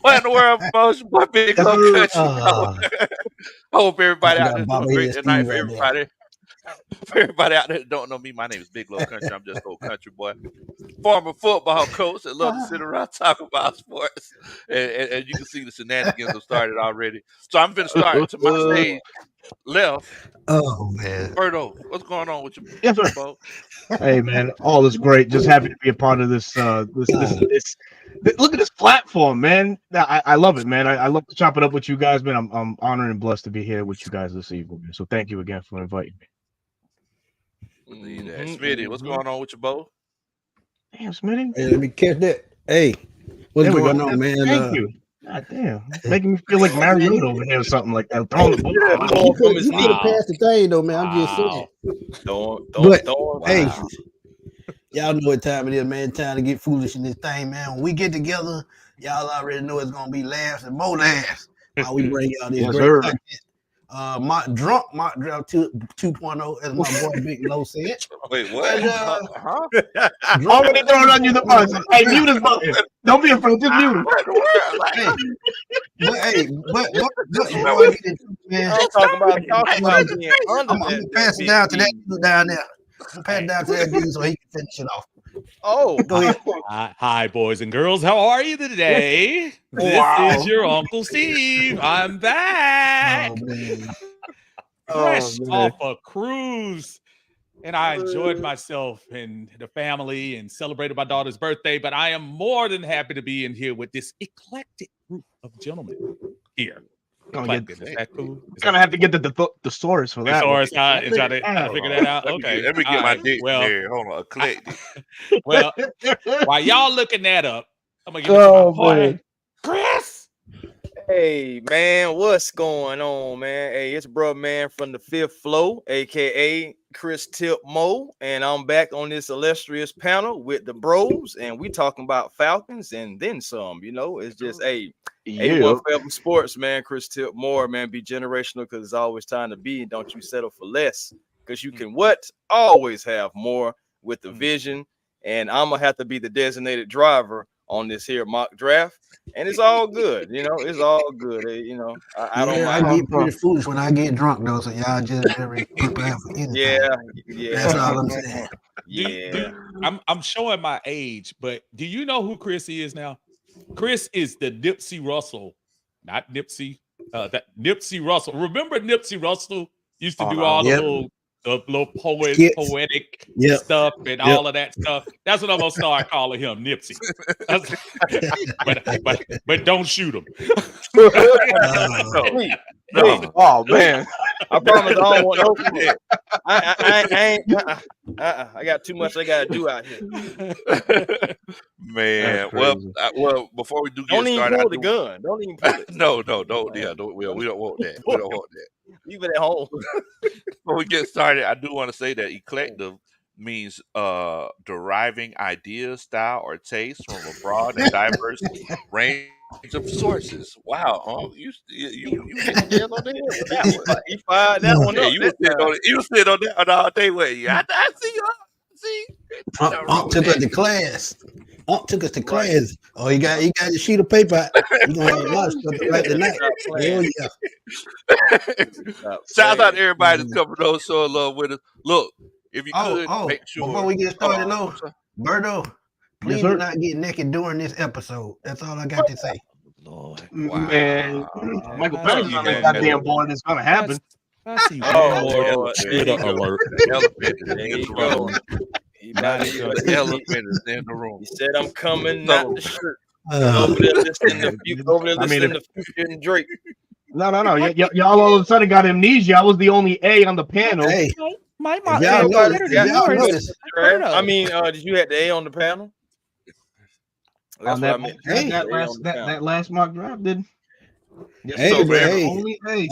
What in the world, folks? Boy, Big Low Country. I hope everybody out there doing a great tonight for everybody. For everybody out there that don't know me, my name is Big Low Country. I'm just old country boy. Former football coach that love to sit around talk about sports. And you can see the shenanigans have started already. So I'm going to start to my stage left. Oh, man. Berto, what's going on with you? Yes, sir. Hey, man, all is great. Just happy to be a part of this. Look at this platform, man. I love it, man. I love to chop it up with you guys, man. I'm honored and blessed to be here with you guys this evening. So thank you again for inviting me. Smitty, what's going on with you, Bo? Damn, Smitty. Hey, let me catch that. Hey, what's going on, man? Thank you. God damn, making me feel like Mariota over here or something like that. Throwing the ball. You could have passed the thing, though, man. I'm just saying. Hey, y'all know what time it is, man. Time to get foolish in this thing, man. When we get together, y'all already know it's gonna be laughs and more laughs while we bring y'all this great content. My drunk mock draft 2.0, as my boy Big Low said. Wait, what? Already throwing on you the buzz. Hey, mute his button. Don't be afraid, just mute him. Man, I'm gonna pass it down to that dude down there. I'm pass it down to that dude so he can finish it off. Oh, go ahead. Hi, boys and girls. How are you today? This is your Uncle Steve. I'm back. Fresh off a cruise. And I enjoyed myself and the family and celebrated my daughter's birthday. But I am more than happy to be in here with this eclectic group of gentlemen here. Is that cool? Gonna have to get the thesaurus for that. Thesaurus, try to figure that out. Okay. Let me get my dictionary. Hold on, eclectic. Well, while y'all looking that up, I'm gonna give it to my boy, Chris. Hey man, what's going on, man? Hey, it's bro man from the Fifth Flow, aka Chris Tip Mo, and I'm back on this illustrious panel with the bros, and we talking about Falcons and then some. You know, it's just A1 Forever Sports, man. Chris Tip Moore, man, be generational because it's always time to be, and don't you settle for less because you can always have more with the vision. And I'm gonna have to be the designated driver on this here mock draft, and it's all good, you know. It's all good, you know. I don't. I get pretty foolish when I get drunk, though. So y'all just very prepare for anything. Yeah. That's all I'm saying. I'm showing my age, but do you know who Chris is now? Chris is the Nipsey Russell, not Nipsey. That Nipsey Russell. Remember Nipsey Russell used to do all the little poetic stuff and all of that stuff. That's what I'm gonna start calling him, Nipsey. but don't shoot him. Oh man, I promise I don't want no shit. I got too much I gotta do out here. Man, well, before we don't even started, pull the gun. Don't even pull it. No, don't. Yeah, we don't want that. We don't want that. Leave it at home. Before we get started, I do want to say that eclectic means deriving ideas, style, or taste from a broad and diverse range of sources. Wow, huh? You hit the nail on the head with that one. You fired that one up. You was sitting on that all day with you. I see you. See, Unc took us to class. Class. Oh, he got a sheet of paper. You gonna have a lot of stuff to write tonight. Shout out to everybody that's coming on, show love with us. Look, if you could make sure before we get started, Berto, please do not get naked during this episode. That's all I got to say. Lord, man, Michael Penix on that goddamn board. It's gonna happen. I see alert. He in the room. He said, "I'm coming, not the shirt." Over there, listening to Future and Drake. No. Y'all all of a sudden got amnesia. I was the only A on the panel. Hey, my y'all noticed. I mean, did you have the A on the panel? That's what I meant. That last mock draft did. Hey,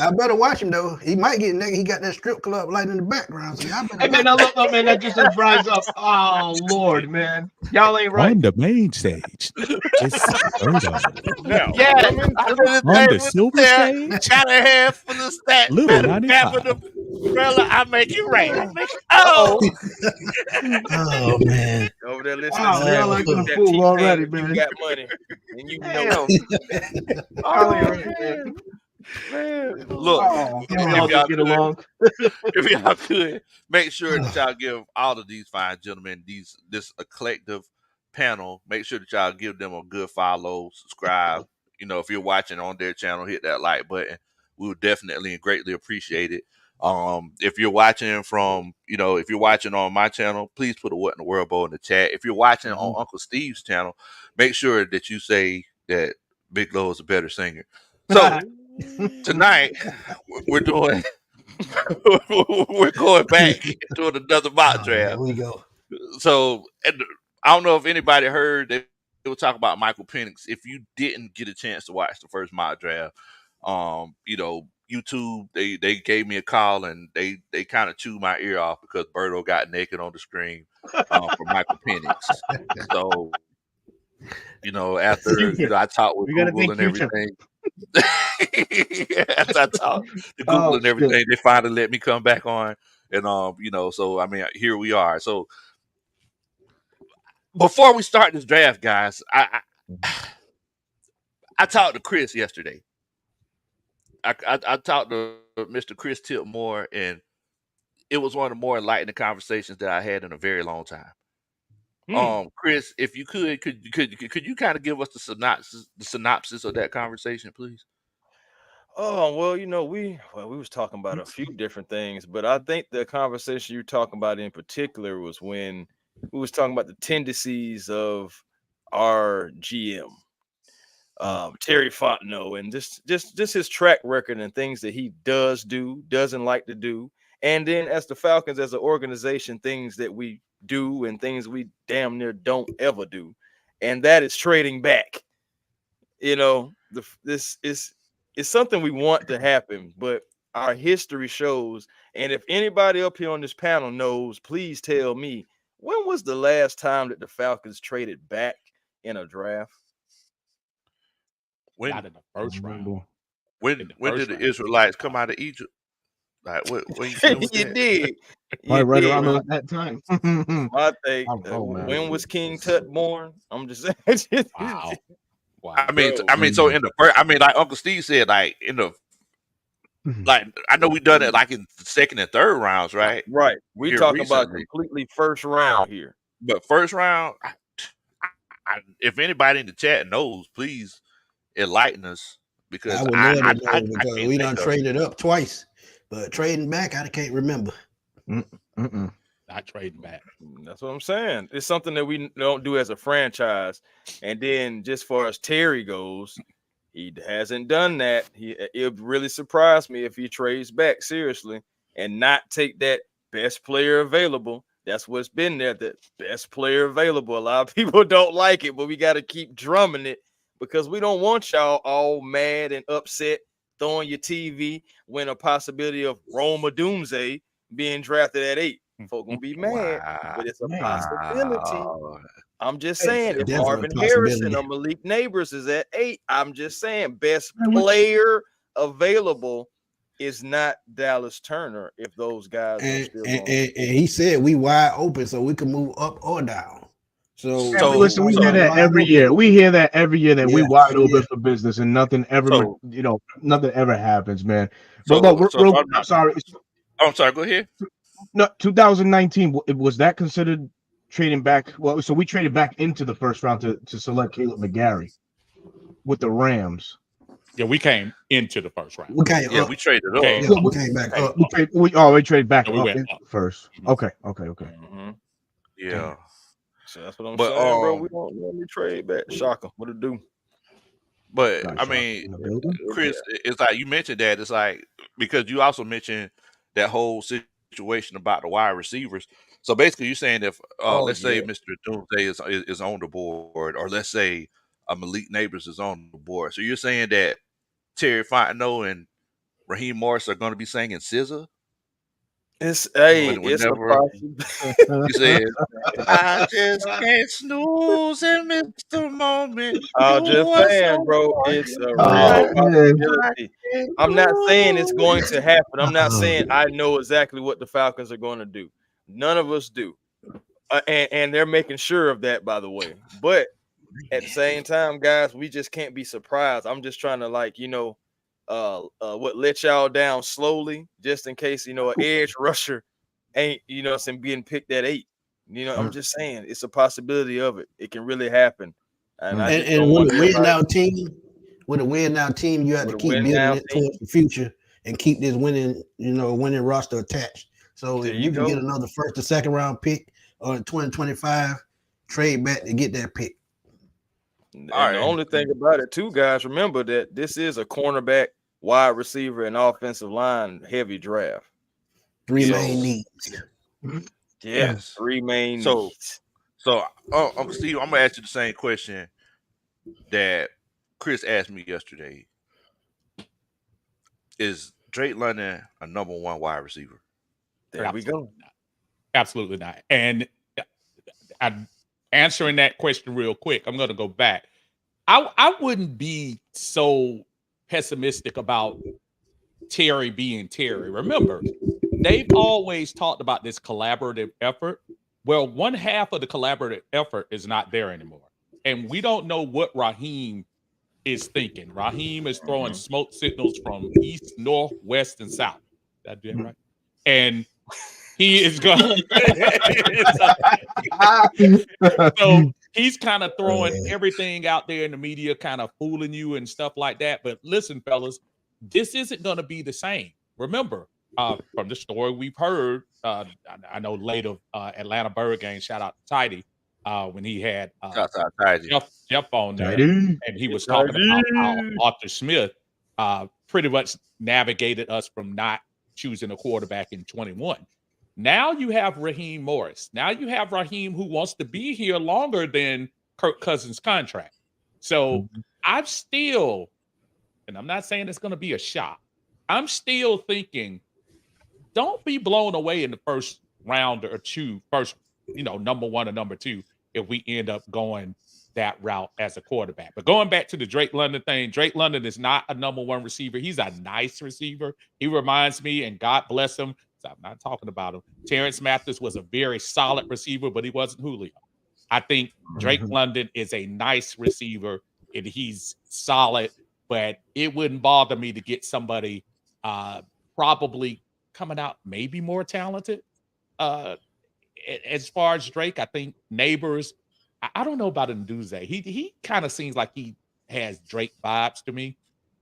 I better watch him though. He might get naked. He got that strip club light in the background. So hey man, look, man, that just rise up. Oh Lord, man, y'all ain't right. On the main stage, it's no. On the silver stage, got a half for the stat. Little 95. Brother, I make it rain. I make it. Uh-oh. Oh man. Over there listening Wow, to y'all that, acting a that fool T-Pain, already, if you man. got money, and you know. Damn. Oh Right, man, man. Look, Oh, if, we if all y'all didn't get could, along. if y'all could make sure that y'all give all of these fine gentlemen this a collective panel. Make sure that y'all give them a good follow, subscribe. You know, if you're watching on their channel, hit that like button. We would definitely and greatly appreciate it. If you're watching from, if you're watching on my channel, please put a what in the world bowl in the chat. If you're watching on Uncle Steve's channel, make sure that you say that Big Low is a better singer. So tonight we're doing we're going back doing another mock Here draft. we go. So I don't know if anybody heard that they were talking about Michael Penix. If you didn't get a chance to watch the first mock draft, YouTube they gave me a call and they kind of chewed my ear off because Berto got naked on the screen for Michael Penix. So after I talked with We gotta Google thank and Future. everything. After I talked to Google Oh, and everything, they finally let me come back on. And so I mean, here we are. So before we start this draft, guys, I talked to Chris yesterday. I talked to Mr. Chris Tipmore, and it was one of the more enlightening conversations that I had in a very long time. Chris, if you could you kind of give us the synopsis of that conversation, please? Oh, well, we was talking about a few different things, but I think the conversation you're talking about in particular was when we was talking about the tendencies of our GM, Terry Fontenot, and just his track record and things that he doesn't like to do. And then as the Falcons as an organization, things that we do and things we damn near don't ever do. And that is trading back. This is something we want to happen, but our history shows. And if anybody up here on this panel knows, please tell me, when was the last time that the Falcons traded back in a draft? Not in the first round. When did the Israelites come out of Egypt? Like what you saying with You that? did. Probably right around man. that time. My thing. Man. When was King Tut born? I'm just saying. Wow. I mean, so in the first, like Uncle Steve said, like like I know we done it like in the second and third rounds, right? Right. We Here talking about recently. completely first round here. But first round, if anybody in the chat knows, please enlighten us because I would love to know I because can't we think done of traded up twice, but trading back, I can't remember. Not trading back. That's what I'm saying. It's something that we don't do as a franchise. And then just far as Terry goes, he hasn't done that. It really surprised me if he trades back seriously and not take that best player available. That's what's been there, the best player available. A lot of people don't like it, but we got to keep drumming it because we don't want y'all all mad and upset throwing your TV when a possibility of Roma Doomsday being drafted at 8. Folk gonna be mad, but it's a possibility. I'm just saying, if Marvin Harrison or Malik Neighbors is at 8, I'm just saying, best player available is not Dallas Turner if those guys are still on. And he said we wide open, so we can move up or down. So listen, we hear that every year. We hear that every year that we wide open for business and nothing ever, nothing ever happens, man. But look, I'm sorry. I'm sorry. Go ahead. No, 2019 was that considered trading back? Well, so we traded back into the first round to select Caleb McGarry with the Rams. Yeah, we came into the first round. We came up. We traded up. We came back up. We traded back up first. Okay. Yeah. So that's what I'm saying, bro. We don't normally trade back. Shocker. What it do? But I mean, Chris, it's like you mentioned that. It's like because you also mentioned that whole situation about the wide receivers. So basically, you're saying if let's say Mr. Doomsday is on the board, or let's say Malik Neighbors is on the board. So you're saying that Terry Fontenot and Raheem Morris are going to be singing SZA? It's But it's a whenever possibility. you said, I just can't snooze and miss the moment. I'm You just are saying, so bro, it's a real Oh right. man. I possibility. can't I'm not saying it's going lose. to happen. I'm not Uh-oh. saying I know exactly what the Falcons are going to do. None of us do. And they're making sure of that, by the way. But at the same time, guys, we just can't be surprised. I'm just trying to what let y'all down slowly, just in case an edge rusher ain't some being picked at 8. I'm just saying it's a possibility of it. It can really happen, and I just And don't want with a win everybody now team, you have with to a keep win building now it team. towards the future and keep this winning roster attached. So There if you you can get go. another first or second round pick or in 2025, trade back to get that pick. And All the right. only thing about it too, guys, remember that this is a cornerback, wide receiver, and offensive line heavy draft. Three Yes. main needs. Yeah, Yes. 3 main So, needs. Uncle Steve, I'm gonna ask you the same question that Chris asked me yesterday. Is Drake London a number 1 wide receiver? There we go. Absolutely not. And I'm answering that question real quick. I'm going to go back. I wouldn't be so pessimistic about Terry being Terry. Remember, they've always talked about this collaborative effort. Well, one half of the collaborative effort is not there anymore. And we don't know what Raheem is thinking. Raheem is throwing smoke signals from east, north, west, and south. Did I do that right? And he is going. So he's kind of throwing everything out there in the media, kind of fooling you and stuff like that. But listen, fellas, this isn't going to be the same. Remember, from the story we've heard, I know later Atlanta Bird game, shout out to Tidy, when he had Shout out Tidy. Jeff on there, Tidy. and he was talking about how Arthur Smith pretty much navigated us from not choosing a quarterback in 21. Now you have Raheem Morris. Now you have Raheem who wants to be here longer than Kirk Cousins' contract. So I'm still, and I'm not saying it's going to be a shock, I'm still thinking, don't be blown away in the first round or two, number 1 or number 2, if we end up going that route as a quarterback. But going back to the Drake London thing, Drake London is not a number 1 receiver. He's a nice receiver. He reminds me, and God bless him, so I'm not talking about him. Terrence Mathis was a very solid receiver, but he wasn't Julio. I think Drake London is a nice receiver, and he's solid, but it wouldn't bother me to get somebody probably coming out maybe more talented. As far as Drake, I think Neighbors, I don't know about Nduze. He kind of seems like he has Drake vibes to me,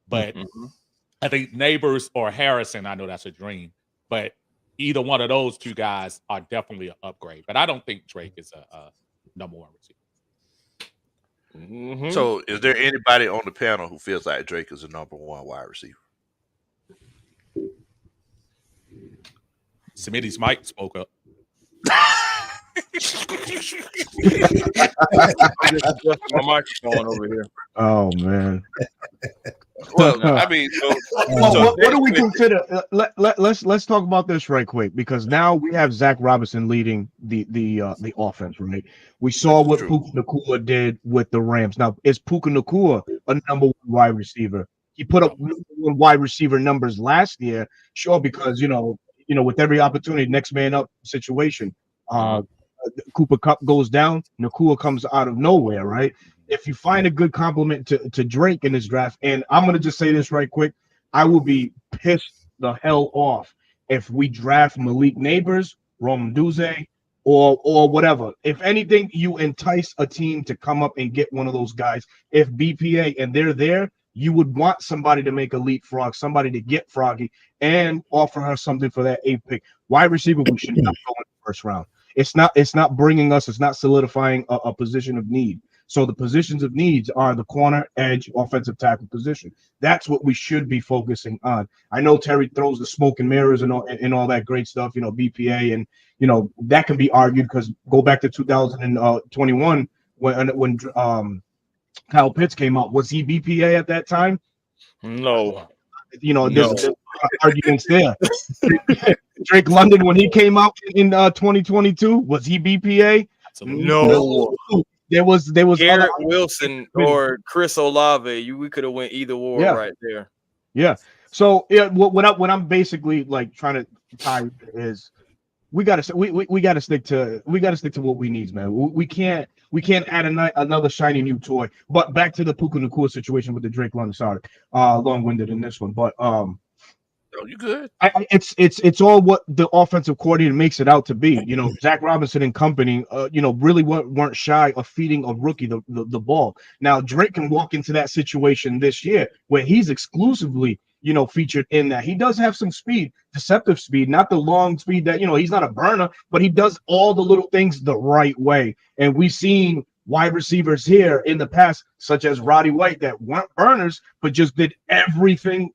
but I think Neighbors or Harrison, I know that's a dream, but either one of those two guys are definitely an upgrade. But I don't think Drake is a number 1 receiver. So, is there anybody on the panel who feels like Drake is a number 1 wide receiver? SMITTY's mic spoke up. I'm just adjusting my microphone over here. Oh man. Well, I mean, what do we consider? Let's talk about this right quick, because now we have Zach Robinson leading the offense, right? We saw what Puka Nacua did with the Rams. Now, is Puka Nacua a number 1 wide receiver? He put up number 1 wide receiver numbers last year, sure, because with every opportunity, next man up situation. Cooper Kupp goes down, Nacua comes out of nowhere, right? If you find a good compliment to Drake in this draft, and I'm going to just say this right quick, I will be pissed the hell off if we draft Malik Neighbors, Rome Duze, or whatever. If anything, you entice a team to come up and get one of those guys. If BPA and they're there, you would want somebody to make a leapfrog, somebody to get Froggy and offer her something for that 8th pick. Wide receiver, we should not go in the first round. It's not bringing us, it's not solidifying a position of need. So the positions of needs are the corner, edge, offensive tackle position. That's what we should be focusing on. I know Terry throws the smoke and mirrors and all that great stuff, BPA, and that can be argued, because go back to 2021 when Kyle Pitts came out. Was he BPA at that time? No. There's arguments there. Drake London, when he came out in 2022, was he BPA? No. There was Garrett Wilson or Chris Olave. We could have went either war right there. Yeah. So what I'm basically like trying to tie is we gotta stick to what we need, man. We can't add another shiny new toy. But back to the Puka Nacua situation with the Drake London. Sorry, long-winded in this one, but Oh, you good? It's all what the offensive coordinator makes it out to be. You know, Zach Robinson and company, really weren't shy of feeding a rookie the ball. Now Drake can walk into that situation this year where he's exclusively, featured in that. He does have some speed, deceptive speed, not the long speed that, he's not a burner, but he does all the little things the right way. And we've seen wide receivers here in the past, such as Roddy White, that weren't burners, but just did everything,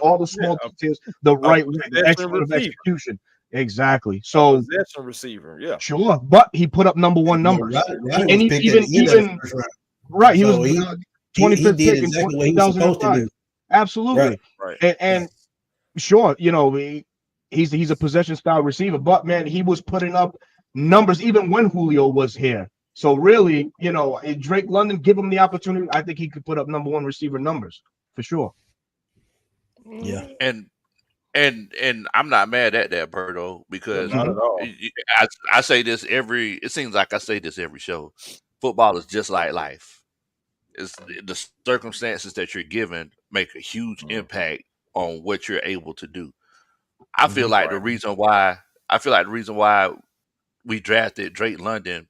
all the small details the right way, the excellent execution. Exactly. So possession receiver, yeah, sure, but he put up number one numbers. And even right, he was 25th pick in 2005. Absolutely, right. And sure, he's a possession style receiver, but man, he was putting up numbers even when Julio was here. So really, Drake London, give him the opportunity. I think he could put up number one receiver numbers for sure. Yeah, and I'm not mad at that, Berto, because not at all. I say this it seems like I say this every show. Football is just like life. It's the circumstances that you're given make a huge impact on what you're able to do. I feel like the reason why we drafted Drake London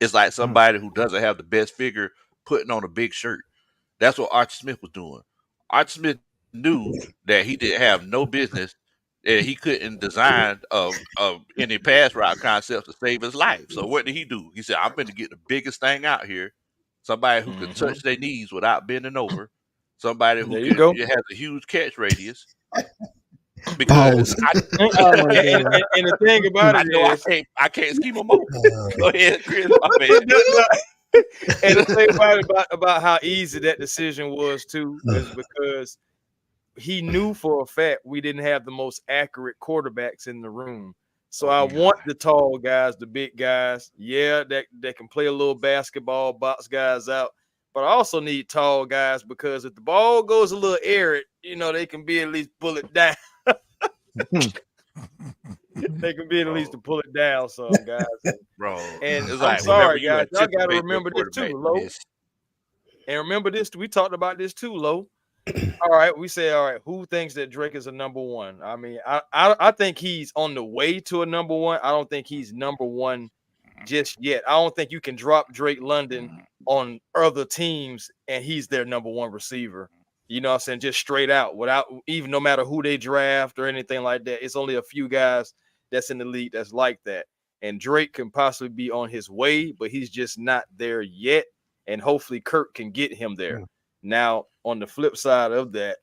is like somebody who doesn't have the best figure putting on a big shirt. That's what Archie Smith was doing. Archie Smith knew that he didn't have no business, and he couldn't design any pass route concepts to save his life. So what did he do? He said, I'm going to get the biggest thing out here. Somebody who can touch their knees without bending over. Somebody who has a huge catch radius. Because and the thing about it is, I can't scheme them over. Go ahead, Chris. And the thing about how easy that decision was too is because he knew for a fact we didn't have the most accurate quarterbacks in the room. So I want the tall guys, the big guys, that can play a little basketball, box guys out. But I also need tall guys because if the ball goes a little arid, they can be at least pull it down. They can be at least to pull it down, some guys. Bro. And I'm sorry, guys. Y'all got to remember this too, Lo. And remember this, we talked about this too, Lo. All right, we say, all right, who thinks that Drake is a number one? I mean, I think he's on the way to a number one. I don't think he's number one just yet. I don't think you can drop Drake London on other teams and he's their number one receiver. You know what I'm saying? Just straight out, without even no matter who they draft or anything like that. It's only a few guys that's in the league that's like that. And Drake can possibly be on his way, but he's just not there yet. And hopefully Kirk can get him there. Now, on the flip side of that,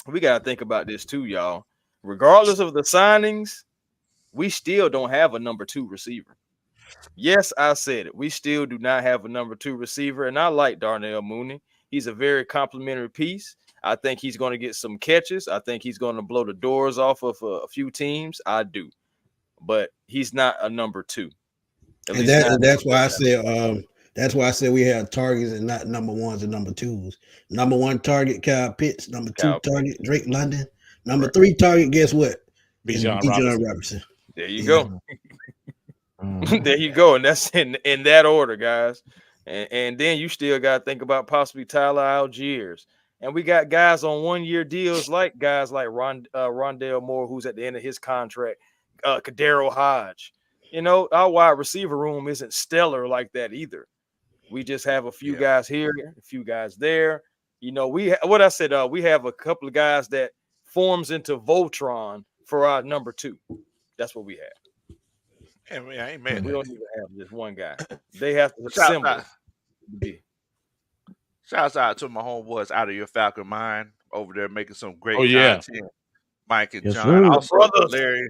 we got to think about this too, y'all. Regardless of the signings, we still don't have a number two receiver. Yes, I said it. We still do not have a number two receiver. And I like Darnell Mooney. He's a very complimentary piece. I think he's going to get some catches. I think he's going to blow the doors off of a few teams. I do. But he's not a number two. And that's why I said that's why I said we have targets and not number ones and number twos. Number one target, Kyle Pitts. Number two target, Drake London. Number three target, guess what? Bijan Robinson. There you go. There you go. And that's in that order, guys. And then you still got to think about possibly Tyler Algiers. And we got guys on 1-year deals like guys like Rondale Moore, who's at the end of his contract, Kadero Hodge. Our wide receiver room isn't stellar like that either. We just have a few guys here, a few guys there. We have a couple of guys that forms into Voltron for our number two. That's what we have. I ain't mad. We don't even have just one guy. They have to assemble. Shouts out to my homeboys out of your Falcon Mind over there making some great content. Mike and John. Also, Larry.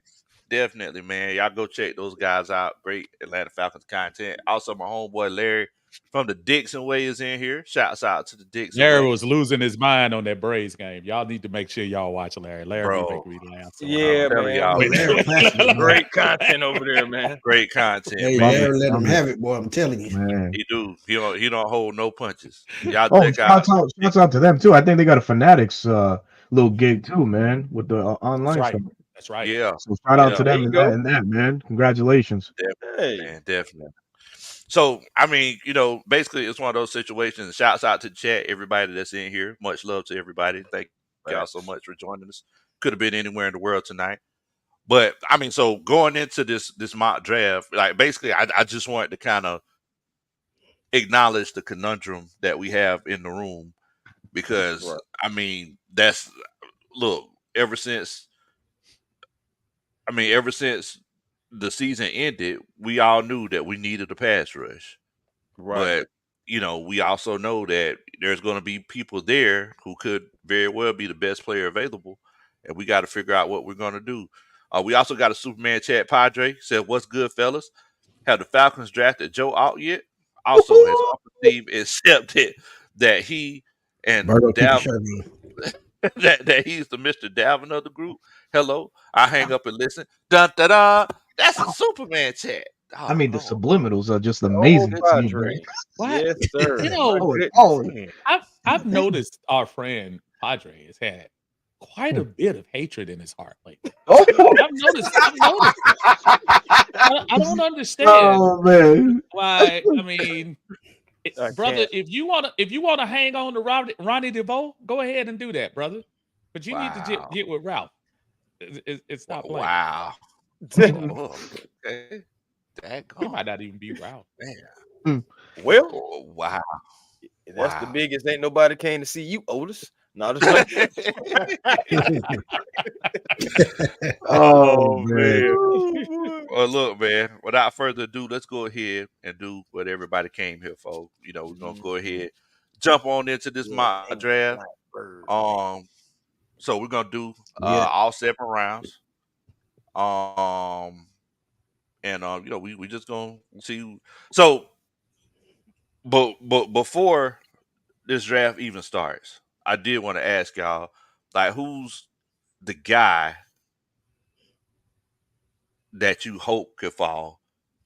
Definitely, man. Y'all go check those guys out. Great Atlanta Falcons content. Also, my homeboy Larry from the Dixon way is in here. Shouts out to the Dixon Larry way. was losing his mind on that Braves game. Y'all need to make sure y'all watch Larry. Larry be Bro, making me laugh so Yeah, hard. telling man. y'all, Larry passionate, boy. Great content over there, man. great content, Hey, man. Larry, let him have it, boy. I'm telling you. Man. He do. He don't hold no punches. Y'all Oh, check out. shouts out to them too. I think they got a Fanatics little gig too, man, with the That's online right. stuff. That's right. Yeah, So shout out yeah, to There them you and go. that, man. Congratulations. definitely, Hey. man, definitely. So I mean, basically, it's one of those situations. Shouts out to the chat, everybody that's in here. Much love to everybody. Thank y'all so much for joining us. Could have been anywhere in the world tonight. But I mean, so going into this mock draft, like basically, I just wanted to kind of acknowledge the conundrum that we have in the room because Right. I mean, look, ever since the season ended, we all knew that we needed a pass rush. Right. But we also know that there's going to be people there who could very well be the best player available, and we got to figure out what we're going to do. We also got a Superman chat. Padre said, "What's good, fellas? Have the Falcons drafted Joe out yet?" Also, has Uncle Steve accepted that he and Birdo, keep your Dalvin shirt on. that he's the Mr. Dalvin of the group? Hello, I hang up and listen. Dun da da. That's a Superman chat. I Oh mean, the Lord, subliminals are just Oh, amazing to me, man. Padre. What? Yes, sir. You My know, Oh, goodness. man. I've noticed our friend Padre has had quite a bit of hatred in his heart lately. oh, I've noticed that. I don't understand oh man. why. I mean, I brother, can't. if you wanna hang on to Ronnie DeVoe, go ahead and do that, brother. But you need to Wow. get with Ralph. It's not playing. Wow. Mhm. Oh, okay. He might Daggone. not even be Ralph. Man. Well, Oh, wow. that's the Wow. biggest. Ain't nobody came to see you, Otis. Not as Oh Oh, man. man. much. Well, look, man, without further ado, let's go ahead and do what everybody came here for. We're going to go ahead, jump on into this Yeah, mock draft. Blackbird. So we're going to do Yeah. all 7 rounds. And, we just going to see. So, but before this draft even starts, I did want to ask y'all, like, who's the guy that you hope could fall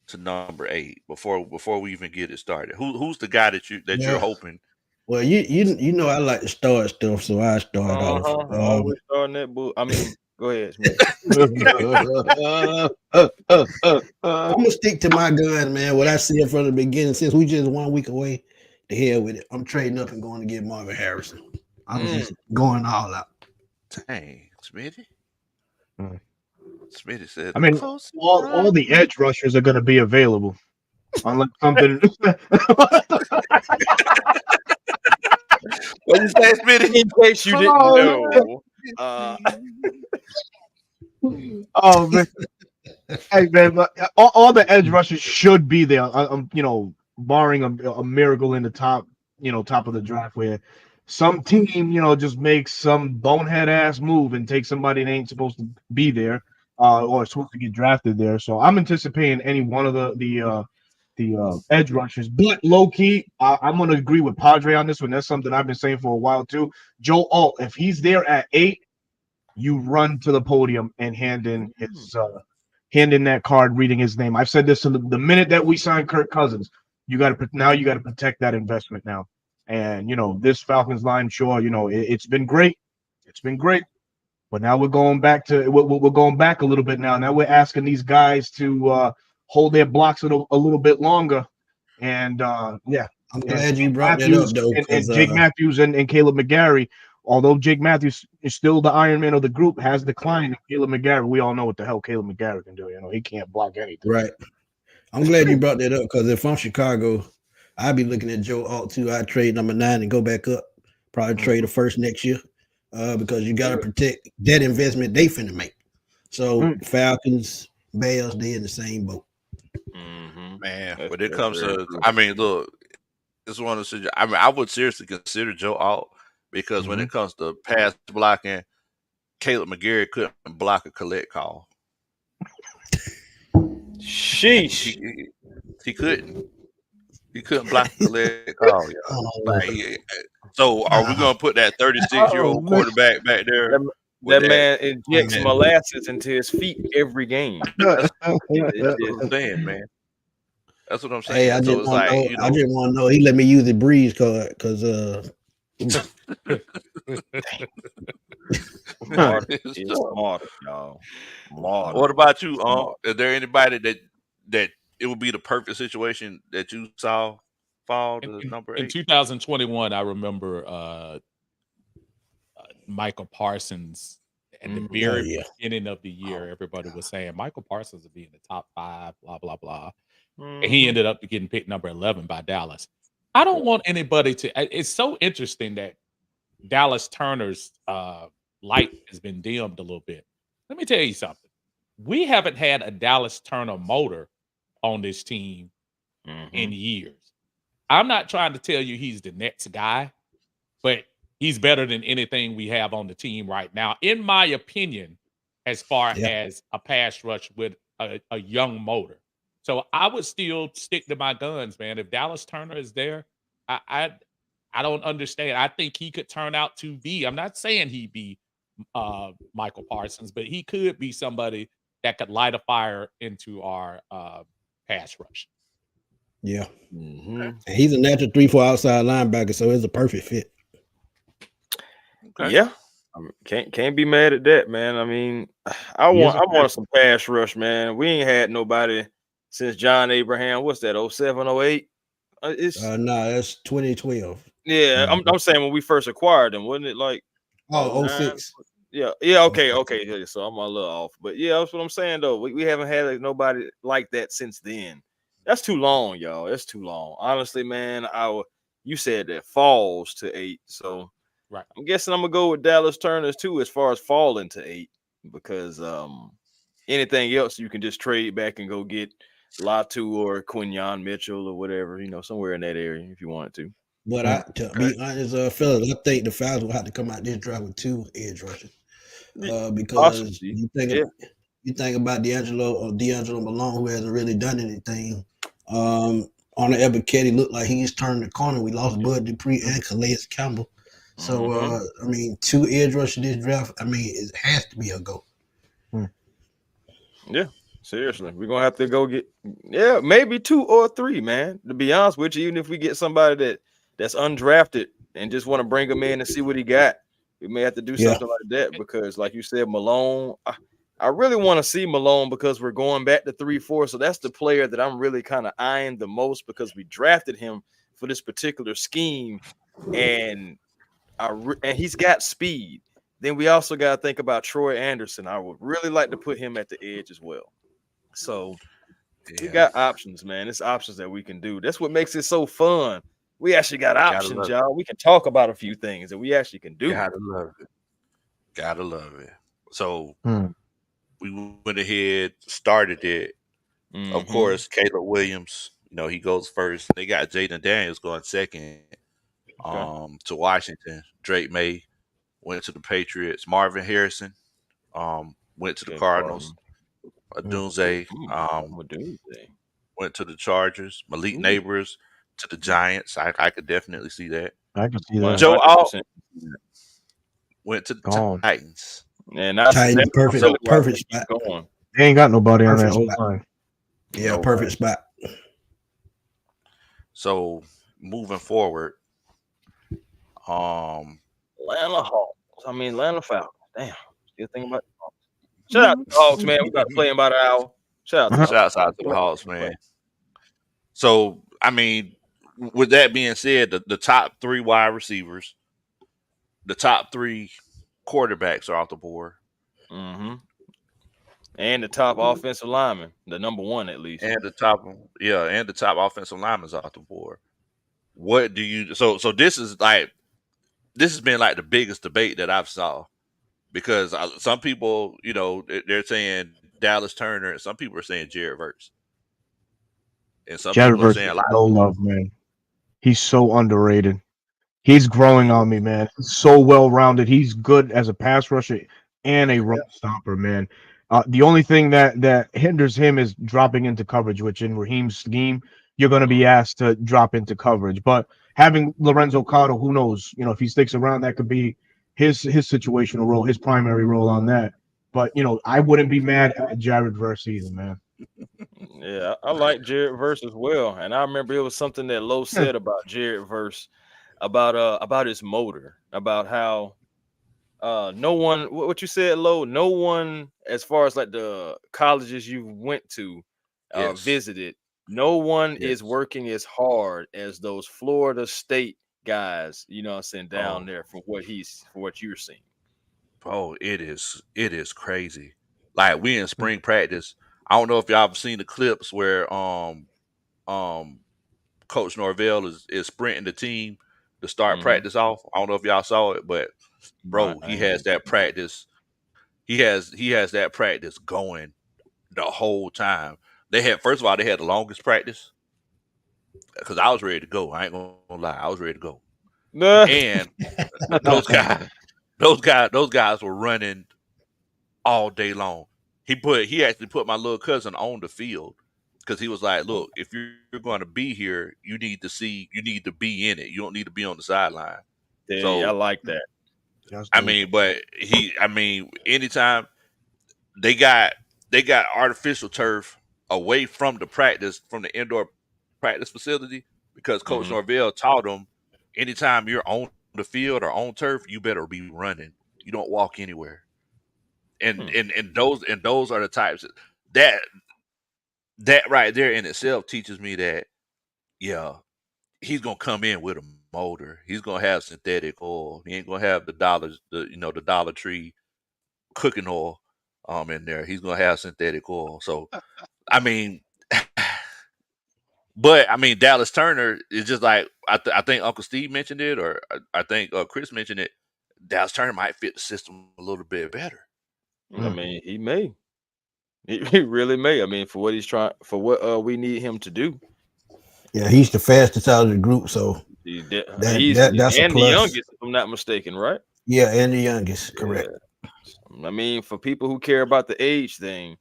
to number 8 before we even get it started? Who's the guy that you're Well, hoping? well, you know I like to start stuff, so I start off. Always starting that book. I mean, go ahead, Smith. I'm gonna stick to my gun, man. What I said from the beginning, since we just 1 week away, the hell with it. I'm trading up and going to get Marvin Harrison. I'm just going all out. Dang, Smitty. Mm. Smitty said I the mean, closest all the edge rushers are going to be available, unless something. What you say, Smitty? In case you didn't Oh, know, oh man, hey man, but all the edge rushers should be there. Barring a miracle in the top of the draft where some team, just makes some bonehead ass move and takes somebody that ain't supposed to be there, or supposed to get drafted there. So I'm anticipating any one of the edge rushers. But low key, I'm gonna agree with Padre on this one. That's something I've been saying for a while too. Joe Alt, if he's there at 8, you run to the podium and hand in that card, reading his name. I've said this the minute that we signed Kirk Cousins. You got to protect that investment now. And this Falcons line, sure, it's been great. It's been great. But now we're going back a little bit now. Now we're asking these guys to hold their blocks a little bit longer. And yeah, I'm and glad you Jake brought that up Matthews though, because and Jake Matthews and Caleb McGarry. Although Jake Matthews is still the Iron Man of the group, has declined. And Caleb McGarry, we all know what the hell Caleb McGarry can do. He can't block anything. right. I'm glad you brought that up because if I'm Chicago, I'd be looking at Joe Alt too. I'd trade number 9 and go back up. Probably trade the first next year. Because you got to protect that investment they finna make. So Falcons, Bears, they in the same boat. Man, when it comes to, I mean, look, it's one of the. I mean, I would seriously consider Joe Alt because when it comes to pass blocking, Caleb McGarry couldn't block a collect call. sheesh. He couldn't. He couldn't block the lead call, y'all. Oh, So are we gonna put that 36-year-old quarterback back there? That man injects molasses into his feet every game. That's what I'm saying, man. That's what I'm saying. Hey, I So just it's want to like, know. I just want to know. He let me use the breeze card because Marta is smarter, y'all. Marta. What about you? Is there anybody that it would be the perfect situation that you saw fall to number 8? In 2021, I remember Michael Parsons at the very beginning of the year. Everybody was saying Michael Parsons would be in the top 5, blah blah blah, and he ended up getting picked number 11 by Dallas. I don't want anybody to. It's so interesting that Dallas Turner's light has been dimmed a little bit. Let me tell you something. We haven't had a Dallas Turner motor on this team in years. I'm not trying to tell you he's the next guy, but he's better than anything we have on the team right now, in my opinion, as far as a pass rush with a young motor. So I would still stick to my guns, man. If Dallas Turner is there, I don't understand. I think he could turn out to be. I'm not saying he'd be Michael Parsons, but he could be somebody that could light a fire into our pass rush. Yeah. And he's a natural 3-4 outside linebacker, so it's a perfect fit. Okay. Yeah. Can't be mad at that, man. I mean, I want some pass rush, man. We ain't had nobody since John Abraham. What's that? 07, 08? No, that's 2012. Yeah, I'm saying when we first acquired them, wasn't it like 06? Yeah, okay. Yeah, so I'm a little off, but yeah, that's what I'm saying though. We haven't had nobody like that since then. That's too long, y'all. That's too long. Honestly, man, you said that falls to 8, so right. I'm guessing I'm gonna go with Dallas Turner's too as far as falling to 8, because anything else you can just trade back and go get Latu or Quinyon Mitchell or whatever, somewhere in that area if you wanted to. But to be honest, fellas, I think the Falcons will have to come out this drive with 2 edge rushers. Because you think about D'Angelo Malone, who hasn't really done anything. On the Ebiketie looked like he's turned the corner. We lost Bud Dupree and Calais Campbell. So I mean, 2 edge rushers this draft. I mean, it has to be a go. Yeah, seriously, we're gonna have to go get maybe 2 or 3, man. To be honest with you, even if we get somebody that's undrafted and just want to bring him in and see what he got, we may have to do something like that, because like you said, Malone, I really want to see Malone because we're going back to 3-4. So that's the player that I'm really kind of eyeing the most, because we drafted him for this particular scheme, and he's got speed. Then we also got to think about Troy Anderson. I would really like to put him at the edge as well. So we got options, man. It's options that we can do. That's what makes it so fun. We actually got options, y'all. We can talk about a few things that we actually can do. Gotta love it. So we went ahead, started it. Of course, Caleb Williams, he goes first. They got Jaden Daniels going second to Washington. Drake May went to the Patriots. Marvin Harrison went to the Cardinals. Adunze went to the Chargers. Malik Neighbors to the Giants. I could definitely see that. I can see that. Joe Alt went to the Titans. And that's perfect spot. They ain't got nobody on that whole line. Yeah, perfect spot. So moving forward, Atlanta Falcons. Damn, still thinking about the Hawks. Shout out to the Hawks, man. We got to play in about an hour. Shouts out to the Hawks, man. So I mean, with that being said, the top 3 wide receivers, the top 3 quarterbacks are off the board. And the top offensive lineman, the number 1 at least. And the top offensive lineman's off the board. What do you so this has been like the biggest debate that I've saw, because some people, they're saying Dallas Turner, and some people are saying Jared Verse. And some people are saying no love, man. He's so underrated. He's growing on me, man. He's so well-rounded. He's good as a pass rusher and a run stopper, man. The only thing that hinders him is dropping into coverage, which in Raheem's scheme, you're going to be asked to drop into coverage. But having Lorenzo Carter, who knows? You know, if he sticks around, that could be his situational role, his primary role on that. But you know, I wouldn't be mad at Jared Verse either, man. Yeah, I like Jared Verse as well. And I remember it was something that Lowe said about Jared Verse about his motor, about how no one, what you said, Lowe, no one, as far as like the colleges you went to, visited, no one is working as hard as those Florida State guys, you know what I'm saying, down there from what you're seeing. Oh, it is crazy. Like we in spring practice. I don't know if y'all have seen the clips where Coach Norvell is sprinting the team to start practice off. I don't know if y'all saw it, but bro, he has that practice. He has that practice going the whole time. First of all, they had the longest practice because I was ready to go. I ain't gonna lie, I was ready to go. And those guys were running all day long. He actually put my little cousin on the field because he was like, "Look, if you're going to be here, you need to be in it. You don't need to be on the sideline." Yeah, so I like that. Anytime they got artificial turf away from the indoor practice facility, because Coach Norvell taught them, anytime you're on the field or on turf, you better be running. You don't walk anywhere. And those are the types that right there in itself teaches me that he's gonna come in with a motor. He's gonna have synthetic oil. He ain't gonna have the Dollar Tree cooking oil in there. He's gonna have synthetic oil. So I mean, but I mean, Dallas Turner is just like I think Uncle Steve mentioned it, or I think Chris mentioned it. Dallas Turner might fit the system a little bit better. I mean, he may. He really may. I mean, for what he's trying, for what we need him to do. Yeah, he's the fastest out of the group, so he's that's a plus. The youngest, if I'm not mistaken, right? Yeah, and the youngest, correct. Yeah. I mean, for people who care about the age thing,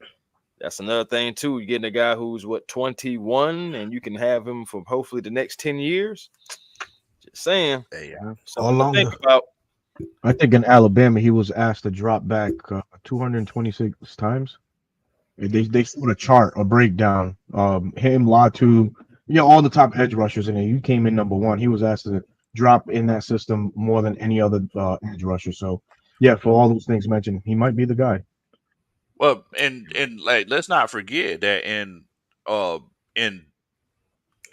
that's another thing too. You're getting a guy who's 21, and you can have him for hopefully the next 10 years. Just saying. Yeah, something to think about. I think in Alabama he was asked to drop back 226 times. They showed a chart, a breakdown. Him, Latu, all the top edge rushers in it. He came in number one. He was asked to drop in that system more than any other edge rusher. So, yeah, for all those things mentioned, he might be the guy. Well, and like let's not forget that in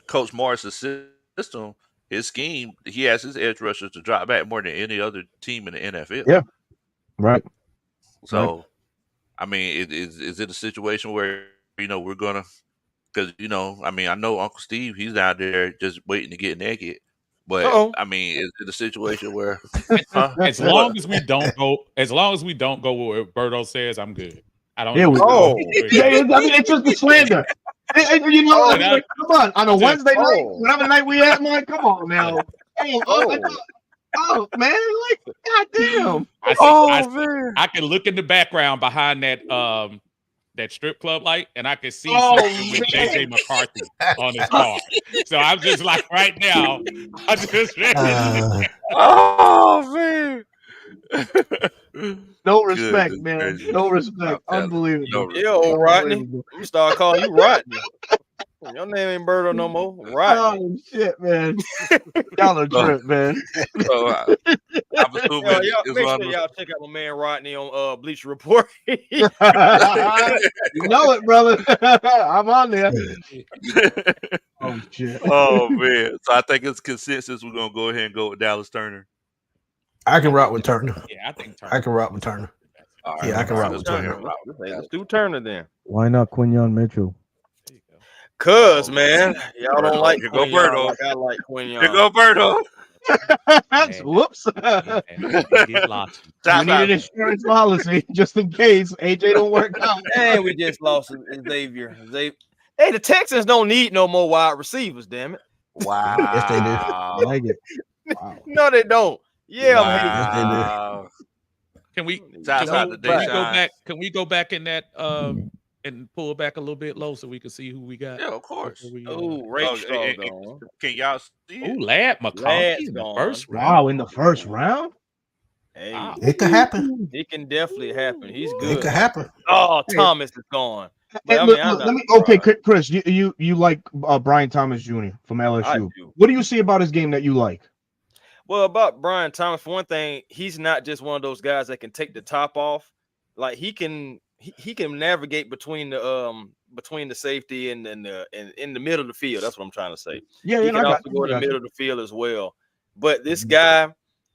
Coach Morris's system, his scheme, he has his edge rushers to drop back more than any other team in the NFL. Yeah, right. So, right. I mean, is it a situation where we're gonna, because I mean, I know Uncle Steve, he's out there just waiting to get naked, but I mean, is it a situation where as long as we don't go with what Berto says, I'm good. I don't. Yeah, I mean, it's just the slander. Come on a Wednesday night, whatever night we at, man. Come on now. Oh man, like goddamn. I can look in the background behind that strip club light, and I can see something with JJ McCarthy on his car. So I'm just like, right now, I just oh man. No respect, man. No respect. Unbelievable. Yo, Rodney. I'm gonna start calling you Rodney. Your name ain't Berto no more. Rodney. Oh shit, man. Y'all are trip, man. So, I'm assuming make sure y'all check out my man Rodney on Bleacher Report. You know it, brother. I'm on there. Oh shit. Oh man. So I think it's consensus. We're gonna go ahead and go with Dallas Turner. I can rock with Turner. Yeah, I think Turner. I can rock with Turner. Right, yeah, I can rock with Turner. Let's do Turner then. Why not Quinyon Mitchell? Cause man, y'all don't like Here go Berto. Like I like Quinyon. Here go Berto. Whoops. We need an insurance policy just in case AJ don't work out. And we just lost Xavier. Hey, the Texans don't need no more wide receivers, damn it. Wow. Yes, they do. I like it. Wow. No, they don't. Yeah, wow. Can we go back? Can we go back in that and pull back a little bit low so we can see who we got? Yeah, of course. Rachel gone. Can y'all see Oh, it? Lad McConkey Lad's in the gone. first round. Wow, in the first round? Hey, Wow. It could happen. it can definitely happen. He's It good. could happen. Oh, Thomas is gone. But Hey, I look, mean, I'm let not me. Okay, surprised. Chris, you like Brian Thomas Jr. from I LSU. do. What do you see about his game that you like? Well, about Brian Thomas, for one thing, he's not just one of those guys that can take the top off. Like he can navigate between the safety and in the middle of the field. That's what I'm trying to say. Yeah, He yeah, can I also got go in the you. middle of the field as well. But this guy,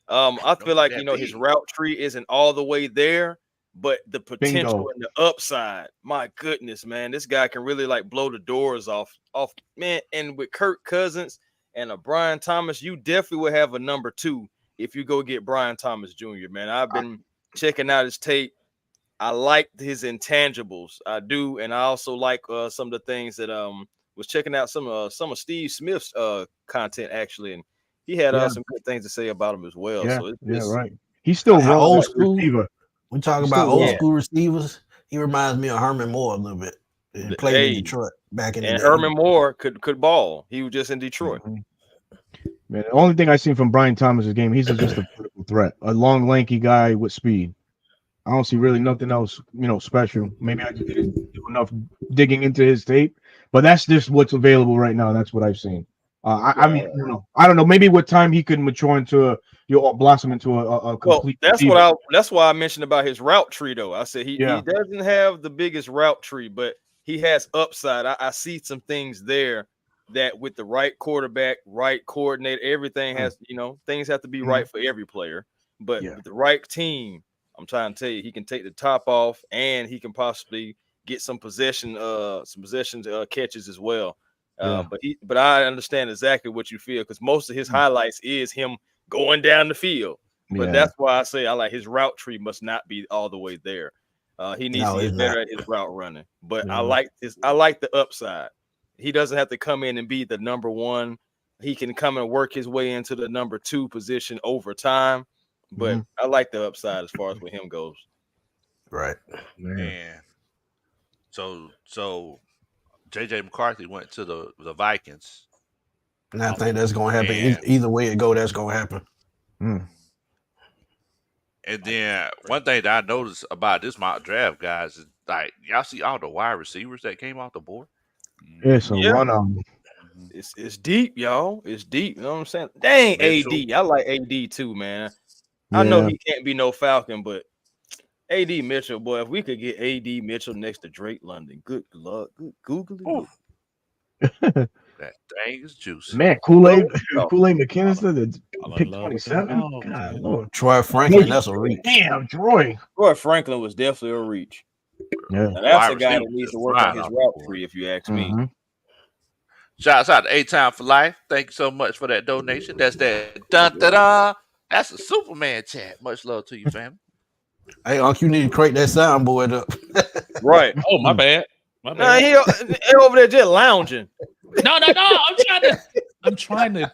I feel like that his big. route tree isn't all the way there, but the potential Bingo. and the upside, my goodness, man, this guy can really like blow the doors off, man. And with Kirk Cousins and a Brian Thomas, you definitely will have a number 2 if you go get Brian Thomas Jr., man. I've been checking out his tape. I like his intangibles. I do, and I also like some of the things that was checking out some of Steve Smith's content actually, and he had some good things to say about him as well. Yeah, So yeah, right. He's still How old relevant school? receiver. We talk He's about still old relevant. school receivers. He reminds me of Herman Moore a little bit. He played in Detroit back in the day. And Herman Moore could ball. He was just in Detroit. Man, the only thing I've seen from Brian Thomas's game, he's just a vertical threat, a long, lanky guy with speed. I don't see really nothing else, special. Maybe I just didn't do enough digging into his tape, but that's just what's available right now. That's what I've seen. I mean, I don't know. Maybe with time he could mature into blossom into a complete. Well, that's why I mentioned about his route tree though. I said he doesn't have the biggest route tree, but he has upside. I see some things there that with the right quarterback, right coordinator, everything has things have to be right for every player. But with the right team, I'm trying to tell you, he can take the top off, and he can possibly get some possession catches as well. But I understand exactly what you feel because most of his highlights is him going down the field. But that's why I say I like his route tree must not be all the way there. He needs to get better at his route running. But I like the upside. He doesn't have to come in and be the number 1. He can come and work his way into the number 2 position over time. But I like the upside as far as where him goes. Right. Man. So JJ McCarthy went to the Vikings. And I think that's gonna happen. Either way it go, that's gonna happen. And then one thing that I noticed about this mock draft, guys, is like y'all see all the wide receivers that came off the board. It's a run on. It's deep, y'all. It's deep. You know what I'm saying? Dang, Mitchell. AD. I like AD too, man. I know he can't be no Falcon, but AD Mitchell, boy, if we could get AD Mitchell next to Drake London, good luck. Good Google it. That thing is juicy. Man, Kool-Aid McKinnister, the pick 27. God, Lord. Troy Franklin, that's a reach. Damn, Troy Franklin was definitely a reach. Yeah, now, that's a guy that needs to work on his route tree, if you ask me. Shouts out to A-Time for Life. Thank you so much for that donation. That's that dun-da-da. That's a Superman chat. Much love to you, fam. Hey, Unc, you need to crank that soundboard up. Right. Oh, my bad. My Nah, he over there just lounging. No. I'm trying to.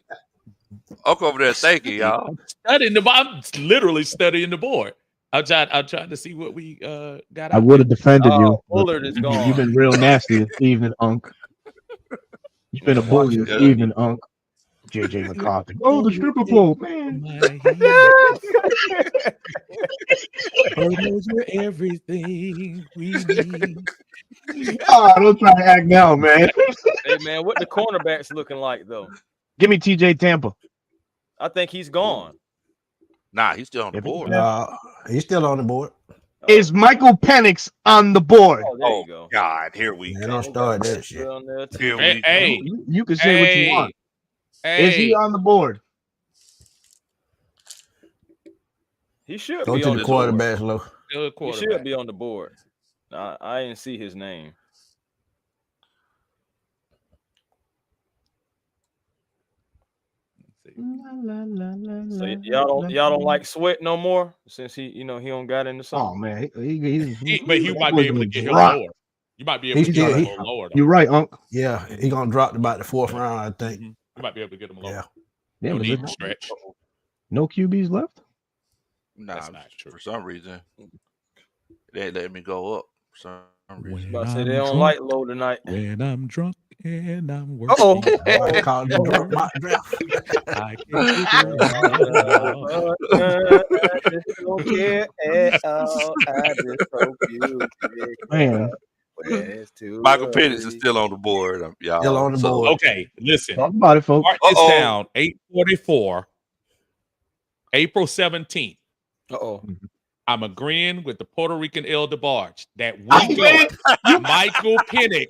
Uncle over there thinking, y'all. I'm literally studying the board. I'm trying to see what we got. I would have defended you. Bullard is gone. You've been real nasty this evening, Unc. You've been a bully this evening, Unc. JJ McCarthy. Oh, the stripper pole, man. Those are everything we need. Oh, don't try to act now, man. Hey, man, what the cornerbacks looking like, though? Give me TJ Tampa. I think he's gone. Nah, he's still on the board. He's still on the board. Is Michael Penix on the board? Oh, there you go. God, here we go. Don't start that shit. Hey, you can say what you want. Is he on the board? He should go be to on the quarterback, low. He should be on the board. I didn't see his name. So y'all don't like Sweat no more since he don't got into something. Oh man, but he might be able to get him lower. You might be able to get him lower. You're right, Unc. Yeah, he's gonna drop to about the 4th round, I think. You might be able to get him lower. Yeah. No need to stretch. No QBs left? Nah, that's not true. For some reason, they let me go up. some reason. About to say they don't like low tonight. When I'm drunk and I'm working. I call it the drunk mock draft. I can't figure it out. I just don't care at all. I just hope you Man. Michael Penix is still on the board, y'all. Still on the board. Okay, listen. Talk about it, folks. Mark this down. 8:44, April 17th. I'm agreeing with the Puerto Rican El DeBarge that we go Michael Penix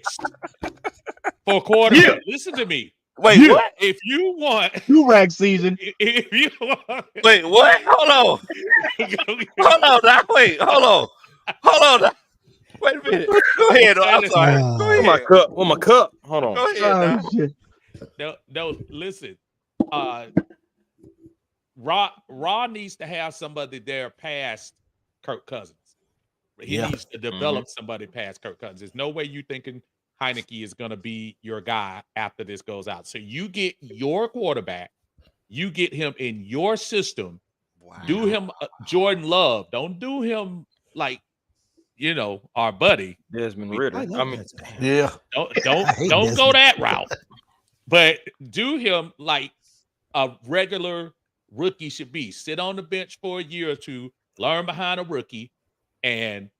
for quarterback. Yeah. Listen to me. Wait, what? If you want do-rag season. If you want, wait, what? Hold on. Hold on now. Wait, hold on. Hold on now. Wait a minute. Go ahead. I'm sorry. Go ahead. With my cup. Hold on. Go ahead now. No, listen. Raw needs to have somebody there past Kirk Cousins. He needs to develop somebody past Kirk Cousins. There's no way you thinking Heineke is going to be your guy after this goes out. So you get your quarterback, you get him in your system. Wow. Do him Jordan Love. Don't do him like, our buddy Desmond Ritter. Don't go that route. But do him like a regular rookie should be. Sit on the bench for a year or two, learn behind a rookie, and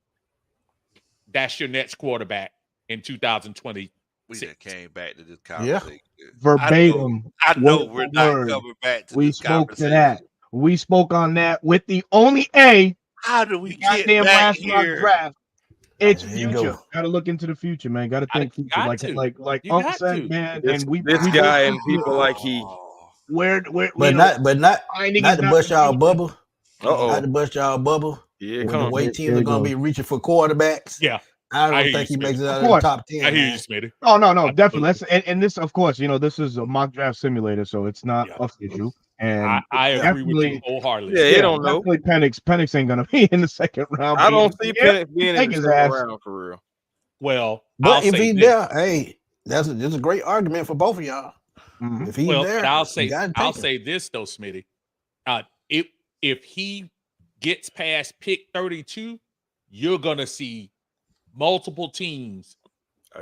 that's your next quarterback in 2020. We just came back to this conversation. Verbatim. I know we're not coming back to this conversation. That. We spoke on that with the only A. How do we get back here? Draft. It's future. Got to look into the future, man. Got to think future. Like Uncle said, man. This guy and people like he. But not to bust y'all bubble. Not to bust y'all bubble. Yeah, when the way teams are gonna be reaching for quarterbacks. Yeah. I don't think he makes it out of the top 10. I hear you, Smitty. Oh, no, definitely. And this, of course, this is a mock draft simulator, so it's not official. And I agree with you wholeheartedly. Yeah, they don't know. Penix ain't gonna be in the second round. I don't see Penix being in the second round for real. Well, but if he's there, hey, that's a great argument for both of y'all. If he's there, I'll say this though, Smitty. If he gets past pick 32, you're gonna see multiple teams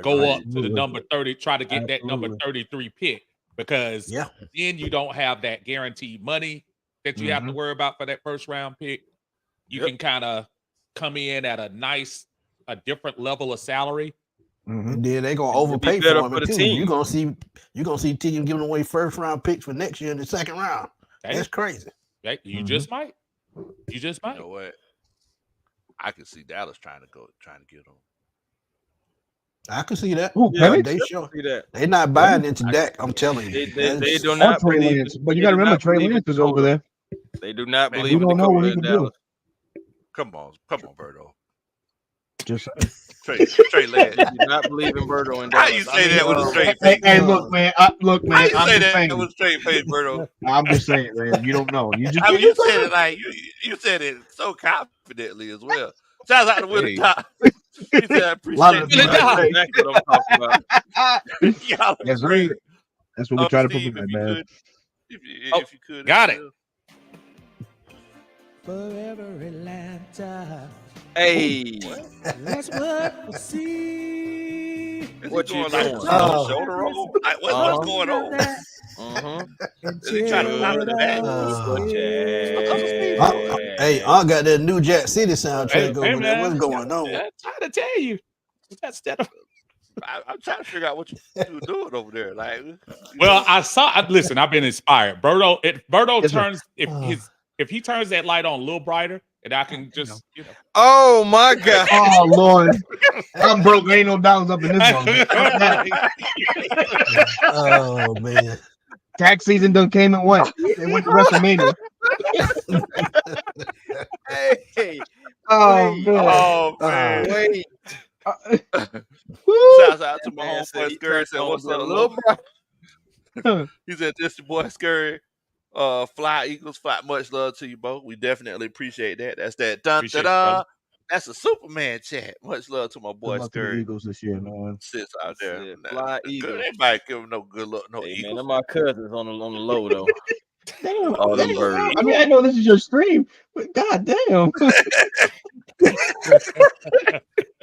go up to the number 30, try to get that number 33 pick, because then you don't have that guaranteed money that you have to worry about for that first round pick. You can kind of come in at a different level of salary. And then they're gonna overpay for him too. You're gonna see teams giving away first round picks for next year in the second round. That's crazy. You just might. You know what? I can see Dallas trying to get him. I can see that. They sure. They're not buying into Dak. I'm telling you. They do not believe. But you got to remember, Trey Lance is over there. They do not believe. We don't know what he can do. Come on, Berto. Just Trey Lance. They do not believe in Berto and Dallas. How you say that with a straight face? Hey, look, man. How you say that with a straight face, Berto? I'm just saying, man. You don't know. You just. You said it like you said it so confidently as well. Shout out to Willie Top. He said, I appreciate exactly what I'm talking about. That's right. That's what we try to prevent, man. If you could. Got it. Forever Atlanta. Hey. That's what we see. What you doing? Shoulder roll? What's going on? Is he trying to pop it back? Hey, I got that New Jack City soundtrack over there. What's going on? I'm trying to tell you. I'm trying to figure out what you're doing over there. Well, listen, I've been inspired. Berto turns if he turns that light on a little brighter, and I can just Oh my God! Oh Lord, I'm broke. Ain't no dollars up in this one. Oh man, tax season done came and went. They went to WrestleMania. Hey. Man. Wait. Shouts out to my homeboy Scurry. Said, "What's up, little bro?" He said, "This your boy Scurry. Fly Eagles, fly. Much love to you, both. We definitely appreciate that. That's that dun da da. That's a Superman chat. Much love to my boy Scurry. Eagles this year, man. Sits out there. Yeah, fly Eagles. Everybody give him no good luck. No Eagles. Man, they're my cousins on the low though. Damn, all them birds. I mean, I know this is your stream, but god damn.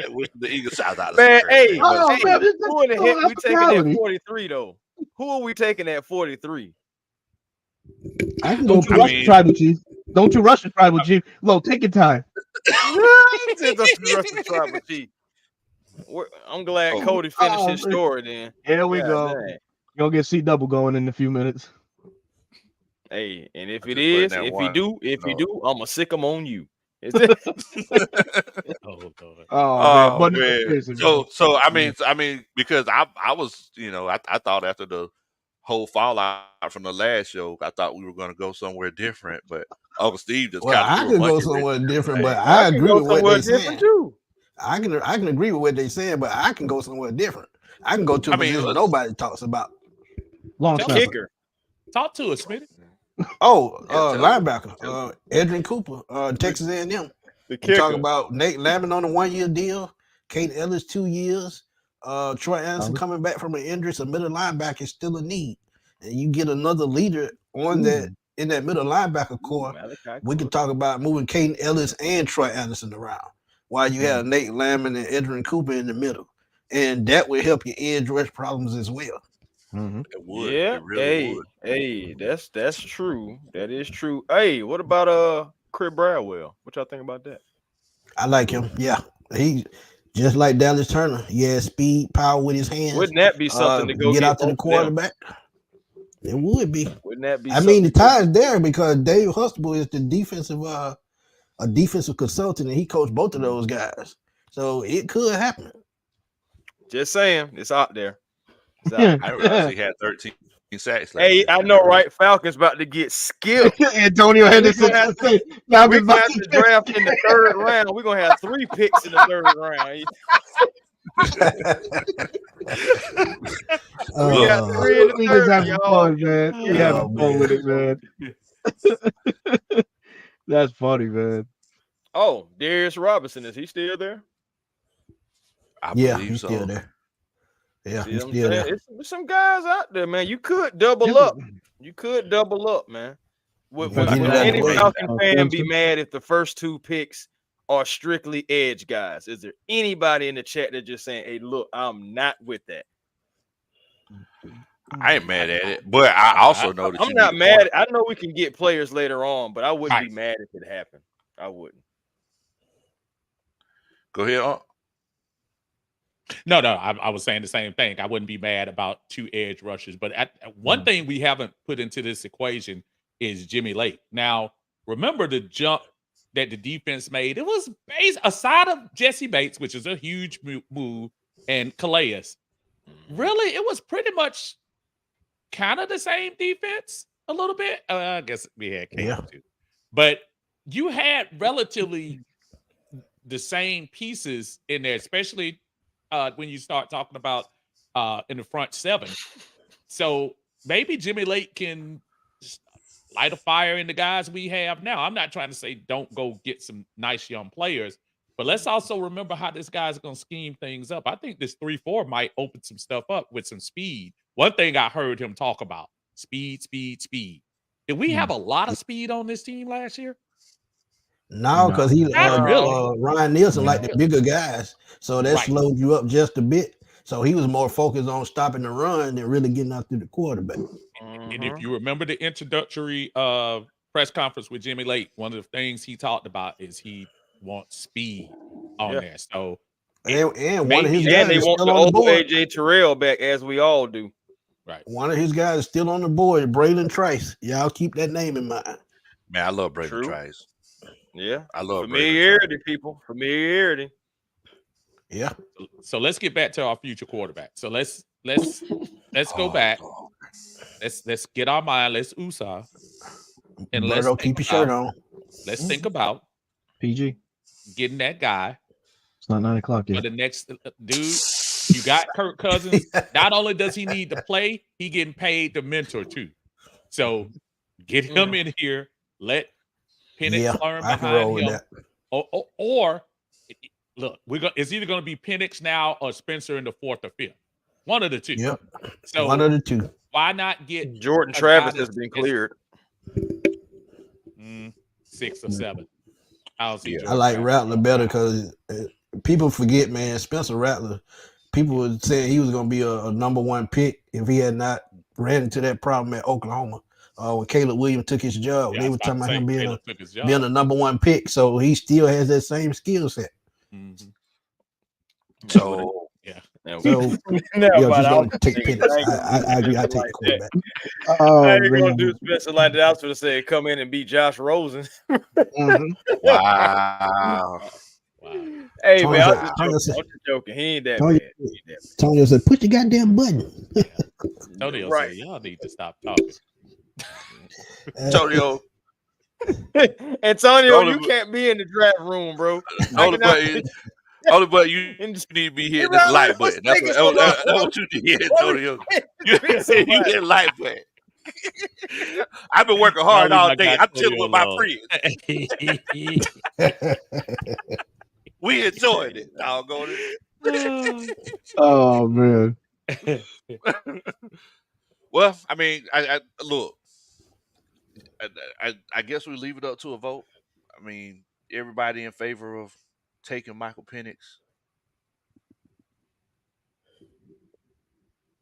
Wish the Eagles shout out. Man, hey, Oh, hey, man, this- who in the oh, heck we taking at hospitality. 43 though? Who are we taking at 43? I can go. Don't you rush the tribal chief. Don't you rush the tribal chief. Lo, take your time. Since I'm the tribal chief. I'm glad Cody finished his story then. Here we Yeah, go. dang. You're gonna get C double going in a few minutes. Hey, and if I it just put in is, that if one. you do, I'ma sick him on you. Is it? Oh, God. Oh, man. But no, man. seriously, man. So I mean, because I was, I thought after the whole fallout from the last show, I thought we were going to go somewhere different, but Uncle Steve just Well, kind of I could go somewhere different, but I agree with what they saying. Too. I can agree with what they saying, but I can go somewhere different. I can go to a position nobody talks about. Long The snapper. kicker. Talk to us, Smitty. Oh, linebacker, Edrin Cooper, Texas A&M. The You talk kicker. about Nate Lamont on a 1-year deal, Kate Ellis 2 years, Troy Anderson coming back from an injury, so middle linebacker is still a need, and you get another leader on that in that middle linebacker core. We can talk about moving Kate Ellis and Troy Anderson around while you have Nate Lamont and Edrin Cooper in the middle, and that will help your edge rush problems as well. It would. Yeah, It really would. Hey, that's true. That is true. Hey, what about Chris Bradwell? What y'all think about that? I like him. Yeah, he just like Dallas Turner. He has speed, power with his hands. Wouldn't that be something to go get out to the both of them? quarterback? It would be. Wouldn't that be? I mean, the time's there because Dave Hustable is the defensive a defensive consultant, and he coached both of those guys, so it could happen. Just saying, it's out there. I realized he had 13 sacks. Hey, I know, right? Falcons about to get skipped. Antonio Henderson. We're going to have to draft in the 3rd round. We're going to have 3 picks in the 3rd round. We got 3 in the 3rd, y'all. Man. We having fun with it, man. That's funny, man. Oh, Darius Robinson, is he still there? Yeah, he's still there. Yeah, he's still there. There's some guys out there, man. You could double up. You could double up, man. Would any Falcon fan be mad if the first 2 picks are strictly edge guys? Is there anybody in the chat that just saying, hey, look, I'm not with that? I ain't mad at it, but I also know that I'm not mad. I know we can get players later on, but I wouldn't be mad if it happened. I wouldn't. Go ahead. No, I was saying the same thing. I wouldn't be mad about 2 edge rushers, but one thing we haven't put into this equation is Jimmy Lake. Now, remember the jump that the defense made? It was based aside of Jesse Bates, which is a huge move, and Calais. Really, it was pretty much kind of the same defense a little bit. I guess we had Caleb too, but you had relatively the same pieces in there, especially when you start talking about in the front 7. So maybe Jimmy Lake can light a fire in the guys we have now. I'm not trying to say don't go get some nice young players, but let's also remember how this guy's going to scheme things up. I think this 3-4 might open some stuff up with some speed. One thing I heard him talk about, speed. Did we have a lot of speed on this team last year? No, because Ryan Nielsen like the bigger guys, so that slowed you up just a bit. So he was more focused on stopping the run than really getting out through the quarterback. And if you remember the introductory press conference with Jimmy Lake, one of the things he talked about is he wants speed on there. So and one of his guys they is want still the on the old board. AJ Terrell back, as we all do. Right. One of his guys is still on the board, Braylon Trice. Y'all keep that name in mind. Man, I love Braylon Trice. Yeah, I love familiarity, people. Familiarity. Yeah. So let's get back to our future quarterback. So let's go back. Let's get our mind. Let's USA. And let's keep your shirt on. Let's think about PG getting that guy. It's not 9 o'clock yet. For the next dude, you got Kirk Cousins. Not only does he need to play, he getting paid to mentor too. So get him in here. Let Penix learn behind him. Or look, it's either going to be Penix now or Spencer in the 4th or 5th. One of the two. Yep. So one of the two. Why not get Jordan Travis has been cleared? 6 or 7. I like Rattler better because people forget, man. Spencer Rattler. People were saying he was going to be a number 1 pick if he had not ran into that problem at Oklahoma. When Caleb Williams took his job, they were talking about him being a number 1 pick. So he still has that same skill set. Mm-hmm. So yeah. So just don't take Penix. I agree. I take the quarterback. I ain't gonna do Spencer like that. I was gonna say come in and beat Josh Rosen. Wow. Hey Tony, man, I'm just joking. He ain't that bad. Tony said, "Push the goddamn button." Tony said, "Y'all need to stop talking." Antonio, you can't be in the draft room, bro. Only button you need to be hitting the like button. That's what you did, Antonio. You hit like button. I've been working hard all day. I'm chilling with my friends. We enjoyed it, doggone it. Oh man. Well, I mean, I look. I guess we leave it up to a vote. I mean, everybody in favor of taking Michael Penix.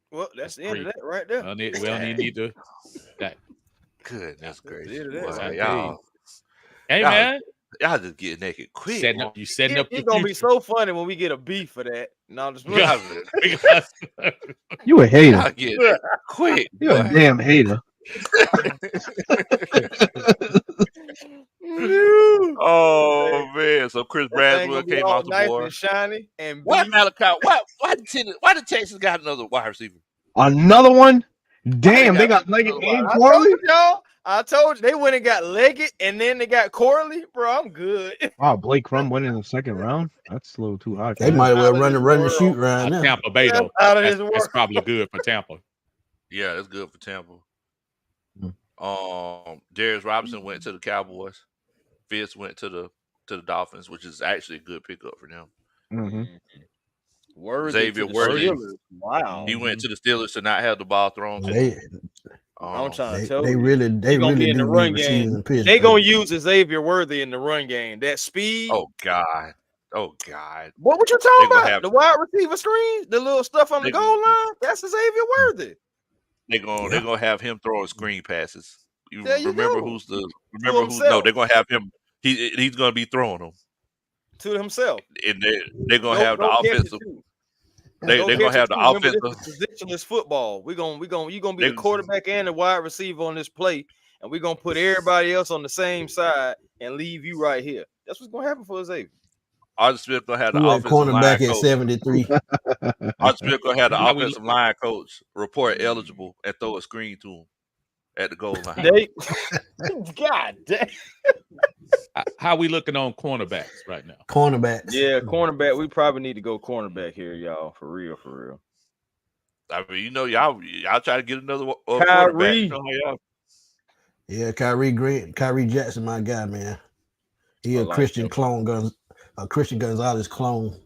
Well, that's the end of that right there. We only need to. Goodness gracious. Y'all, man. Y'all just get naked quick. You setting up it's gonna be so funny when we get a beef for that. No, just you a hater. Quick. You a damn hater. Oh man! So Chris Braswell came off the board. And shiny and what Malachi? Why did Texas got another wide receiver? Another one? Damn, they got Leggett and Corley. I told you they went and got Leggett and then they got Corley. Bro, I'm good. Wow, Blake Crum went in the 2nd round. That's a little too high. They might well run the shoot right now. Tampa Bay though. That's probably good for Tampa. Yeah, that's good for Tampa. Darius Robinson went to the Cowboys. Fitz went to the Dolphins, which is actually a good pickup for them. Mm-hmm. Xavier Worthy. Wow. He went to the Steelers to not have the ball thrown. I'm trying to tell you. They really do in the run game. They gonna use Xavier Worthy in the run game. That speed. Oh God. What you talking about? The wide receiver screen, the little stuff on the goal line. That's Xavier Worthy. They're gonna have him throwing screen passes. Remember who? No, they're gonna have him. He's gonna be throwing them to himself. And they're gonna have the offensive. They're gonna have the offensive. Positionless football. You're gonna be the quarterback and the wide receiver on this play, and we're gonna put everybody else on the same side and leave you right here. That's what's gonna happen for Xavier. Arthur Smith gonna have the offensive cornerback line at 73. Arthur Smith gonna have the offensive line coach report eligible and throw a screen to him at the goal line. God damn. How we looking on cornerbacks right now? Cornerbacks. Yeah, cornerback. We probably need to go cornerback here, y'all. For real. I mean, y'all try to get another Kyrie. Yeah, Kyrie Jackson, my guy, man. He a Christian clone, a Christian Gonzalez clone.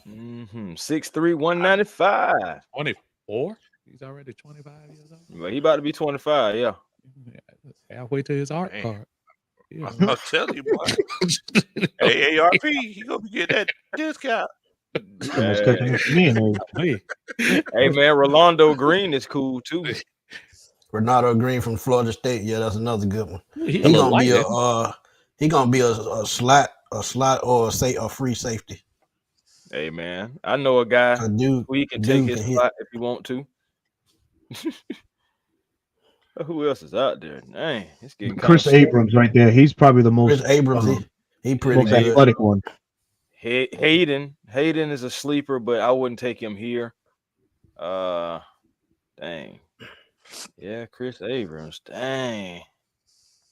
6'3", 195. 24? He's already 25 years old. Well, he about to be 25, yeah. Halfway to his art card. Yeah. I'll tell you, boy. AARP, he gonna be getting that discount. Hey man, Rolando Green is cool too. Ronaldo Green from Florida State. Yeah, that's another good one. He gonna be a slot or a free safety. Hey man, I know a guy who he can take his spot if you want to. Who else is out there? Dang, it's getting Chris Abrams right there. He's probably the most. Chris Abrams, he pretty good. Athletic one. Hayden is a sleeper, but I wouldn't take him here. Dang. Yeah, Chris Abrams. Dang.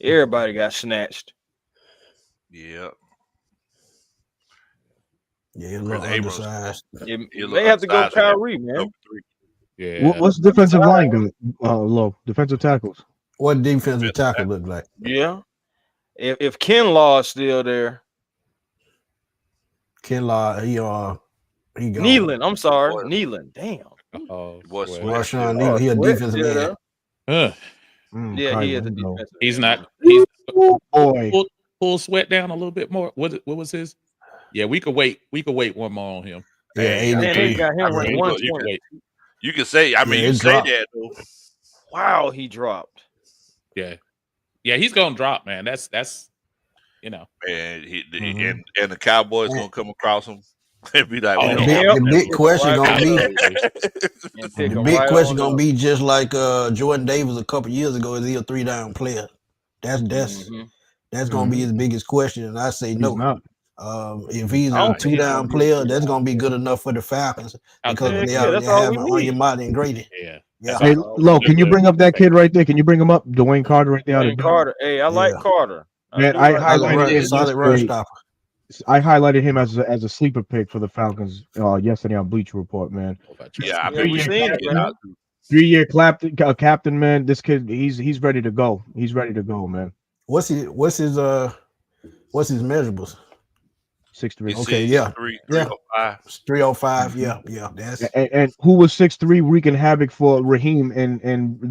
Everybody got snatched. Yeah. Yeah, Chris Abrams. They have to go Kyrie, man. Yeah. What's defensive line good? Low defensive tackles. What defensive tackle look like? Yeah. If Kinlaw is still there. Kinlaw, he gone. Nealon, I'm sorry. Nealon. Damn. Marshawn Nealon, he a defensive end. Yeah, he is a defensive. He's not. Boy. pull Sweat down a little bit more? What was his? Yeah, we could wait. We could wait one more on him. Yeah, Hey, I 83. mean, got him I like mean, We look, could 120. wait. you can say, I mean, Yeah, you it say dropped. that though. Wow, he dropped. Yeah, he's gonna drop, man. That's you know. And Mhm. and the Cowboys And- gonna come across him and be like, Oh, we And don't the big, have the that big look. question gonna be And pick the him big right question on gonna up. be just like Jordan Davis a couple years ago. Is he a 3-down player? That's gonna be his biggest question, and I say He's no. not. If he's I a don't think he's 2-down gonna be a player, 3-down that's gonna be good enough for the Falcons because Heck they yeah, already that's all have we it need. on Yamada and Grady. Yeah. Yeah. Hey, all we Lo, need. can you bring up that kid right there? Can you bring him up? Dwayne Carter right there out of Dwayne Denver. Carter. Hey, I like Yeah. Carter. Man, do I like Solid highlighted Carter. him run, solid run yesterday. stopper. I highlighted him as a sleeper pick for the Falcons yesterday on Bleacher Report, man. Yeah, I Yeah, mean, we you seen it, get man. out. 3-year captain, man. This kid, he's ready to go. He's ready to go, man. What's his measurables? 6'3". Okay, yeah. 305. 305. Yeah. That's And who was 6'3", wreaking havoc for Raheem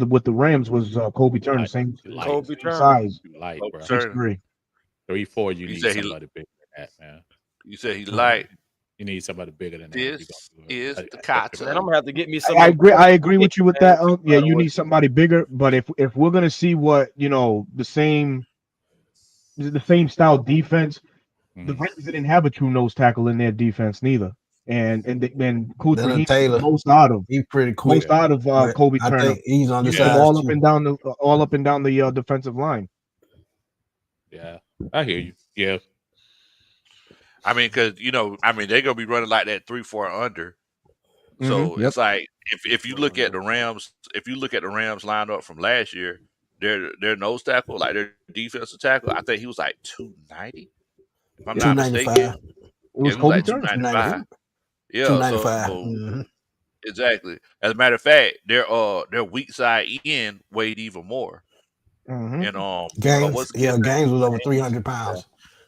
with the Rams was Kobe Turner, same Kobe Turner. size, Light, bro. 6'3". 3-4. You You need said he- somebody bigger than that, man. You said he like You need somebody bigger than that. if this you gonna do is it. the Man, cotton. I'm gonna have to get me some. I agree with you with that. Yeah, you need. need somebody bigger. But if we're gonna see what the same style defense, the Mhm. Vikings didn't have a true nose tackle in their defense neither. And Coach Leonard Raheem Taylor. most out of He's pretty quick. Kobe I Turner. think he's Used him undersized all up too. and down the defensive line. Yeah, I hear you. Yeah, I mean, because they're gonna be running like that 3-4 under. So Yep. it's like if you look at the Rams, lineup from last year, their nose tackle, like their defensive tackle, I think he was like 290. If I'm not 295. mistaken, It was he was Kobe like Turner. 295. Yeah, 295. so exactly. As a matter of fact, their weak side end weighed even more. Mhm. And Gaines, Gaines was over 300 pounds.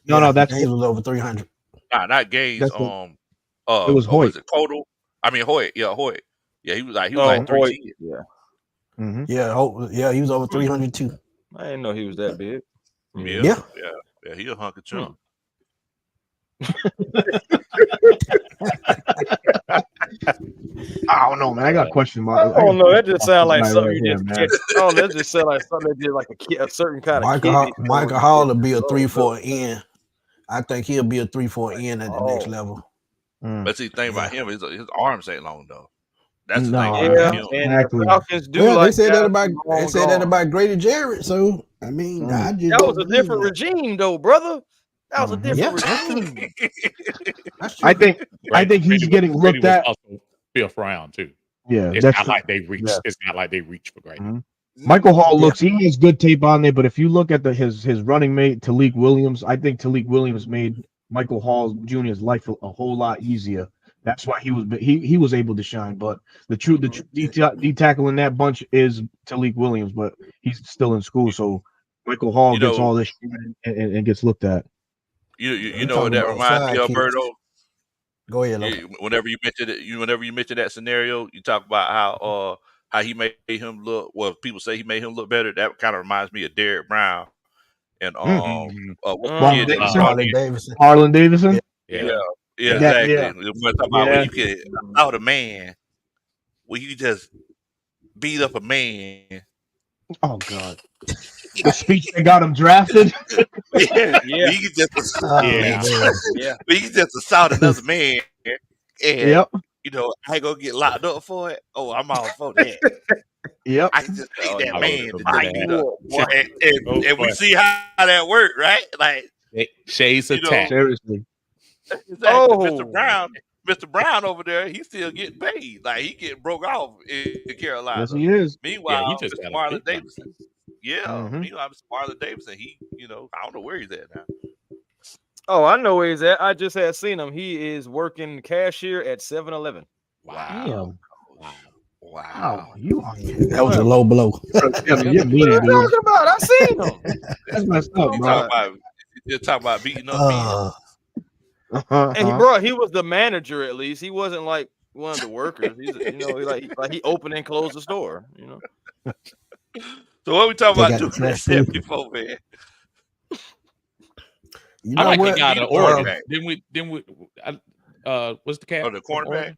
No, that's Gaines was over 300. not Gaines. That's It was Hoyt. Was it Codal? I mean Hoyt. Yeah, Hoyt. Yeah, he was like Hoyt. 310. Yeah, Yeah, he was over 300 too. I didn't know he was that big. Yeah. He a hunk of chunk. I don't know, man. I got a question mark. I don't know. That just sounds like something you here, just man. catch. Oh, that just sounds like something that did like a certain kind of kid. Michael Hall will be a 3-4 end. I think he'll be a 3-4 end at the next level. But see, the thing about him is his arms ain't long though. That's the No, thing. Yeah, About him. and Exactly. the Falcons do Well, like they said that guys about long gone. Grady Jarrett. So I mean, I just That don't was a believe different that. regime, though, brother. That was a different Yeah, regime. that's true. I think he's getting Brady looked at. was also 5th round too. Yeah, It's that's not true. like they reached. Yeah. It's not like they reached for Grady. Mhm. Michael Hall he has good tape on there, but if you look at his running mate Talik Williams, I think Talik Williams made Michael Hall Jr.'s life a whole lot easier. That's why he was able to shine. But the true D tackle in that bunch is Talik Williams, but he's still in school, so Michael Hall gets all this and gets looked at. You know what that reminds me of, Berto? Go ahead, Lo. Whenever you mention that scenario, you talk about how he made him look. Well, people say he made him look better. That kind of reminds me of Derrick Brown and Harlan Davidson. Yeah, exactly. We're talking about when you can out a man, when you just beat up a man. Oh God. The speech that got him drafted. Yeah. You can just assault another man, and I ain't gonna get locked up for it. Oh, I'm all for that. Yep. I can just take that man to and we see how that worked, right? Like Shades of tech. Seriously. Exactly. Mr. Brown over there, he's still getting paid. Like he getting broke off in Carolina. Yes, he is. Meanwhile, he just Mr. Marlon Davidson. Mm-hmm. Meanwhile, Mr. Marlon Davidson, he, I don't know where he's at now. Oh, I know where he's at. I just had seen him. He is working cashier at 7-Eleven. Wow. Wow. You are that was a low blow. You're mean, what are you talking about? I seen him. That's messed up, bro. You're talking about beating up men. And he was the manager at least. He wasn't like one of the workers. He's he opened and closed the store. So what we talking about 274, man? You I know like what? the guy to the Oregon. quarterback. Then we what's the cat? Oh, the from cornerback. Oregon?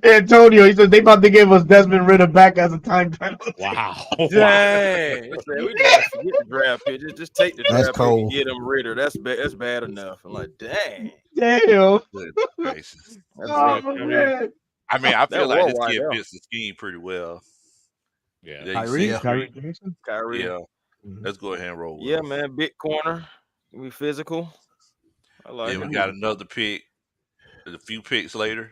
Antonio, he said they about to give us Desmond Ritter back as a time penalty. Wow. Dang. We just forget the draft pick. Just take the That's draft pick and cold. get him Ritter. That's bad enough. I'm like, dang. Damn. Good gracious. Oh, man. I mean, I feel That like war this right kid there. fits the scheme pretty well. Yeah. Yeah, you see Yeah. Kyrie Jackson. Kyrie. Yeah, let's go ahead and roll with Yeah, him. man. Big corner. We physical. I like Then it. we got another pick. A few picks later.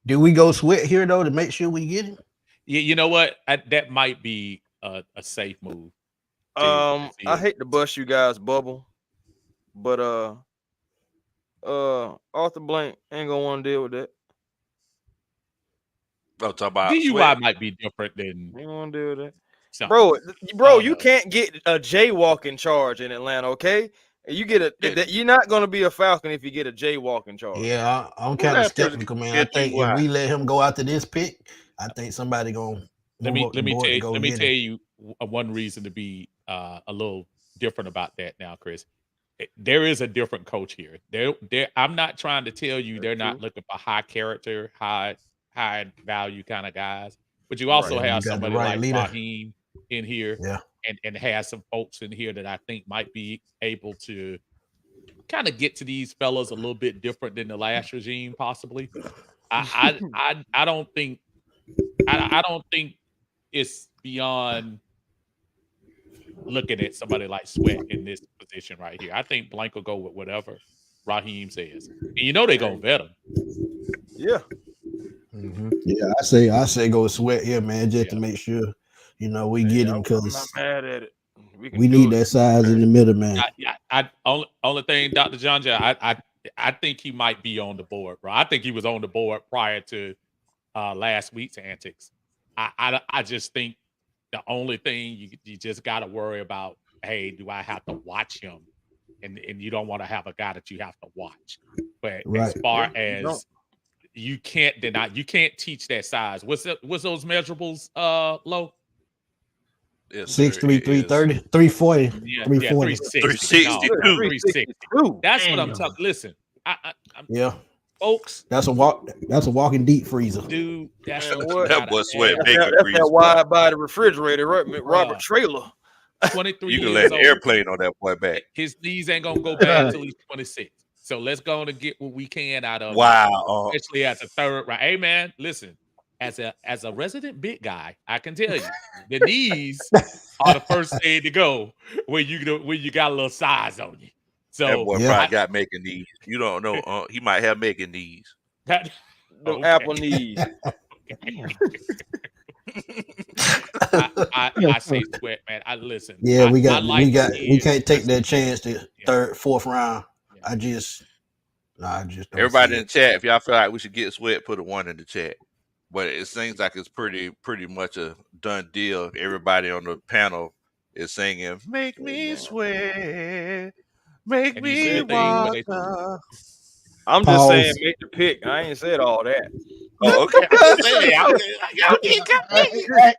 Do we go Sweat here though to make sure we get him? Yeah, you know what? That might be a safe move. I hate to bust you guys' bubble, but Arthur Blank ain't gonna want to deal with that. Oh, talk about DUI Sweat. might be different than Ain't gonna deal with that. something. Bro, you can't get a jaywalking charge in Atlanta, okay? You get you're not gonna be a Falcon if you get a jaywalking charge. Yeah, I'm kind of skeptical, man. I think if we let him go after this pick, I think somebody gonna let me tell you one reason to be a little different about that now, Chris. There is a different coach here. I'm not trying to tell you they're not looking for high character, high value kind of guys, but you also have somebody like Raheem in here, and has some folks in here that I think might be able to kind of get to these fellas a little bit different than the last regime, possibly. I don't think it's beyond looking at somebody like Sweat in this position right here. I think Blank will go with whatever Raheem says, and you know they're gonna vet him. Yeah. Yeah, I say go Sweat here, man, just to make sure we get him because I'm not mad at it. We need that size in the middle, man. Only thing, Dr. John, I think he might be on the board, bro. I think he was on the board prior to last week's antics. I just think the only thing you just got to worry about, hey, do I have to watch him? And you don't want to have a guy that you have to watch. But as far as you can't deny, you can't teach that size. What's those measurables, Low? 6'3", 330, 340, 340. 362. That's what I'm talking. Listen, folks. That's a walking deep freezer. Dude, that's that was Sweat. That's that wide body refrigerator, right? Robert Trailer. 23 you can years let an old. airplane on that boy back. His knees ain't gonna go bad until he's 26. So let's go on and get what we can out of him. Wow. Especially as a third round. Hey man, listen. As a resident big guy, I can tell you the knees are the first thing to go when you got a little size on you. So that boy probably got making knees. You don't know. He might have making knees. Apple knees. I say Sweat, man. I listen. Yeah, we can't take that chance to third, fourth round. I just don't everybody in the chat, if y'all feel like we should get Sweat, put a 1 in the chat. But it seems like it's pretty much a done deal. Everybody on the panel is singing, "Make me sweat, make me water." I'm just saying, make the pick. I ain't said all that. Oh, okay.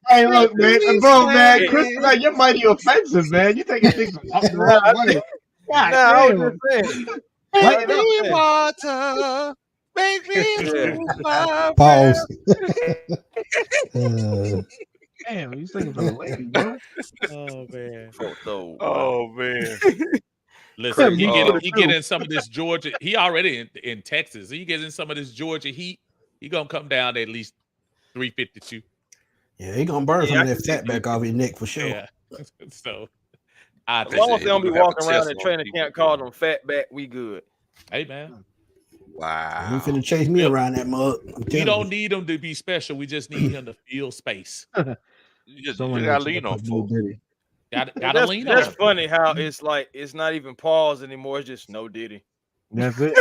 Hey, look, man, bro, man, Chris, like, you're mighty offensive, man. You taking things up the wrong way. I was just saying. Make me water. Make me pause. Damn, you singing for the lady, bro. Oh man. Listen, he get in some of this Georgia. He already in Texas. He gets in some of this Georgia heat. He gonna come down to at least 352. Yeah, he gonna burn some of that fat back off his neck for sure. Yeah. So as long as they don't be walking around in training camp calling them fat back, we good. Hey man. Wow. You finna chase me around that mug. We don't need him to be special. We just need him to feel space. You gotta lean on folks. Gotta lean on. That's funny how it's like it's not even pause anymore. It's just no Diddy. That's it.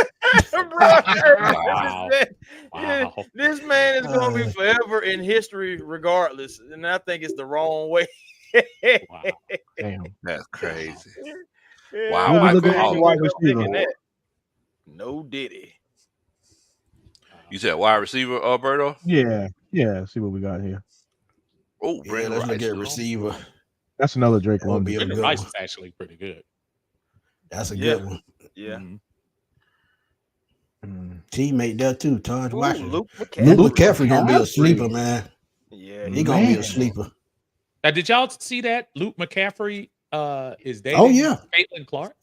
Wow. This man is gonna be forever in history, regardless. And I think it's the wrong way. Wow. Damn, that's crazy. Wow. That. No Diddy. You said wide receiver, Berto? Yeah. See what we got here. Oh, let's look at receiver. That's another Drake That would be London. a good Rice one. is actually pretty good. That's a good one. Yeah. Teammate there too, Taj Ooh, Washington. Luke Luke McCaffrey. McCaffrey gonna be a sleeper, man. Yeah, He gonna be a sleeper. Now, did y'all see that Luke McCaffrey is dating Caitlin Clark?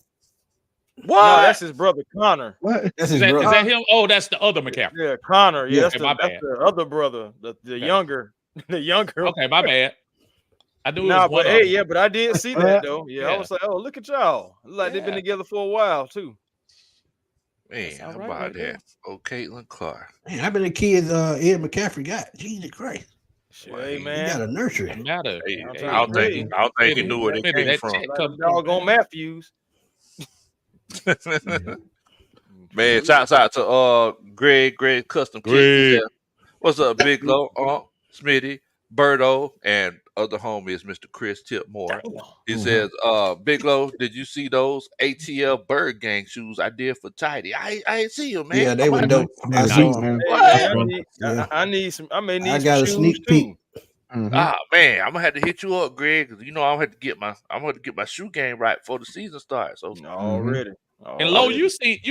What? No, that's his brother Connor. What? That's his brother. Is that him? Oh, that's the other McCaffrey. Yeah, Connor. Yeah, that's, my that's bad. the other brother, the younger, the younger. Okay, my bad. I knew it was but one hey, of them. but I did see that though. Yeah, I Yeah. was like, oh, look at y'all. Like they've been together for a while too. Man, how about that? Oh, Caitlin Clark. Man, how many kids Ed McCaffrey got? Jesus Christ. Hey, man. He got a nursery. I don't think he knew where they came from. Like doggone Matthews. Man, shouts out to Greg Custom Kicks. What's up, Big Low, Smitty, Berto, and other homie is Mr. Chris Tipmore. He says, Big Low, did you see those ATL Bird Gang shoes I did for Tidy? I ain't see them, man. Yeah, they were dope. I saw them. I need some. I may need I got some a shoes sneak peek. too. Man, I'm gonna have to hit you up, Greg, because you know I'm gonna have to get my shoe game right before the season starts. So already. And Lo, you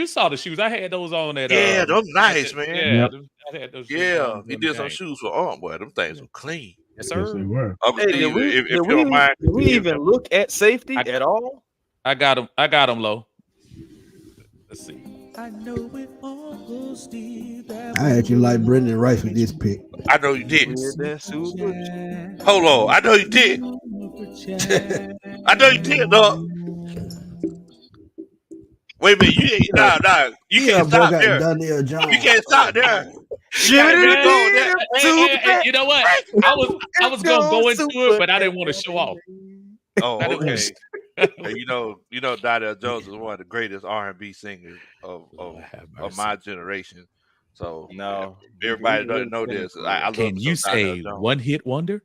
saw the shoes. I had those on at those nice, man. Yeah, I had those shoes on he did some shoes for Aunt, boy. Them things were clean. Yes, sir. Yes, they were. Hey, if you don't mind, did we even look at safety at all? I got them, Lo. Let's see. I know it all goes deep. I actually like Brendan Rice with this pick. I know you did. Yeah. Hold on, I know you did. I know you did, dog. Wait a minute, you can't stop there. You can't stop there. You know what? I was gonna go into it, but I didn't want to show off. Oh, okay. you know, Donnell Jones is one of the greatest R&B singers of my generation. So everybody doesn't know this. I love Can you say one hit wonder?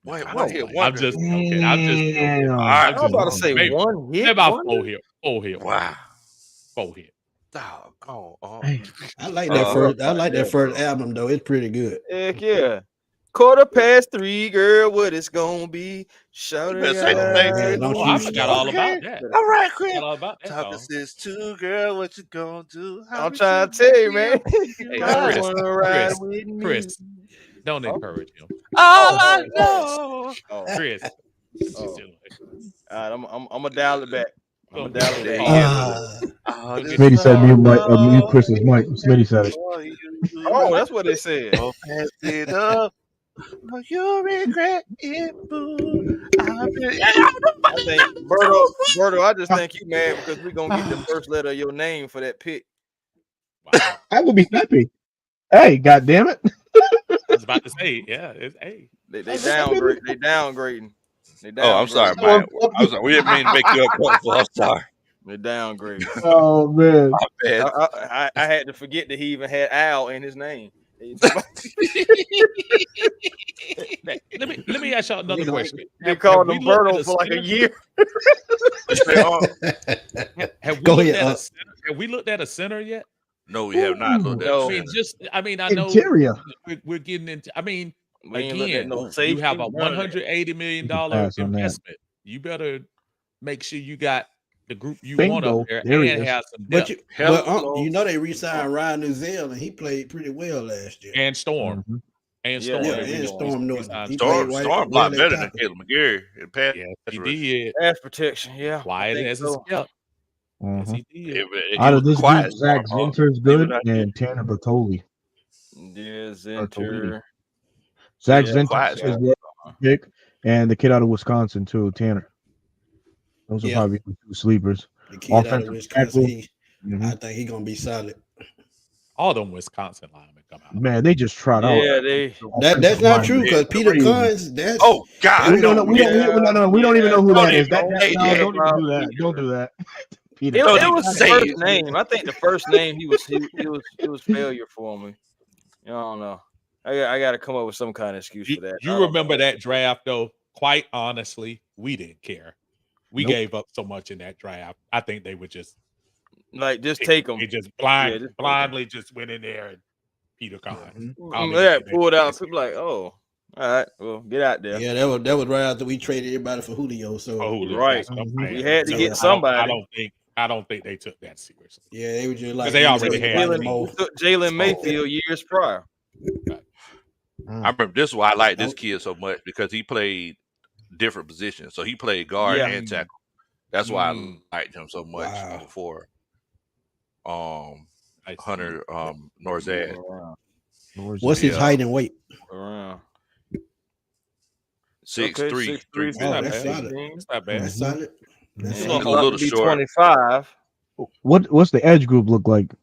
One hit wonder. I'm just okay. I was about to say maybe, one hit. About 4 hit. 4 hit. Wow. 4 hit. I like that first. I like that first album though. It's pretty good. Heck yeah. 3:15, girl. What it's gonna be? Shout it out. I forgot all about that. All right, Chris. All about that. Talking since 2, girl. What you gonna do? I'm trying to tell you, man. Hey, Chris, don't encourage him. All I know, Chris. All right, I'm gonna dial it back. Smitty said mute Chris's mic. Smitty said it. Oh, that's what they said. Pass it up. Oh, you regret it, boo. I think Berto, I just think you mad because we're gonna get the first letter of your name for that pick. Wow. I would be happy. Hey, God damn it. I was about to say, yeah, it's They downgrading. Oh, I'm sorry, Mike. I'm sorry. We didn't mean to make you uncomfortable. I'm sorry. They downgrading. Oh man. I had to forget that he even had Al in his name. Let me ask y'all another question. They called him Berto for like a year. Have we looked at a center yet? No, we have not looked at a center. I know Interior. We're getting into. Again, you have a $180 million investment. You better make sure you got the group you want up there and have some depth. You know they re-signed Ryan Nuzell and he played pretty well last year. And Storm. And Storm. Storm a lot better than Caleb McGarry. He did. Pass protection, Quiet as a skip. Yes, he did. Out of this group, Zach Zinter's good and Tanner Bertoli. Yeah, Zinter. Zach Zinter is the pick, and the kid out of Wisconsin too, Tanner. Those are probably the two sleepers. The kid out of Wisconsin, I think he's gonna be solid. All them Wisconsin linemen come out. Man, they just trot out. Yeah, that's not true because Peter Cuns. That's God, we don't even know who that is. Don't even do that. Don't do that. Peter. It was the first name. I think the first name it was failure for me. I don't know. I got to come up with some kind of excuse for that. You remember that draft though? Quite honestly, we didn't care. We gave up so much in that draft. I think they would just take them. They just blindly just went in there and Peter Kahn. Pulled out. People like, oh, All right, well, get out there. Yeah, that was right after we traded everybody for Julio. So Julio, right, we we had to Yeah. get somebody. I don't think they took that seriously. Yeah, they were just like they already had We took Jalen Mayfield years prior. I remember this is why I like this kid so much because he played different positions. So he played guard and tackle. That's why I liked him so much before. Hunter Norzad. What's his height and weight? Around 6'3". 6'3". Oh, that's solid. It's not bad. That's solid. That's He's solid. a little short. 25. What's the edge group look like?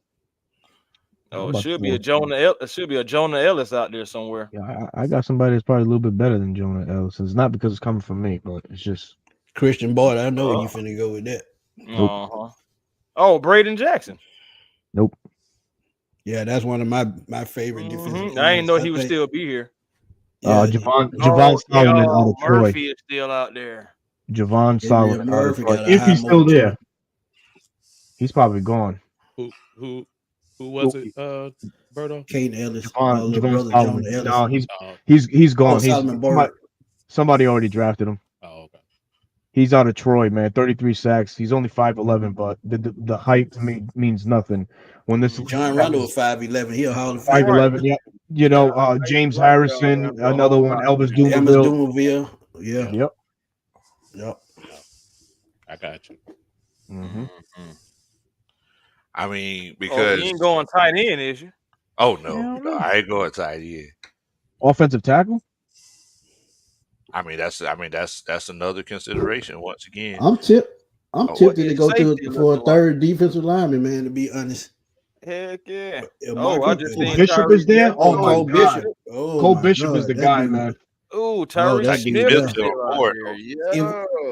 Oh, it should be a Jonah. It should be a Jonah Ellis out there somewhere. Yeah, I got somebody that's probably a little bit better than Jonah Ellis. It's not because it's coming from me, but it's just Christian Boyd. I know you finna go with that. Nope. Oh, Braden Jackson. Nope. Yeah, that's one of my favorite defensive. I didn't know he would still be here. Yeah. Javon Solomon out of Troy. Murphy is still out there. Javon Solomon out of Murphy Troy. got a If high he's still motor. there, he's probably gone. Who was it? Berto? Caden Ellis. Javon brother, Solomon. Ellis. No, he's gone. Solomon Somebody already drafted him. Oh, okay. He's out of Troy, man. 33 sacks. He's only 5'11", but the height to me means nothing. When this John Rondo was 5'11". He a Hall of Fame. 5'11", yeah. You know, James Harrison, another one, Elvis Dumerville. Yeah. Yep. I got you. Mm-hmm. I mean, because you ain't going tight end, is you? Oh no, I ain't going tight end. Offensive tackle. That's another consideration once again. I'm tempted to go for a third defensive lineman, man. To be honest. Heck yeah. I just seen Bishop is there. Oh my Cole God. Bishop. Cole Bishop is the guy, man. Oh, Tyrese Smith.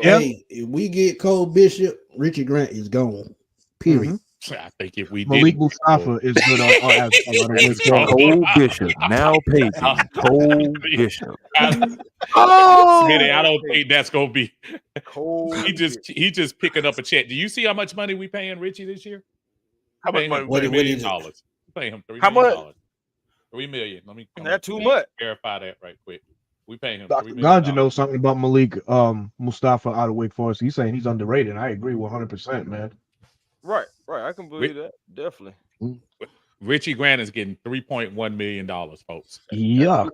Hey, if we get Cole Bishop, Richie Grant is gone. Period. I think if we Malik Mustafa is good on Cole Bishop now paging Cole Bishop. Smitty, I don't think that's gonna be. He just picking up a check. Do you see how much money we paying Richie this year? How much money? $3 million. Paying him $3 million. $3 million. Let me. That's too much. Verify that right quick. We paying him. Ganja knows something about Malik Mustafa out of Wake Forest. He's saying he's underrated. I agree 100%, man. Right. I can believe that. Definitely. Richie Grant is getting $3.1 million, folks. Yuck.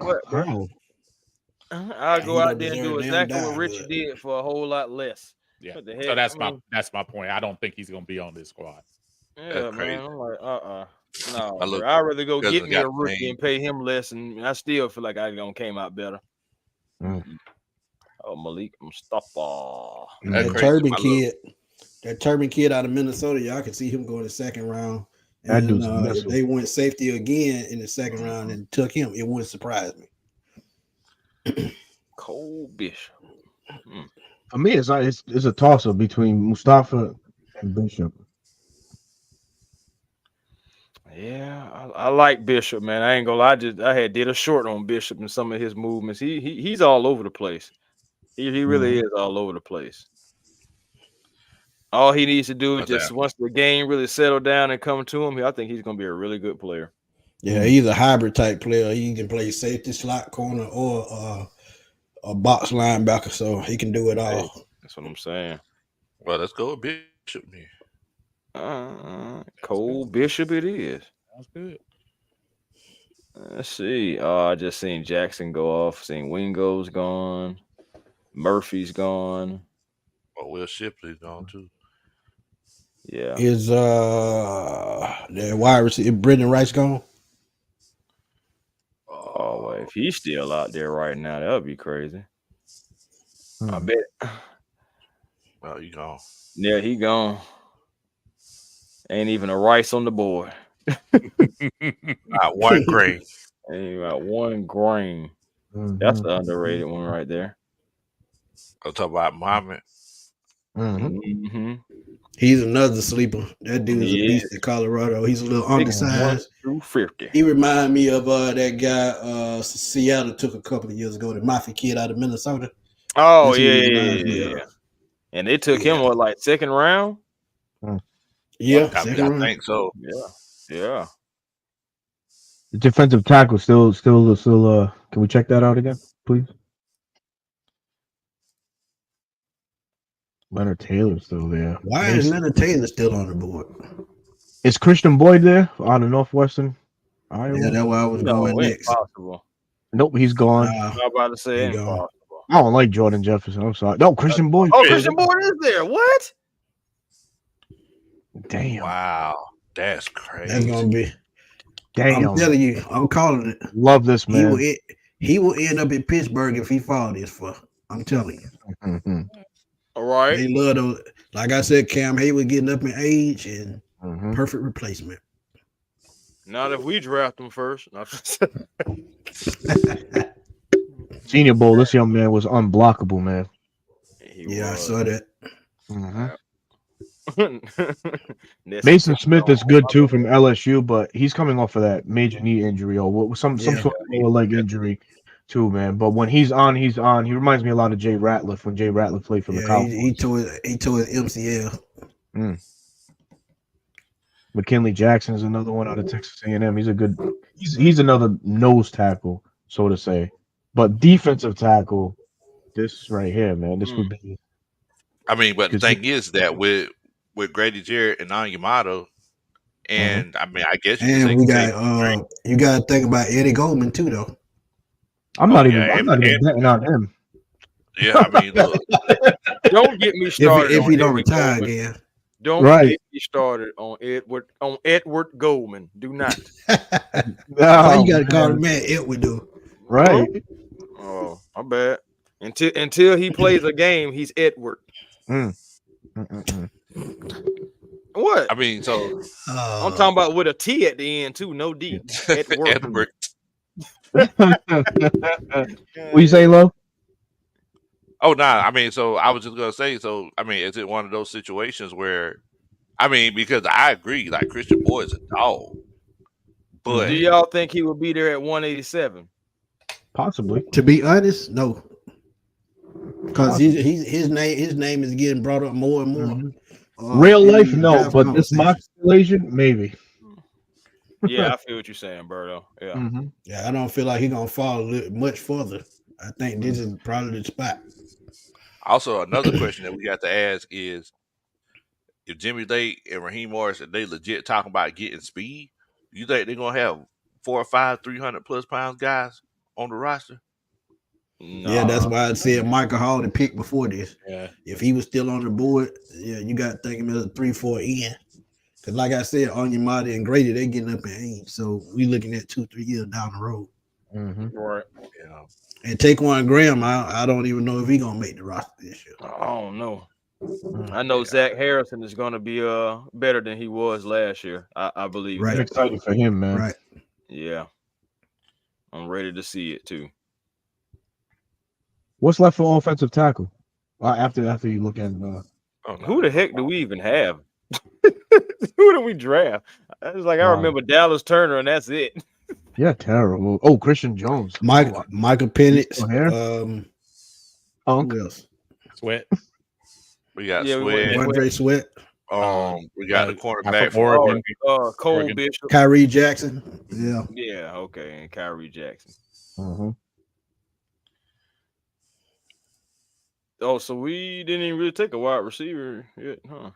I'll go out there and do exactly what Richie did for a whole lot less. Yeah. So that's my point. I don't think he's gonna be on this squad. Yeah, man. I'm like, no, I'd rather go get me a rookie and pay him less, and I still feel like I came out better. Oh, Malik Mustafa. That Turban kid out of Minnesota, y'all can see him go in the second round. And if they went safety again in the second round and took him, it wouldn't surprise me. Cole Bishop. For me, it's a toss-up between Mustafa and Bishop. Yeah, I like Bishop, man. I ain't gonna lie. I did a short on Bishop and some of his movements. He's all over the place. He really is all over the place. All he needs to do is just once the game really settle down and come to him, I think he's gonna be a really good player. Yeah, he's a hybrid type player. He can play safety, slot corner, or a box linebacker, so he can do it all. Hey, that's what I'm saying. Well, let's go with Bishop then. Cole Bishop it is. That's good. Let's see. I just seen Jackson go off. Seen Wingo's gone. Murphy's gone. Oh, Will Shipley's gone too. Yeah. Is the wide receiver Brendan Rice gone? Oh, if he's still out there right now, that would be crazy. I bet. Well, you gone. Yeah, he gone. Ain't even a Rice on the board. Not one grain. Ain't about one grain. That's the underrated one right there. I'll talk about Muhammad. He's another sleeper. That dude is a beast in Colorado. He's a little undersized. 250. He reminded me of that guy Seattle took a couple of years ago, the Mafia kid out of Minnesota. Oh, yeah. And they took him like second round? Yeah, I think so. Yeah. The defensive tackle still. Can we check that out again? please. Leonard Taylor's still there. Why is Leonard Taylor still on the board? Is Christian Boyd there out of Northwestern Iowa? Yeah, that's where I was going next. Impossible. Nope, he's gone. I'm about to say impossible. I don't like Jordan Jefferson. I'm sorry. No, Christian Boyd. Oh, Christian Boyd is there. What? Damn. Wow. That's crazy. That's gonna be. Damn. I'm telling you, I'm calling it. Love this man. He will end up in Pittsburgh if he fall this far. I'm telling you. Mm-hmm. All right. They love those. Like I said, Cam Hayward getting up in age and perfect replacement. Not if we draft him first. Senior Bowl, this young man was unblockable, man. Yeah, I saw that. Mason Smith is good too from LSU, but he's coming off of that major knee injury or some sort of lower leg injury too, man. But when he's on, he's on. He reminds me a lot of Jay Ratliff when Jay Ratliff played for the Cowboys. He tore his MCL. McKinley Jackson is another one out of Texas A&M. He's a good. He's another nose tackle, so to say. But defensive tackle, this right here, man, this would be. I mean, but the thing is that with Grady Jarrett and Onyemata, and I mean, I guess you got to think about Eddie Goldman too, though. I'm not even betting on him. Yeah, I mean, look. Don't get me started if he don't retire again. Don't get me started on Edward Goldman. Do not. Why you got to call the man Edward, though? Right. Oh, my bad. Until he plays a game, he's Edward. What? I mean, so I'm talking about with a T at the end too, no D. Edward. What you say, Lo? Oh, nah. I mean, so I was just gonna say. So I mean, is it one of those situations where, I mean, because I agree, like Christian Boyd's a dog, but do y'all think he would be there at 187? Possibly. To be honest, no. Because his name is getting brought up more and more. Real life, no, but this mock simulation, maybe. Yeah, I feel what you're saying, Berto. Yeah. Yeah, I don't feel like he's gonna fall much further. I think this is probably the spot. Also, another question that we got to ask is, if Jimmy Lake and Raheem Morris, if they legit talking about getting speed, you think they're gonna have 4 or 5 300+ pounds guys on the roster? No. Yeah, that's why I said Michael Hall to pick before this. Yeah. If he was still on the board, yeah, you got to think him as a 3-4 end. Because like I said, Onyemata and Grady, they getting up in age. So we looking at 2-3 years down the road. Right. Yeah. And Taquan Graham, I don't even know if he's gonna make the roster this year. I don't know. I know Zach Harrison is gonna be better than he was last year. I believe. Right. I'm excited for him, man. Right. Yeah. I'm ready to see it too. What's left for offensive tackle? After you look at who the heck do we even have? Who do we draft? It's like I remember Dallas Turner, and that's it. Yeah, terrible. Oh, Christian Jones, Michael Penix. Who else? Sweat. We got Andre Sweat. We got the cornerback from Oregon. Cole Bishop. Kyrie Jackson. Yeah. Yeah, okay. And Kyrie Jackson. Oh, so we didn't even really take a wide receiver yet, huh?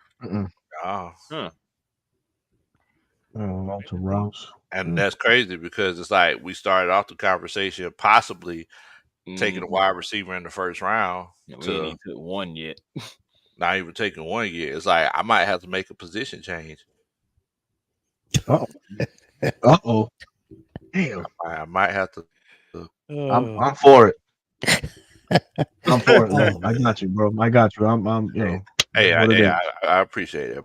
Walter Rouse. And that's crazy because it's like we started off the conversation possibly taking a wide receiver in the first round. We ain't even took one yet. Not even taking one yet. It's like I might have to make a position change. Uh-oh. Damn. I might have to. I'm for it. I'm for it, man. I got you, bro. I got you. I'm you know. Hey, I appreciate it,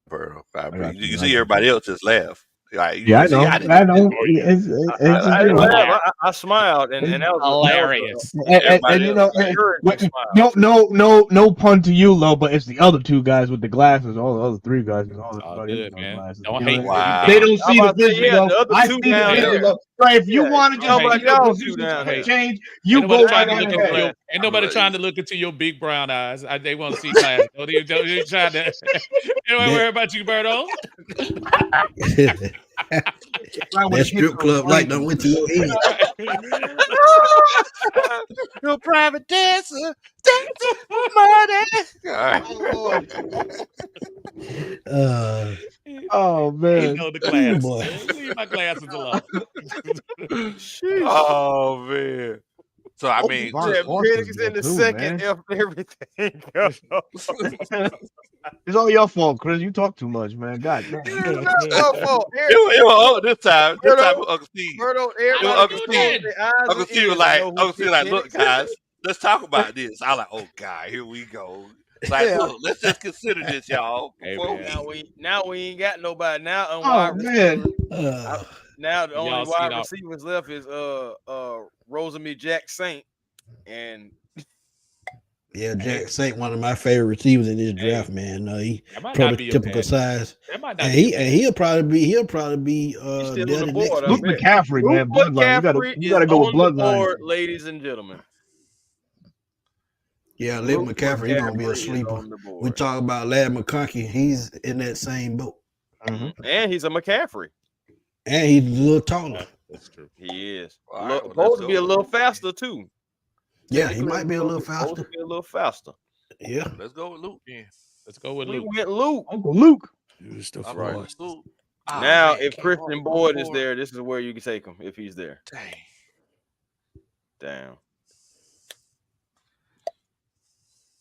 bro. You see everybody else just laugh. Like, I know. I know. I smiled, and that was hilarious. And you know, no pun to you, Lo, but it's the other two guys with the glasses. All the other three guys with all the good, man. glasses. Don't hate. They don't see the vision. I see down the vision. Right, if you want to just change, you go right ahead. Ain't nobody trying to look into your big brown eyes. They want to see glasses. Don't try to. Don't worry about you, Berto. That strip club like done went to your head. Your private dancer, dancing for money. Oh He man. know the class. boy. Leave my classes alone. Oh man. So I mean, Von Yeah, Foster's Penix there in the too, second. man. Everything. It's all your fault, Chris. You talk too much, man. God damn. It's not my fault. this time Berto, Uncle Steve. Berto, It was everybody Uncle can Steve. close their eyes Uncle and Steve was ears like, and know who Uncle Steve was like, Penix look, guys, let's talk about this. I was like, oh God, here we go. Like, Yeah. look, let's just consider this, y'all. Hey, Before man. Now we ain't got nobody. Now on Oh wide man. receivers. Now the only Y'all seen wide our- receivers left is Rosamie Jack Saint and Yeah, Jack Saint, one of my favorite receivers in this draft, man. He That might not be a prototypical bad- size. That might not And be a bad- he'll probably be he's still on there the the board. next I Luke week. bet. McCaffrey, man. Luke Bloodline. McCaffrey You gotta is go with on the bloodline. board, ladies and gentlemen. Yeah, Luke McCaffrey, he's gonna be a McCaffrey is sleeper. on the board. We talk about Lad McConkey, he's in that same boat. And he's a McCaffrey. And he's a little taller. That's true. He is. All right, well, Supposed let's to be a go. little faster too. Yeah, he might be a little Supposed faster. to be a little faster. Yeah. Let's go with Luke then. Let's go with We Luke. went Luke. Uncle Luke. Use the All force. right, Luke. Oh, Now, man, if can't Christian hold Boyd on is board. there, this is where you can take him if he's there. Dang. Damn.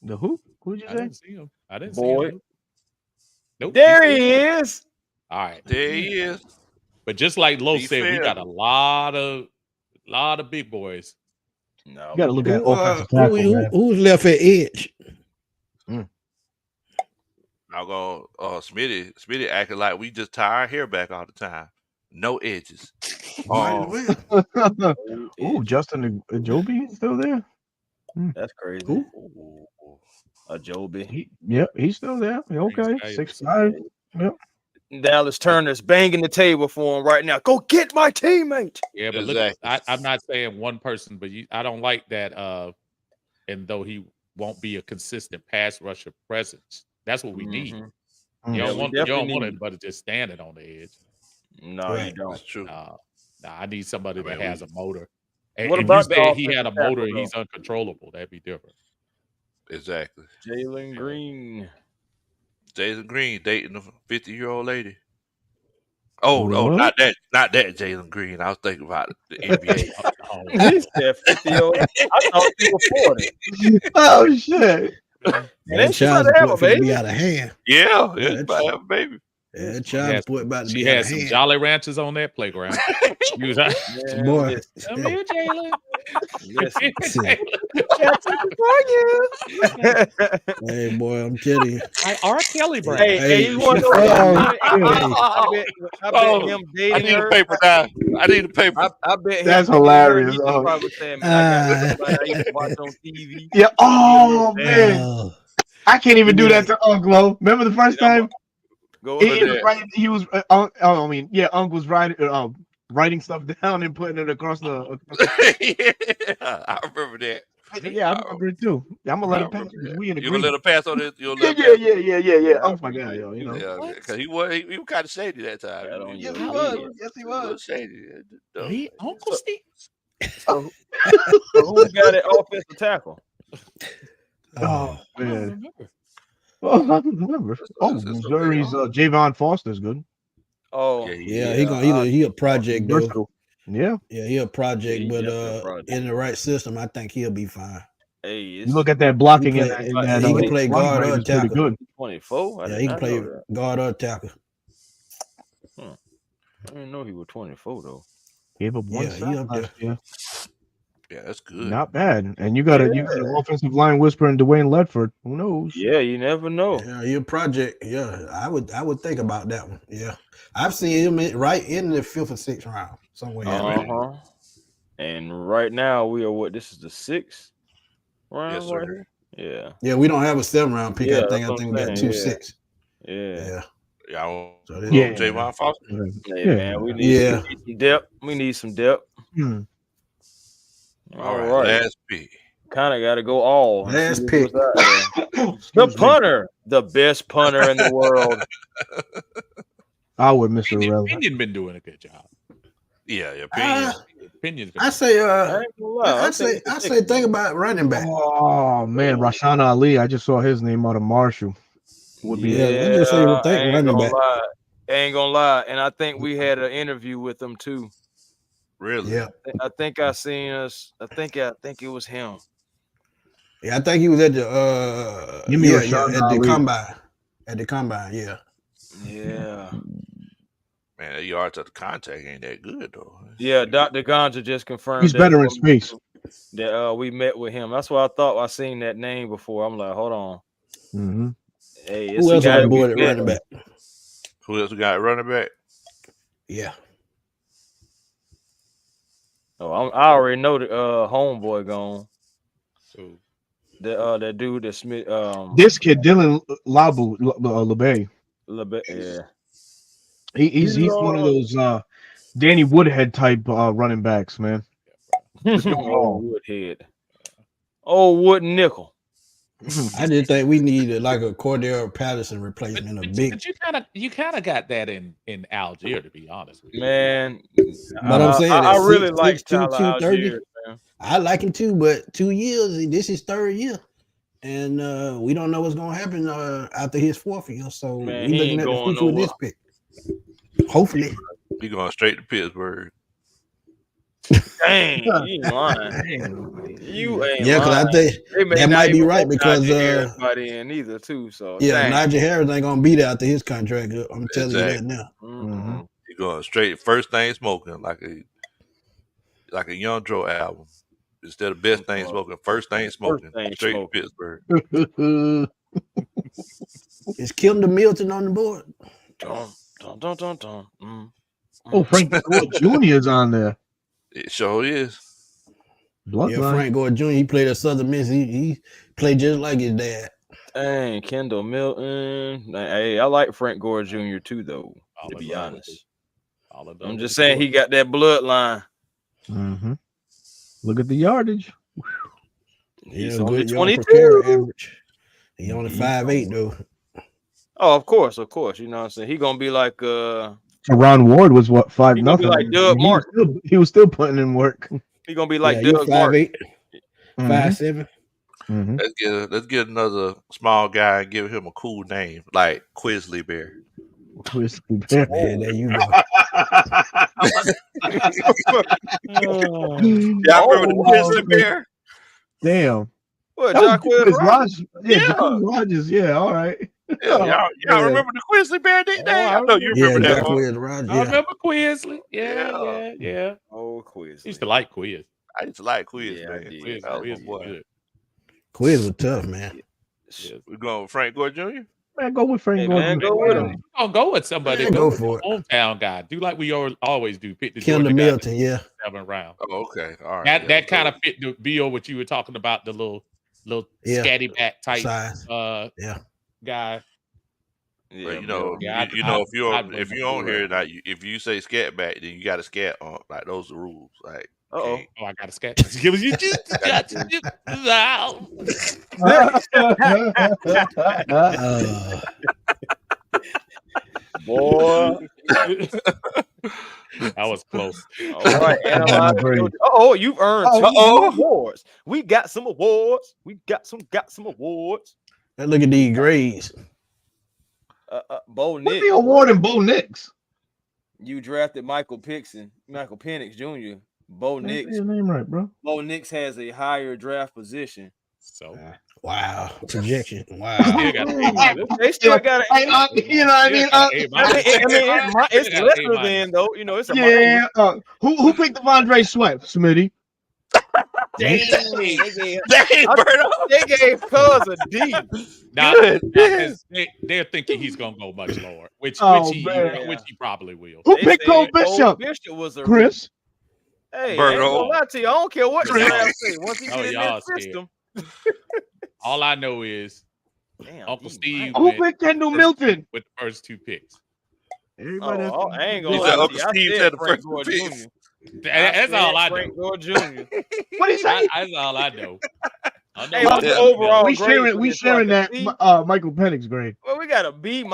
The who? Who'd you I say? didn't see him. I didn't see Boyd. him. Nope. There he's he still- is. All right. There he is. But just like Lo Be said, we fair. got a lot of big boys. No. You gotta look at Who, offensive tackle, man. who's left at edge? I'll go Smitty acting like we just tie our hair back all the time. No edges. Might as well. Ooh, Justin Ajobi still there? That's crazy. Who? A Joby. He's still there. Okay, Green 6'5". Yep. Dallas Turner's banging the table for him right now. Go get my teammate. Yeah, but Exactly. look, I'm not saying one person, but I don't like that. And though he won't be a consistent pass rusher presence, that's what we need. Mhm. You Yeah, don't we want definitely need- anybody just standing on the edge. No, Right. you don't. That's true. Nah, I need somebody I mean, that has a motor. And What if about you the said he had a offensive motor and tackle, he's uncontrollable, that'd be different. Exactly. Jalen Green. Jason Green dating a 50-year-old lady. Oh, What? not that Jalen Green. I was thinking about the NBA. Oh, He said 50-year-old. I thought he was 40. Oh shit. And That she child about to have a support finna baby. be out of hand. Yeah, Yeah, it's about to have a baby. Yeah, that child support about to she be out had of some hand. Jolly Ranchers on that playground. She was like, Man, Boy. listen, "Come here, Jalen." listen. Hey, boy, I'm telling you. R. Kelly Brown. Hey, you want to know she- what hey, I bet Oh, him I dating need a her. paper now. I need a paper. I bet him That's dating hilarious, Her, he oh. just probably saying, man, I got somebody I used to watch on TV. Yeah. Oh man, Oh, I can't even do that to Uncle. Remember the first time? Go He ahead. was writing. He was. Uncle was writing stuff down and putting it across the. Yeah, I remember that. Yeah, I remember it too. I'm gonna let him pass because we in You gonna agreement. let him pass on this? You'll Yeah, let him yeah. Yeah, Uncle's my guy, yo. You know. Yeah, because he was kind of shady that time. Right on Yes, your he head. was. Yes, he He was was. shady. He, Uncle Steve. So who got it offensive tackle? Oh I don't man. remember. Oh, I don't remember. Oh, it's okay, Missouri's Javon Foster's good. Oh, yeah, he a project though. Versatile. Yeah. Yeah, he a project, He but definitely a project. in the right system, I think he'll be fine. hey, You it's look at that blocking He in play- that. he can play line guard rate or is pretty tackle. good. 24. I Yeah, did he can not play know that. guard or tackle. I didn't know he was 24 though. Gave up one Yeah, he sack up there. last year. Yeah, that's good. Not bad. And you got an offensive line whispering Dwayne Ledford. Who knows? Yeah, you never know. Yeah, he a project. Yeah, I would think about that one. Yeah, I've seen him right in the 5th or 6th round somewhere. Uh-huh. And right now we are what? This is the 6th round, Yes, sir. right here? Yeah. Yeah, we don't have a 7th round pick. Yeah, I think that's we what I'm got saying, 2 yeah. 6. Yeah. Yeah. Y'all, So this- Yeah. Javon Foster. Hey Yeah. man, we need Yeah. some depth. We need some depth. Hmm. All right, last pick. Kind of got to go all. and Last see pick. what's out there. The Excuse me. punter, the best punter in the world. I would, Mr. Irrelevant. Opinion been doing a good job. Yeah, opinion. Opinion's been I say, I say, think about running back. Oh man, Rashan Ali. I just saw his name out of Marshall. Would be Yeah, I just say, I think ain't running gonna back. lie. Ain't gonna lie. And I think we had an interview with him too. Really? Yeah. I think I seen us. I think it was him. Yeah, I think he was at the Give me at Rashan the Ali. combine. At the combine, yeah. Yeah. Man, the yards of the contact ain't that good though. Yeah, Dr. Ganja just confirmed He's better in space. that we met with him. That's why I thought I seen that name before. I'm like, hold on. Mm-hmm. Hey, Who else on the board at running back? Who else got running back? Yeah. Oh, I already know the homeboy gone. So That dude that Smith This kid, Dylan Labu LeBay. Yeah. He's one of those Danny Woodhead type running backs, man. Oh, Woodhead. Oh, Wood Nickel. I just think we need like a Cordero Patterson replacement, but you kind of got that in Algier, to be honest with you. Man, but I'm saying I really like Tyler Algier, man. I like him too, but 2 years, this is third year. And we don't know what's gonna happen after his fourth year. So Man, we he looking ain't at the going future with nowhere. this pick. Hopefully. He going straight to Pittsburgh. Dang, you ain't lying. You ain't Yeah, because I think that might be right because everybody in either too. So yeah, dang. Najee Harris ain't gonna be there after his contract. I'm telling you that now. Mm-hmm. He going straight first thing smoking like a Young Joe album. Instead of best thing smoking, first thing smoking, straight to Pittsburgh. Is Kendall Milton on the board? Oh, Frank Gore Jr. is on there. It sure is. Bloodline. Yeah, Frank Gore Jr. He played at Southern Miss. He played just like his dad. Dang, Kendall Milton. Hey, I like Frank Gore Jr. too, though. To be honest, I'm just saying he got that bloodline. Mm-hmm. Look at the yardage. He's only good 22 average. He only 5'8" though. Oh, of course. You know what I'm saying? He gonna be like Ron Ward was what 5-0. Like Doug Martin. He was still putting in work. He gonna be like Doug 5'8", 5'7". Mm-hmm. Let's get another small guy and give him a cool name like Quisley Bear. Quisley Bear. Man, there you go. Y'all remember the Quisley Bear? Damn. What, Jacquez Rogers? Yeah, Rogers. Yeah, all right. Yeah, y'all remember the Quisley Bear nickname? I know you remember that. Rogers, I remember Quisley. Yeah. Oh, Quiz. I used to like Quiz. I used to like Quiz, Yeah, man. Quiz Boy. good. Quiz was tough, man. We're going with Frank Gore Jr.? Man, go with Frank Gore. Man, go with him. I'll go with somebody. Man, go for it. Hometown guy. Do like we always do. Pick the Kendall Milton, yeah. 7th round. Oh, okay. All right. That kind of fit the bill what you were talking about, the little scatty back type size. guy. Yeah, but if you're on here, like, if you say scat back, then you got to scat on. Like, those are the rules. Like, oh, I got to scat. You boy. That was close. All right, you've earned 2 awards. We got some awards. We got some awards. Let's look at these grades. Bo What's Nix. the award in Bo Nix? You drafted Michael Penix Jr. Bo Nix. Say your name right, bro. Bo Nix has a higher draft position. So wow, projection. Wow. They still got it. You know what I mean? It's lesser than though. You know, it's a yeah. Who picked Devondre Sweat, Smitty? They gave Cuz a D. They're thinking he's gonna go much lower, which he probably will. Who picked Cole Bishop? Bishop was a Chris. Hey, I ain't gonna lie to you. I don't care what the draft say. Once he get in that system. All I know is Uncle Steve. Who picked Kendall Milton with the first 2 picks? Everybody I ain't gonna lie to you. Uncle Steve had the first 2 picks. That's all I know. Frank Gore Jr. What do you say? That's all I know. Hey, what's the overall we grade? sharing that Michael Penix grade. Well, we got a B-.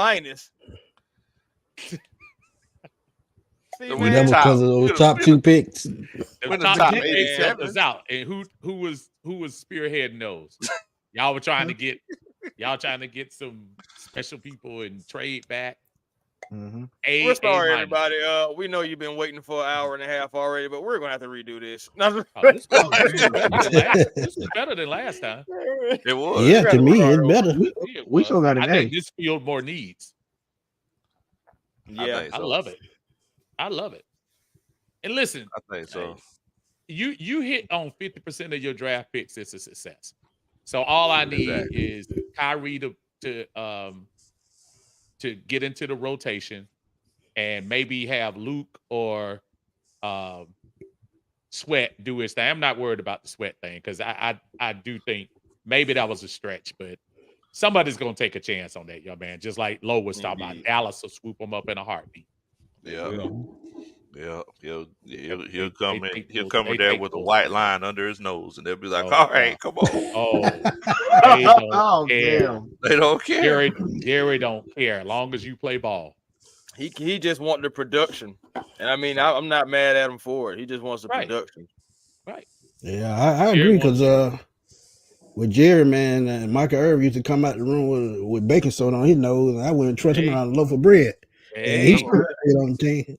See, So Is that because of those top 2 picks? The When the top top 2 picks helped 87. us out. And who was spearheading those? Y'all were trying to get some special people and trade back. We're sorry, everybody. We know you've been waiting for an hour and a half already, but we're gonna have to redo this. This was better than last time. It was. Yeah, to me, it's better. We still got an I A. think this field more needs. Yeah, I love it. I love it. And listen, I think so. You hit on 50% of your draft picks. It's a success. So all I need is Kyrie to get into the rotation, and maybe have Luke or Sweat do his thing. I'm not worried about the Sweat thing because I do think maybe that was a stretch, but somebody's gonna take a chance on that, young man. Just like Lowe was talking about, Dallas will swoop them up in a heartbeat. Yeah. Yeah, he'll come in. He'll come in there with a white line under his nose, and they'll be like, "All right, come on." They don't care. Damn. They don't care. Gary don't care as long as you play ball. He just want the production, and I mean I'm not mad at him for it. He just wants the production. Right. Yeah, I agree because with Jerry, man, and Michael Irvin used to come out the room with baking soda on his nose, and I wouldn't trust him on a loaf of bread. And he still played on the team.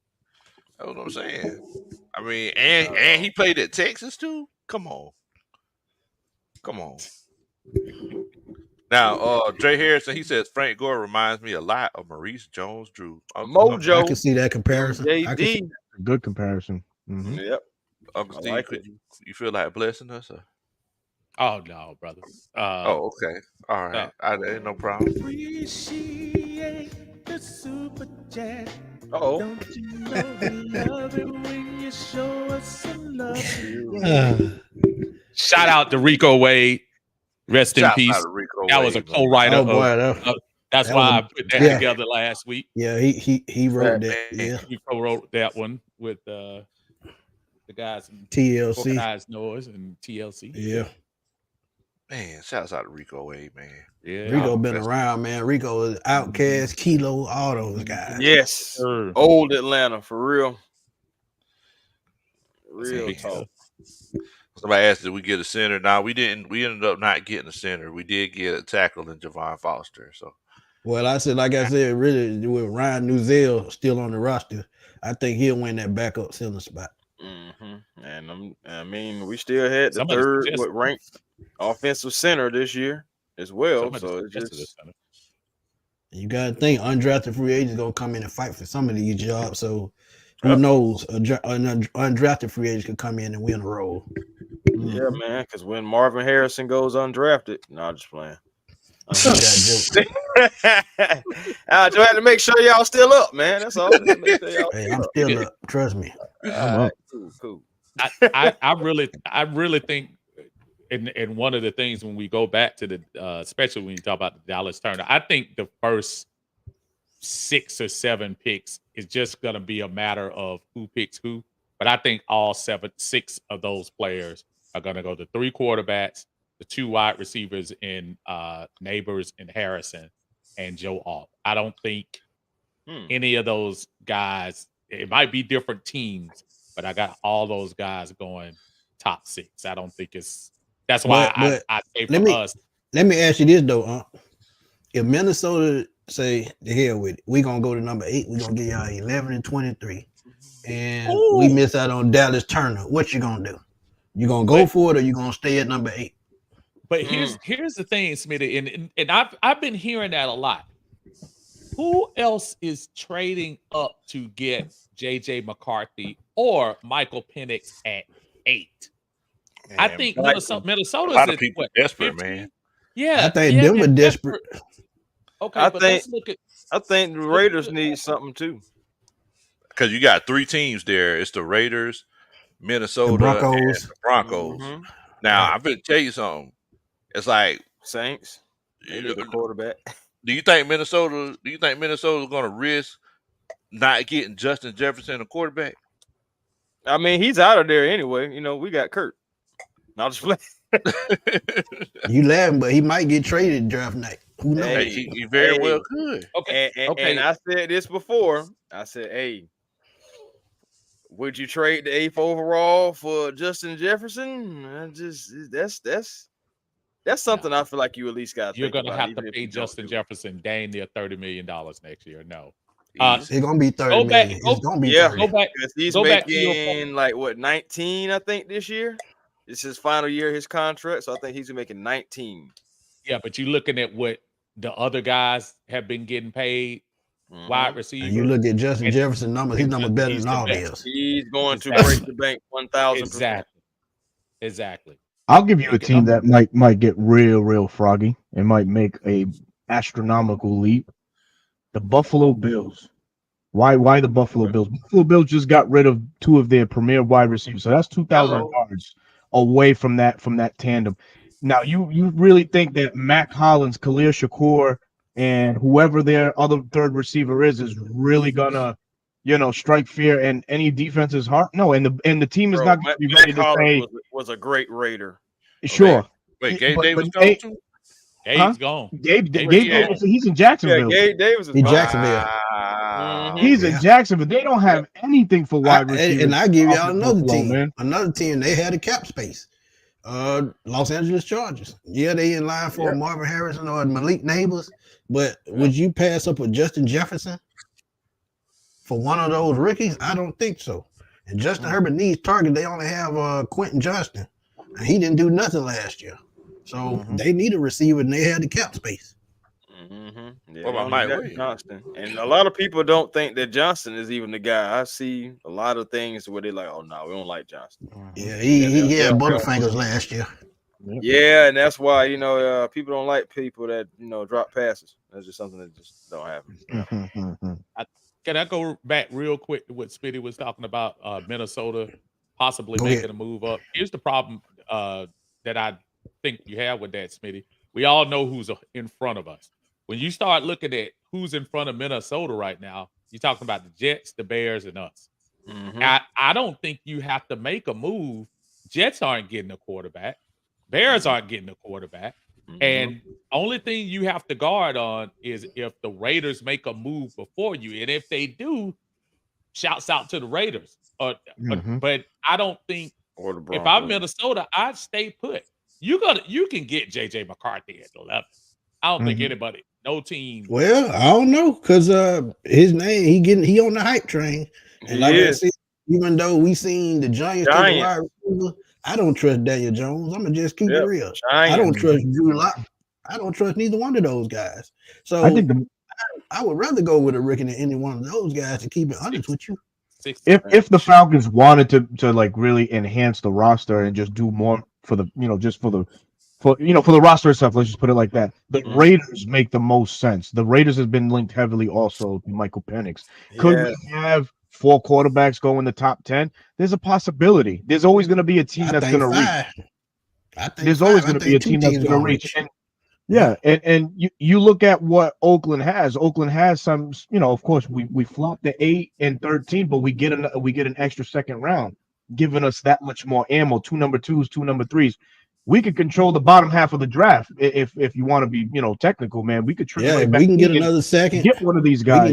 That's what I'm saying. I mean, and he played at Texas too. Come on. Now, Jay Harrison, he says Frank Gore reminds me a lot of Maurice Jones-Drew. Mojo. I can see that comparison. JD. Good comparison. Yep. Uncle Steve, you feel like blessing us? Or? Oh no, brother. Okay. All right. Ain't no problem. Appreciate the super chat. Don't you know we love it when you show us some love? Shout out to Rico Wade. Rest in peace. That was a co-writer. Oh boy, that's why I put that together last week. Yeah, he wrote that. Yeah, he co-wrote that one with the guys from TLC, Organized Noise, and TLC. Yeah. Man, shouts out to Rico Wade, man. Yeah, Rico been around, man. Rico is Outkast, Kilo, all those guys. Yes, old Atlanta for real. Real talk. Somebody asked, did we get a center? No, we didn't. We ended up not getting a center. We did get a tackle in Javon Foster. So, well, like I said, really, with Ryan Nuzell still on the roster, I think he'll win that backup center spot. And I mean, we still had the third ranked offensive center this year as well. So it's just you got to think undrafted free agents gonna come in and fight for some of these jobs. So who knows? An undrafted free agent could come in and win a role. Yeah, man. Because when Marvin Harrison goes undrafted, no, just playing. I just had to make sure y'all still up, man. That's all. Hey, I'm still up. Trust me. I'm up. Cool. I really think, and one of the things when we go back to the, especially when you talk about the Dallas Turner, I think the first 6 or 7 picks is just going to be a matter of who picks who. But I think all 6 of those players are going to go to 3 quarterbacks, the 2 wide receivers in Neighbors and Harrison, and Joe Alt. I don't think any of those guys, it might be different teams, but I got all those guys going top 6. I don't think that's why I say for us. Let me ask you this though, if Minnesota say the hell with it, we're gonna go to number 8, we're gonna give y'all 11 and 23, and we miss out on Dallas Turner, what you gonna do? You gonna go for it, or you gonna stay at number 8? But here's the thing, Smitty, and I've been hearing that a lot. Who else is trading up to get JJ McCarthy or Michael Penix at 8? Man, I think Minnesota's a lot of people desperate, 15? Man. Yeah, I think them are desperate. Okay, I think the Raiders need something too. Because you got 3 teams there. It's the Raiders, Minnesota, and the Broncos. Now, I'm going to tell you something. It's like Saints. They need a quarterback. Do you think Minnesota's going to risk not getting Justin Jefferson a quarterback? I mean, he's out of there anyway. You know, we got Kurt. I'll just play. You laughing, but he might get traded draft night. Who knows? Hey, he very well could. Okay. And I said this before. I said, hey, Would you trade the 8th overall for Justin Jefferson? That's something I feel like you at least got to You're think going to about. have to pay Justin Jefferson dang near $30 million next year. No. It's gonna be 30 million. It's gonna be 30. Go back. Because he's Go back to your making like what 19, I think, this year. It's his final year, his contract. So I think he's making 19. Yeah, but you're looking at what the other guys have been getting paid, wide receiver. And you look at Justin Jefferson numbers, his numbers better than all theirs. He's going to break the bank 1,000%. Exactly. I'll give you a team that might get real froggy and might make a astronomical leap. The Buffalo Bills. Why the Buffalo Bills? Buffalo Bills just got rid of 2 of their premier wide receivers, so that's 2,000 yards away from that tandem. Now, you really think that Mac Hollins, Khalil Shakur, and whoever their other third receiver is really gonna, strike fear in any defense's heart? No, and the team is not going to be ready to say was a great Raider. Sure. Wait, Gabe Davis gone too? Gabe's gone. Gabe Davis, he's in Jacksonville. Yeah, Gabe Davis is in Jacksonville. He's in Jacksonville. They don't have anything for wide receivers. And I give y'all another Buffalo, team. Man. Another team, they had a cap space. Los Angeles Chargers. Yeah, they in line for Marvin Harrison or Malik Neighbors. But would you pass up with Justin Jefferson for one of those rookies? I don't think so. And Justin Herbert needs target. They only have Quentin Johnston. And he didn't do nothing last year. So they need a receiver, and they had the cap space. Yeah, what about Mike Williams? Johnston? And a lot of people don't think that Johnston is even the guy. I see a lot of things where they're like, "Oh no, we don't like Johnston." Yeah, he had Butterfingers last year. Yeah, and that's why people don't like people that drop passes. That's just something that just don't happen. Can I go back real quick to what Smitty was talking about? Minnesota possibly making a move up. Here's the problem that I think you have with that, Smitty. We all know who's in front of us. When you start looking at who's in front of Minnesota right now, you're talking about the Jets, the Bears, and us. I don't think you have to make a move. Jets aren't getting a quarterback. Bears aren't getting a quarterback. And only thing you have to guard on is if the Raiders make a move before you. And if they do, shouts out to the Raiders. But I don't think if I'm Minnesota, I'd stay put. You can get JJ McCarthy at 11. I don't think anybody, no team. Well, I don't know, because his name, he on the hype train. And like I said, even though we seen the Giants take a wide receiver, I don't trust Daniel Jones. I'm gonna just keep it real. I don't trust Drew Lock. I don't trust neither one of those guys. So I would rather go with a rookie than any one of those guys, to keep it honest with you. If the Falcons wanted to like really enhance the roster and just do more for the for the roster itself, let's just put it like that, the Raiders make the most sense. The Raiders has been linked heavily also to Michael Penix. Could we have 4 quarterbacks go in the top 10? There's a possibility. There's always going to be a team that's going to reach. There's always going to be a team that's going to reach. And you look at what Oakland has. Oakland has some, of course we flopped the 8 and 13, but we get an extra second round, giving us that much more ammo. 2 number 2s, 2 number 3s. We could control the bottom half of the draft if you want to be technical, man. We could we can get another second. Get one of these guys.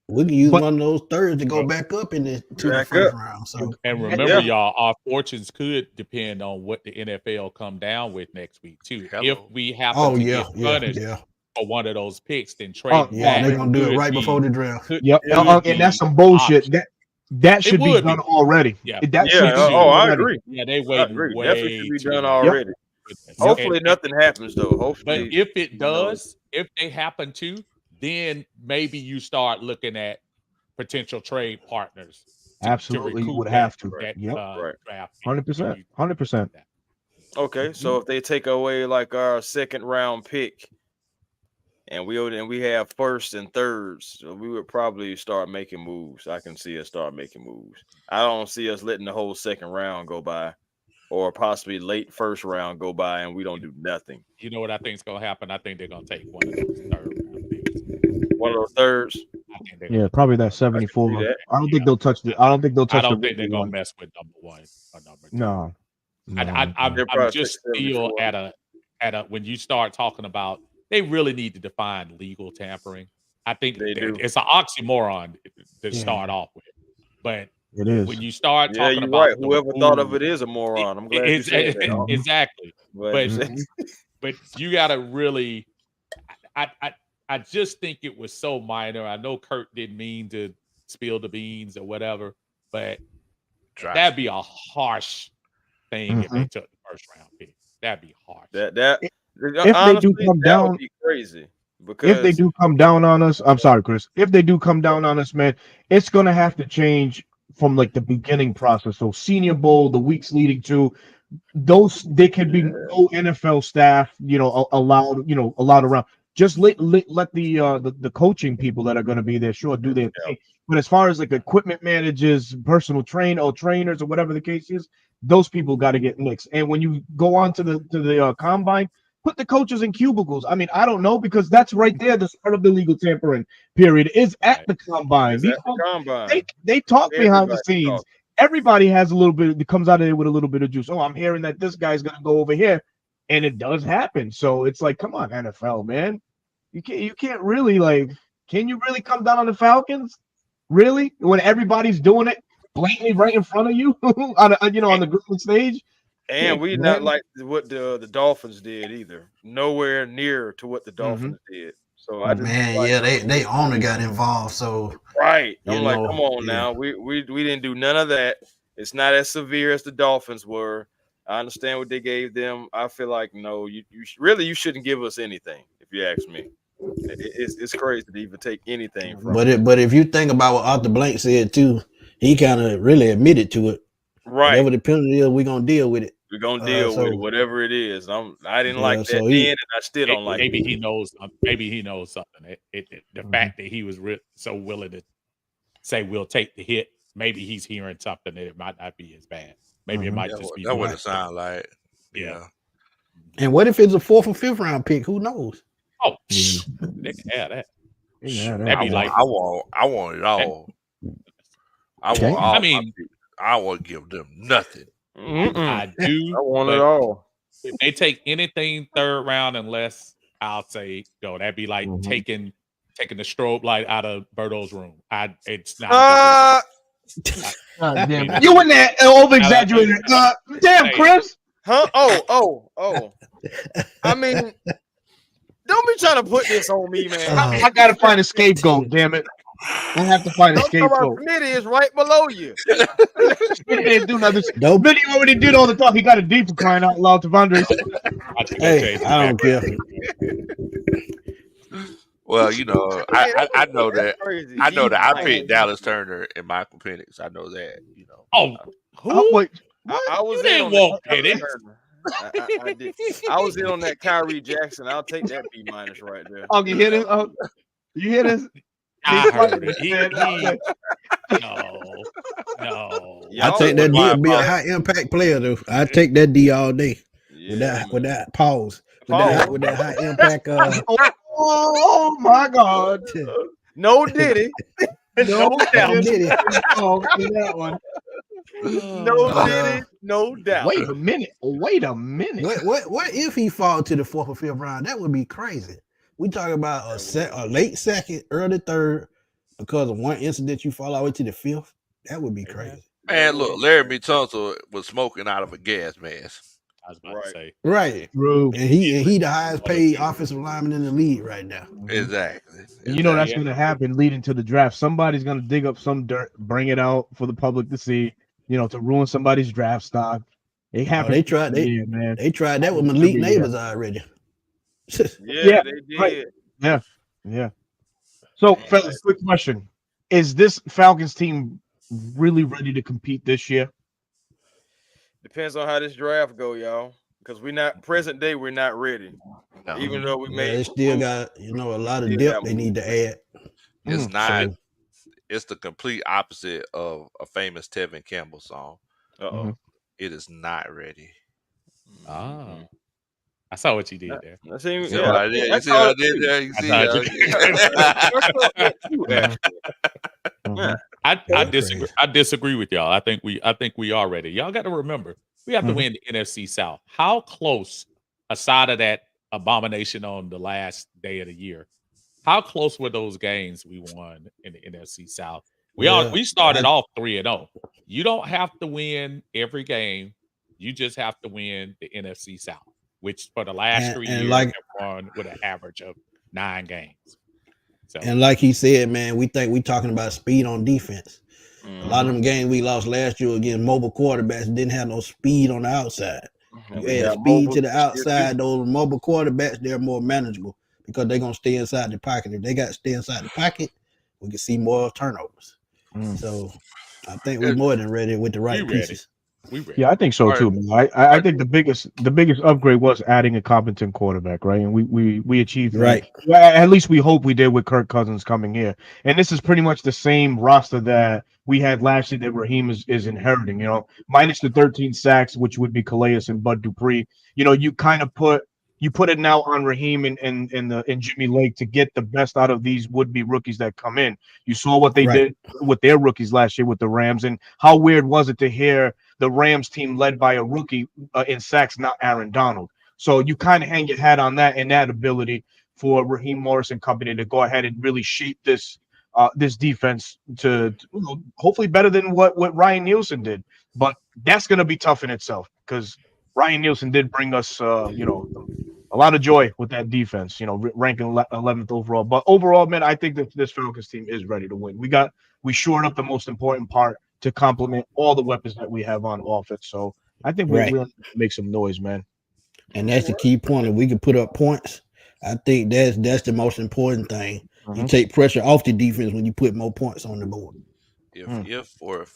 We can use one of those thirds to go back up to the first round. So and remember, y'all, our fortunes could depend on what the NFL come down with next week too. If we happen to get punished for one of those picks, then trade. They're gonna do it right before the draft. And that's some bullshit. That should be done already. I agree. Yeah, they waited way definitely should be done already. Hopefully nothing happens though. Hopefully, but if it does, if they happen to, then maybe you start looking at potential trade partners. Absolutely, you would have to. 100%. Okay, so if they take away like our second round pick, and we have first and thirds, so we would probably start making moves. I can see us start making moves. I don't see us letting the whole second round go by, or possibly late first round go by, and we don't do nothing. You know what I think is going to happen? I think they're going to take one of those third round picks. One of those thirds. Probably that 74. I don't think they'll touch the. I don't think they'll touch. I don't think they're going to mess with number 1 or number 2. No. I'm just still at a when you start talking about. They really need to define legal tampering. I think it's an oxymoron to start off with. But It is. When you start Yeah, talking you're about right. Whoever thought of it is a moron. I'm glad you said that. Exactly. But you got to really. I just think it was so minor. I know Kurt didn't mean to spill the beans or whatever, but that'd be a harsh thing if they took the first round pick. That'd be harsh. If they do come down, would be crazy. If they Because do come down on us, I'm sorry, Chris. If they do come down on us, man, it's gonna have to change from like the beginning process. So Senior Bowl, the weeks leading to those, there can be no NFL staff, allowed around. Just let the coaching people that are going to be there, sure, do their thing. But as far as like equipment managers, personal trainers, or whatever the case is, those people got to get mixed. And when you go on to the combine, put the coaches in cubicles. I mean, I don't know, because that's right there. The start of the legal tampering period is at the combine. They talk behind the scenes. Everybody has a little bit that comes out of there with a little bit of juice. Oh, I'm hearing that this guy's gonna go over here, and it does happen. So it's like, come on, NFL, man, you can't really, like, can you really come down on the Falcons? Really, when everybody's doing it blatantly right in front of you on the group stage? And we not like what the Dolphins did either. Nowhere near to what the Dolphins did. So I just they owner got involved. So right, I'm like, come on now, we didn't do none of that. It's not as severe as the Dolphins were. I understand what they gave them. I feel like no, you shouldn't give us anything, if you ask me. It's crazy to even take anything from. But if you think about what Arthur Blank said too, he kind of really admitted to it. Right. Whatever the penalty is, we're gonna deal with it. We're gonna deal with it, whatever it is. I didn't like that then, and I still don't like it. Maybe he knows. Maybe he knows something. The fact that he was so willing to say we'll take the hit. Maybe he's hearing something that it might not be as bad. Maybe it might just be. That wouldn't sound like. Yeah. And what if it's a 4th or 5th round pick? Who knows? Oh, they can have that. That'd be like I want it all. I want to give them nothing. I do. I want it all. If they take anything 3rd round, unless I'll say go. That'd be like taking the strobe light out of Berto's room. It's not. Damn. You in there over exaggerated. Damn, Chris. Huh? Oh. I mean, don't be trying to put this on me, man. I gotta find a scapegoat. Damn it. I have to find a scapegoat. Smitty is right below you. Smitty didn't do nothing. Smitty already did all the talk. He got a D for crying out loud to Vandre. Hey, I don't care. Well, I know that. I know that I picked Dallas Turner and Michael Penix. I know that. Oh, who? Wait, I was you didn't want Penix. I did. I was in on that Kyrie Jackson. I'll take that B- right there. Oh, you hear this? Oh, you hear this? I heard it. No. I take that D to be a high impact player though. I take that D all day. With that pause. With that high impact. Oh my God! No Diddy. No doubt. Diddy. Oh, that one. No Diddy. No doubt. Wait a minute. What if he fall to the 4th or 5th round? That would be crazy. We talking about a late 2nd, early 3rd, because of one incident you fall all the way to the 5th. That would be crazy. Man, look, Larry Tunsil was smoking out of a gas mask. I was about to say. Right. True. And he the highest paid offensive lineman in the league right now. Exactly. You know that's going to happen leading to the draft. Somebody's going to dig up some dirt, bring it out for the public to see, to ruin somebody's draft stock. They tried that with Malik Neighbors already. Yeah, they did. Right. Yeah. So, fellas, quick question. Is this Falcons team really ready to compete this year? Depends on how this draft go, y'all. Because we're not present day, we're not ready. No. Even though we made they still got a lot of depth they need to add. It's not. It's the complete opposite of a famous Tevin Campbell song. It is not ready. Oh. I saw what you did there. I see what I did. You see what I did there? You see I disagree. I disagree with y'all. I think we are ready. Y'all got to remember, we have to win the NFC South. How close, aside of that abomination on the last day of the year, how close were those games we won in the NFC South? We started off 3-0. You don't have to win every game. You just have to win the NFC South, which for the last 3 years have won with an average of 9 games. So, and like he said, man, we think we talking about speed on defense. A lot of them games we lost last year against mobile quarterbacks didn't have no speed on the outside. You add speed to the outside, those mobile quarterbacks, they're more manageable because they're going to stay inside the pocket. If they got to stay inside the pocket, we can see more turnovers. So I think we're more than ready with the right pieces. Yeah, I think so too, man. I think the biggest upgrade was adding a competent quarterback, right? And we achieved that. Right. Well, at least we hope we did with Kirk Cousins coming here. And this is pretty much the same roster that we had last year that Raheem is inheriting, you know, minus the 13 sacks, which would be Calais and Bud Dupree. You know, you kind of put it now on Raheem and Jimmy Lake to get the best out of these would-be rookies that come in. You saw what they did with their rookies last year with the Rams, and how weird was it to hear the Rams team led by a rookie in sacks, not Aaron Donald. So you kind of hang your hat on that and that ability for Raheem Morris and company to go ahead and really shape this defense to hopefully better than what Ryan Nielsen did. But that's going to be tough in itself because Ryan Nielsen did bring us, a lot of joy with that defense, ranking 11th overall. But overall, man, I think that this Falcons team is ready to win. We shored up the most important part to complement all the weapons that we have on offense. So I think we'll make some noise, man. And that's the key point. If we can put up points, I think that's the most important thing. You take pressure off the defense when you put more points on the board.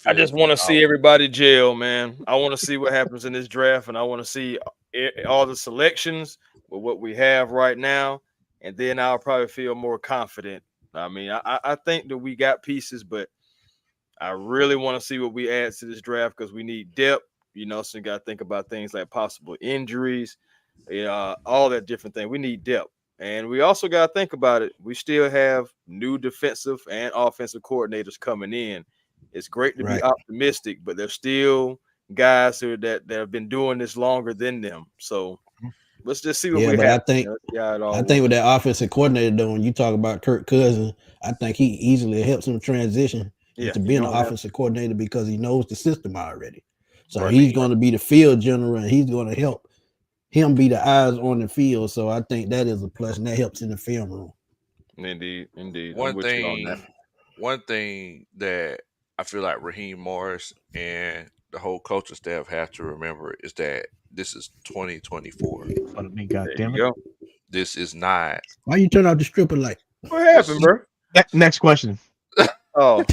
I just want to see everybody jail, man. I want to see what happens in this draft, and I want to see all the selections with what we have right now, and then I'll probably feel more confident. I mean, I think that we got pieces, but I really want to see what we add to this draft because we need depth. So you got to think about things like possible injuries, all that different thing. We need depth. And we also got to think about it. We still have new defensive and offensive coordinators coming in. It's great to be optimistic, but there's still guys that have been doing this longer than them. So let's just see what we have. I think with that offensive coordinator, though, when you talk about Kirk Cousins, I think he easily helps him transition into being an offensive coordinator because he knows the system already. So he's going to be the field general, and he's going to help him be the eyes on the field. So I think that is a plus, and that helps in the film room. Indeed. One thing that I feel like Raheem Morris and the whole coaching staff have to remember is that this is 2024. This is not. Why you turn off the stripper light? What happened, bro? Next question. Oh,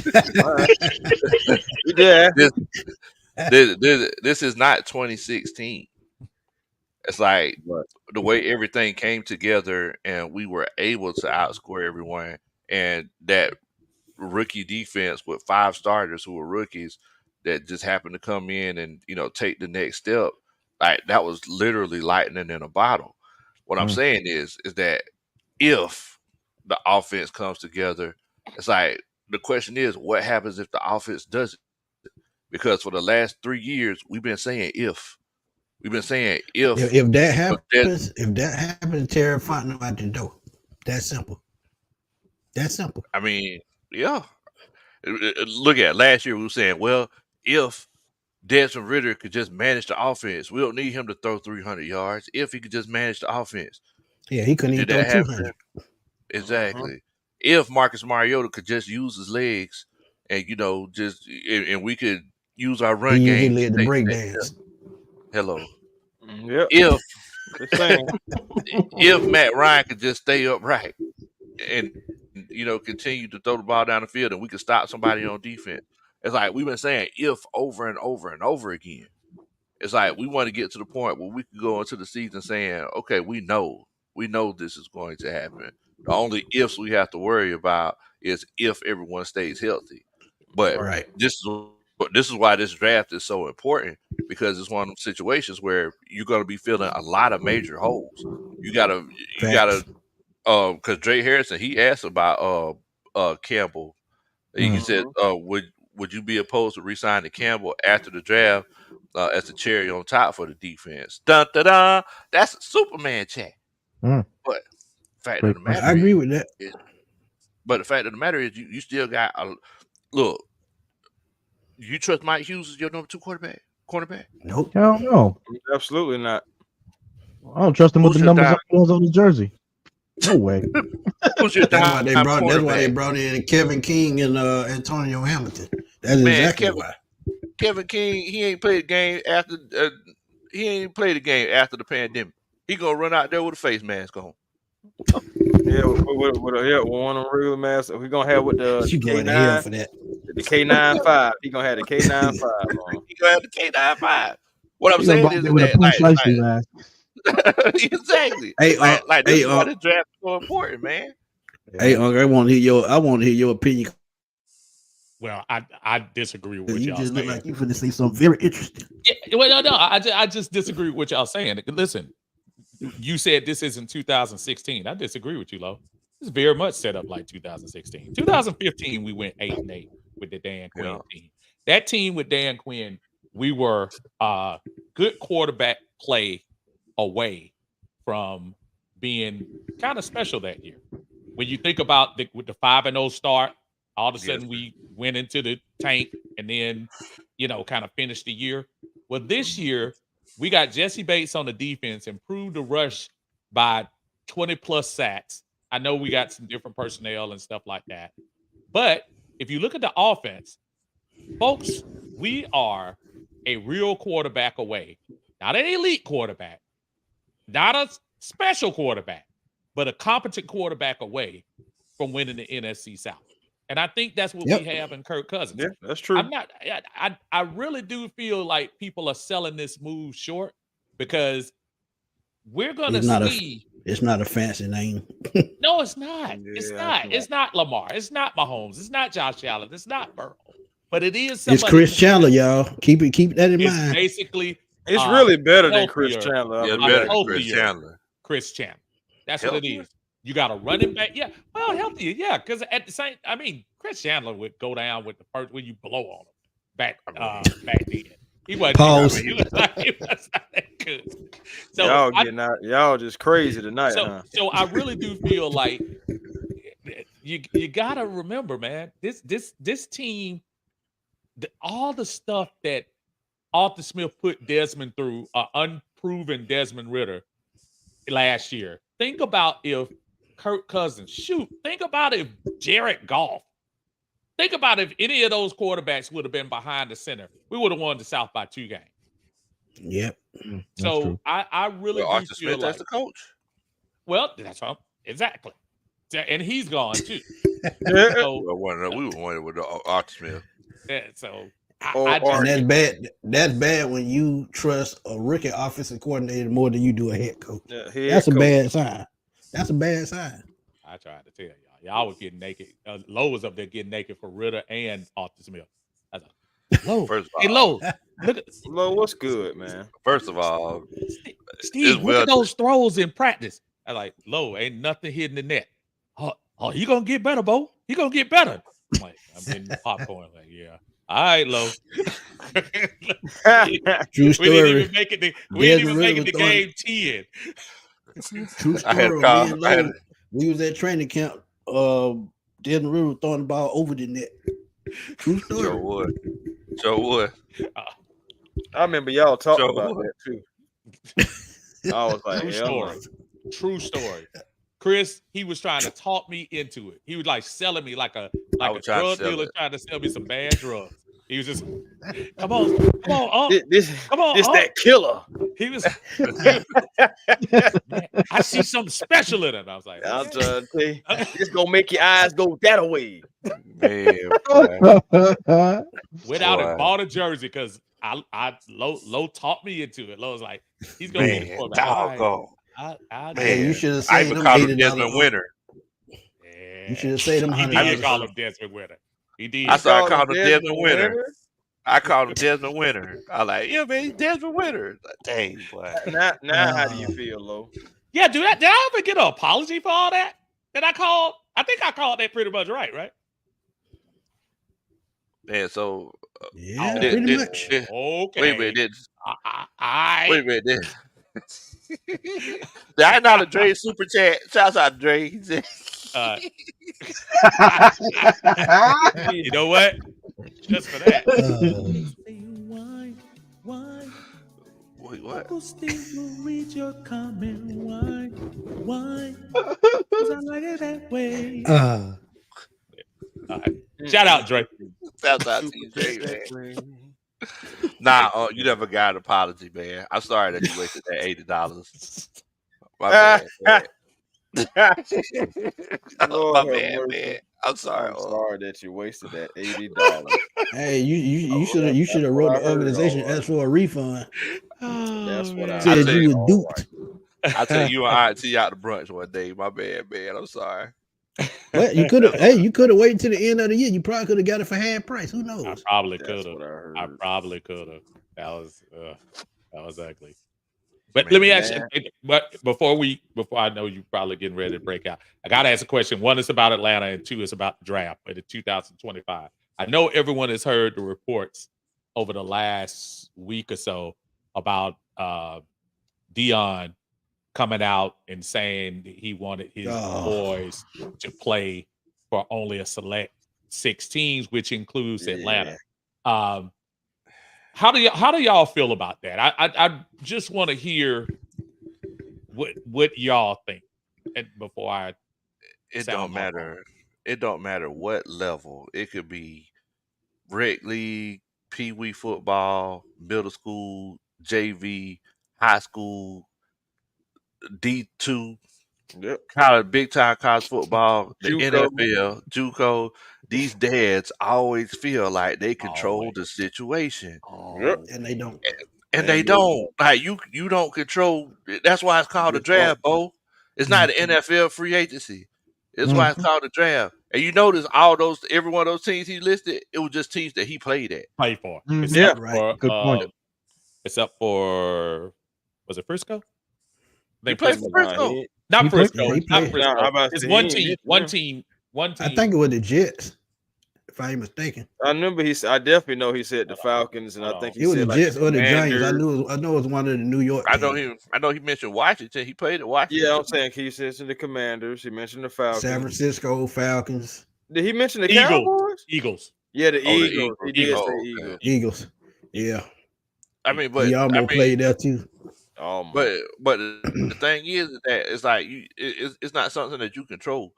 yeah. This is not 2016. It's like the way everything came together, and we were able to outscore everyone, and that rookie defense with 5 starters who were rookies that just happened to come in and take the next step. Like that was literally lightning in a bottle. What I'm saying is that if the offense comes together, it's like the question is, what happens if the offense doesn't? Because for the last 3 years, we've been saying if. We've been saying if that happens, Terry Fontenot out the door. That's simple. I mean, yeah. Look at it. Last year we were saying, well, if Desmond Ridder could just manage the offense, we don't need him to throw 300 yards. If he could just manage the offense. Yeah, he couldn't even throw 200. Exactly. If Marcus Mariota could just use his legs and, and we could use our run game. He led the break dance. Hello. Yep. If Matt Ryan could just stay upright and continue to throw the ball down the field and we could stop somebody on defense. It's like we've been saying if over and over and over again. It's like we want to get to the point where we can go into the season saying, okay, we know this is going to happen. The only ifs we have to worry about is if everyone stays healthy. But this is why this draft is so important, because it's one of those situations where you're going to be filling a lot of major holes. You gotta, because Dre Harrison, he asked about Campbell. He said, would you be opposed to re-signing Campbell after the draft as the cherry on top for the defense? Dun dun dun. That's a Superman chat. But the fact of the matter, I agree with that. But the fact of the matter is, you still got Look, you trust Mike Hughes as your number 2 cornerback? Nope. I don't know. Absolutely not. I don't trust him with Who's the your numbers down? on his jersey. No way. Who's your That's why down they brought. That's why they cornerback? brought in Kevin King and Antonio Hamilton. That's Man, exactly why. Kevin King, he ain't played the game after the pandemic. He gonna run out there with a face mask on. Yeah, with one on regular mask. We're gonna have with the You going to hell for that? The K95. He gonna have the K95 on. He gonna have the K95. What I'm He gonna saying buy is it with a that Pooh Shiesty mask. exactly. Hey, Like this is why this draft is so important, man. Hey, I want to hear your opinion. Well, I disagree with what You y'all just saying. look like you finna say something very interesting. Yeah, well, no, I just disagree with what y'all saying. Listen, you said this isn't 2016. I disagree with you, Lo. It's very much set up like 2016. 2015, we went 8-8 with the Dan Quinn team. That team with Dan Quinn, we were good quarterback play away from being kind of special that year. When you think about with the 5-0 start, all of a sudden we went into the tank and then, kind of finished the year. Well, this year we got Jesse Bates on the defense, improved the rush by 20 plus sacks. I know we got some different personnel and stuff like that. But if you look at the offense, folks, we are a real quarterback away. Not an elite quarterback, not a special quarterback, but a competent quarterback away from winning the NFC South. And I think that's what we have in Kirk Cousins. Yeah, that's true. I really do feel like people are selling this move short because we're going to see. It's not a fancy name. No, it's not. It's not. It's not Lamar. It's not Mahomes. It's not Josh Allen. It's not Burrow. But it is somebody. It's Chris Chandler, y'all. Keep that in mind. Basically, it's really better than Chris Chandler. Yeah, better than Chris Chandler. Chris Chandler. That's what it is. You got a running back. Yeah, well, healthier. Yeah, because at the same, Chris Chandler would go down with the first when you blow on him back then. He wasn't. Pause. He was not that good. So y'all just crazy tonight. So I really do feel like you gotta remember, man. This team, all the stuff that Arthur Smith put Desmond through, unproven Desmond Ridder last year. Think about if Kirk Cousins, think about if Jared Goff, think about if any of those quarterbacks would have been behind the center. We would have won the South by 2 games. Yep. So I really do Arthur feel Smith like as the coach. Well, that's all exactly, and he's gone too. So, we were one with Arthur Smith. Yeah, so and that's bad. That's bad when you trust a rookie offensive coordinator more than you do a head coach. That's a bad sign. That's a bad sign. I tried to tell y'all. Y'all was getting naked. Lowe was up there getting naked for Ridder and Arthur Smith. Lowe, hey Lowe, look at Lowe. What's good, man? First of all, Steve, look at those throws in practice. I like Lowe. Ain't nothing hitting the net. Oh, he gonna get better, Bo. He gonna get better. I'm like, I'm getting popcorn. Like, yeah. All right, Lowe. True story. We didn't even make it the game 10. True story. We was at training camp. Desmond Ridder was throwing the ball over the net. True story. Sure would. I remember y'all talking about that too. I was like, True story. Chris, he was trying to talk me into it. He was like selling me like a drug dealer trying to sell me some bad drugs. He was just, come on, this that killer. He was. I see something special in it. I was like, I'll tell you, it's gonna make your eyes go that way. Man, went out and bought a jersey because Lowe taught me into it. Lowe was like, he's gonna be the quarterback. Man, you should have said I even called him Desmond Winner. You should have said him $100. He did call him Desmond Winner. He did. I called him Desmond Winner. I called him Desmond Winner. I like, yeah, man, he's Desmond Winner. Like, dang, boy. Now how do you feel, Lo? Yeah, did I ever get an apology for all that? I think I called that pretty much right? Man, so pretty much. Okay. Wait a minute. Wait a minute. I not a Dre super chat. Shouts out Dre. He said, you know what? Just for that. Why? wait, what? Uncle Steve will read your comment. Why? Because I like it that way. All right. Shout out, Dre. Shouts out TJ, man. Nah, you never got an apology, man. I'm sorry that you wasted that $80. My bad, man. My bad, man. I'm sorry. I'm sorry that you wasted that $80. Hey, you should have wrote the organization, asked for a refund. That's what I Said heard. you were duped. I'll take you and IT out to brunch one day. My bad, man. I'm sorry. Well, you could have. Hey, you could have waited to the end of the year. You probably could have got it for half price. Who knows? I probably That's could what I have. heard. I probably could have. That was ugly. But let me ask you. But before I know you probably getting ready to break out, I gotta ask a question. One is about Atlanta, and two is about the draft in 2025. I know everyone has heard the reports over the last week or so about Dion coming out and saying he wanted his boys to play for only a select 6 teams, which includes Atlanta. How do y'all feel about that? I just want to hear what y'all think, and before I. It don't matter. It don't matter what level. It could be rec league, pee wee football, middle school, JV, high school, D2, college, big time college football, the NFL, JUCO. These dads always feel like they control the situation, and they don't. And they don't. Like you don't control. That's why it's called the draft, Bo. It's not the NFL free agency. It's why it's called the draft. And you notice every one of those teams he listed, it was just teams that he played at. Played for. Right. Good point. Except for, was it Frisco? He played for Frisco. Not Frisco. He Not played. Frisco. It's one team. I think it was the Jets, if I ain't mistaken. I remember I definitely know he said the Falcons, and I think he it was said the like Jets or the Giants. I Commanders. know it was one of the New York. I know he mentioned Washington. He played at Washington. Yeah, I'm saying he said the Commanders. He mentioned the Falcons. San Francisco Falcons. Did he mention the Cowboys? Eagles. Yeah, the Eagles. The Eagles. He did say Eagles. Eagles. Yeah. I mean, but he almost played there too. But the thing is that it's like it's not something that you control.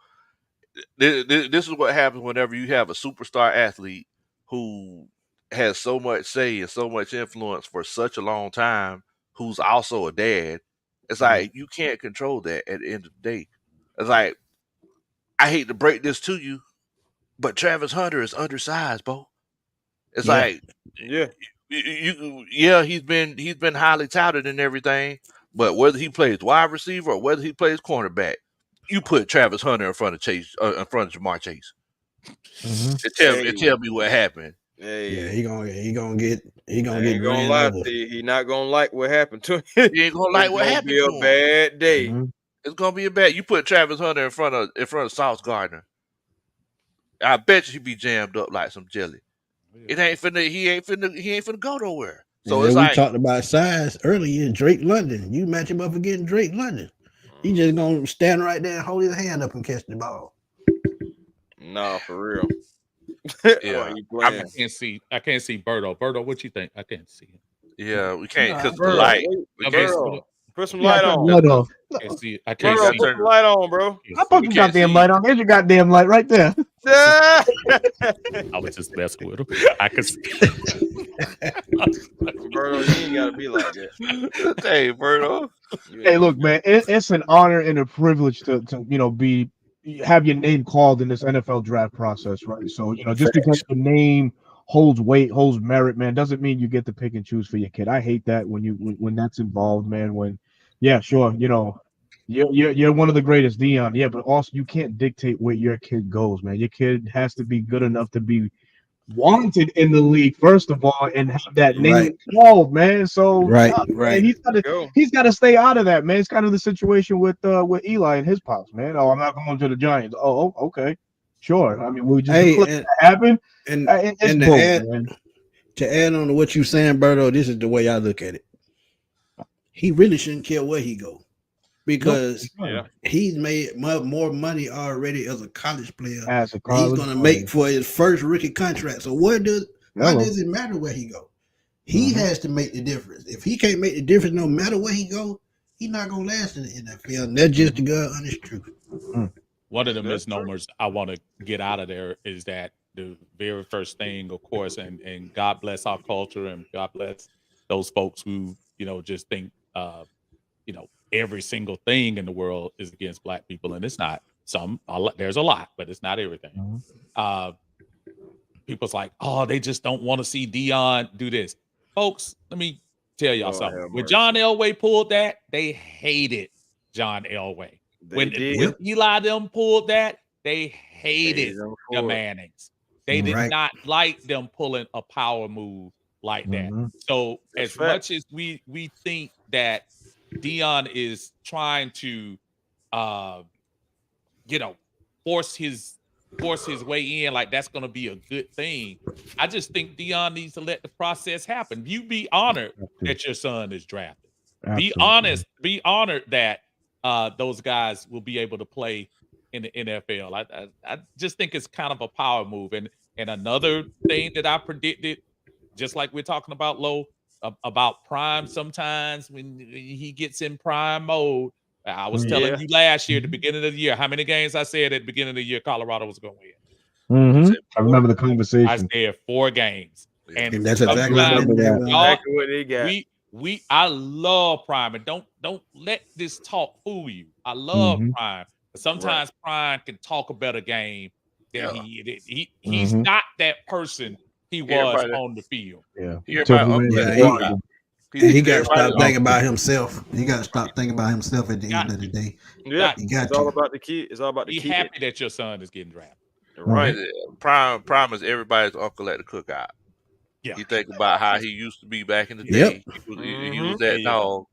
This is what happens whenever you have a superstar athlete who has so much say and so much influence for such a long time, who's also a dad. It's like you can't control that at the end of the day. It's like, I hate to break this to you, but Travis Hunter is undersized, Bo. It's like, he's been highly touted and everything, but whether he plays wide receiver or whether he plays cornerback, you put Travis Hunter in front of Jamar Chase. It tell me what happened. Yeah, he gonna get He not gonna like what happened to him. He ain't gonna like what happened to him. It's gonna be a bad day. It's gonna be a bad. You put Travis Hunter in front of Sauce Gardner, I bet you he be jammed up like some jelly. It ain't finna. He ain't finna go nowhere. So it's like, we talked about size earlier. Drake London, you match him up against Drake London. He just gonna stand right there and hold his hand up and catch the ball. Nah, for real. Yeah, I can't see Berto. Berto, what you think? I can't see him. Yeah, we can't because the light. Put some light on. I can't see. Put some light on, bro. I put your goddamn light on. There's your goddamn light right there. I was just messing with him. I could see. Berto, you ain't gotta be like that. Hey, Berto. Hey, look, man, it's an honor and a privilege to have your name called in this NFL draft process, right? So, just because your name holds weight, holds merit, man, doesn't mean you get to pick and choose for your kid. I hate that when that's involved, man. Sure, you're one of the greatest, Dion, but also you can't dictate where your kid goes, man. Your kid has to be good enough to be wanted in the league, first of all, and have that name called, man. So right. He's got to stay out of that, man. It's kind of the situation with Eli and his pops, man. Oh, I'm not going to the Giants. Oh, okay, sure. I mean, we just let it happen. And to add on to what you're saying, Berto, this is the way I look at it. he really shouldn't care where he go because Yeah. he's made more money already as a college player As a than he's college going to player. make for his first rookie contract. So why does it matter where he go? He has to make the difference. If he can't make the difference, no matter where he go, he's not gonna last in the NFL. And that's just the God honest truth. One of the misnomers I want to get out of there is that the very first thing, of course, and God bless our culture and God bless those folks who, just think, every single thing in the world is against black people. And it's not. There's a lot, but it's not everything. People's like, oh, they just don't want to see Dion do this. Folks, let me tell y'all something. When John Elway pulled that, they hated John Elway. When Eli them pulled that, they hated the Mannings. They did not like them pulling a power move like that. So as much as we think that Dion is trying to force his way in, like that's going to be a good thing. I just think Dion needs to let the process happen. You be honored that your son is drafted. Absolutely. Be honored that those guys will be able to play in the NFL. I just think it's kind of a power move. And another thing that I predicted, just like we're talking about Low, about Prime sometimes when he gets in prime mode. I was telling you last year, at the beginning of the year, how many games I said at the beginning of the year Colorado was going to win. I remember the conversation. I said 4 games. And that's exactly what they got. I love Prime, and don't let this talk fool you. I love Prime. But sometimes Prime can talk a better game than he's not that person he was on the field. He got to stop thinking about himself. He got to stop thinking about himself at the end of the day. Yeah, it's all about the kid. It's all about the kid. Be happy that your son is getting drafted. Right. Prime is everybody's uncle at the cookout. Yeah. You think about how he used to be back in the day. He was that dog,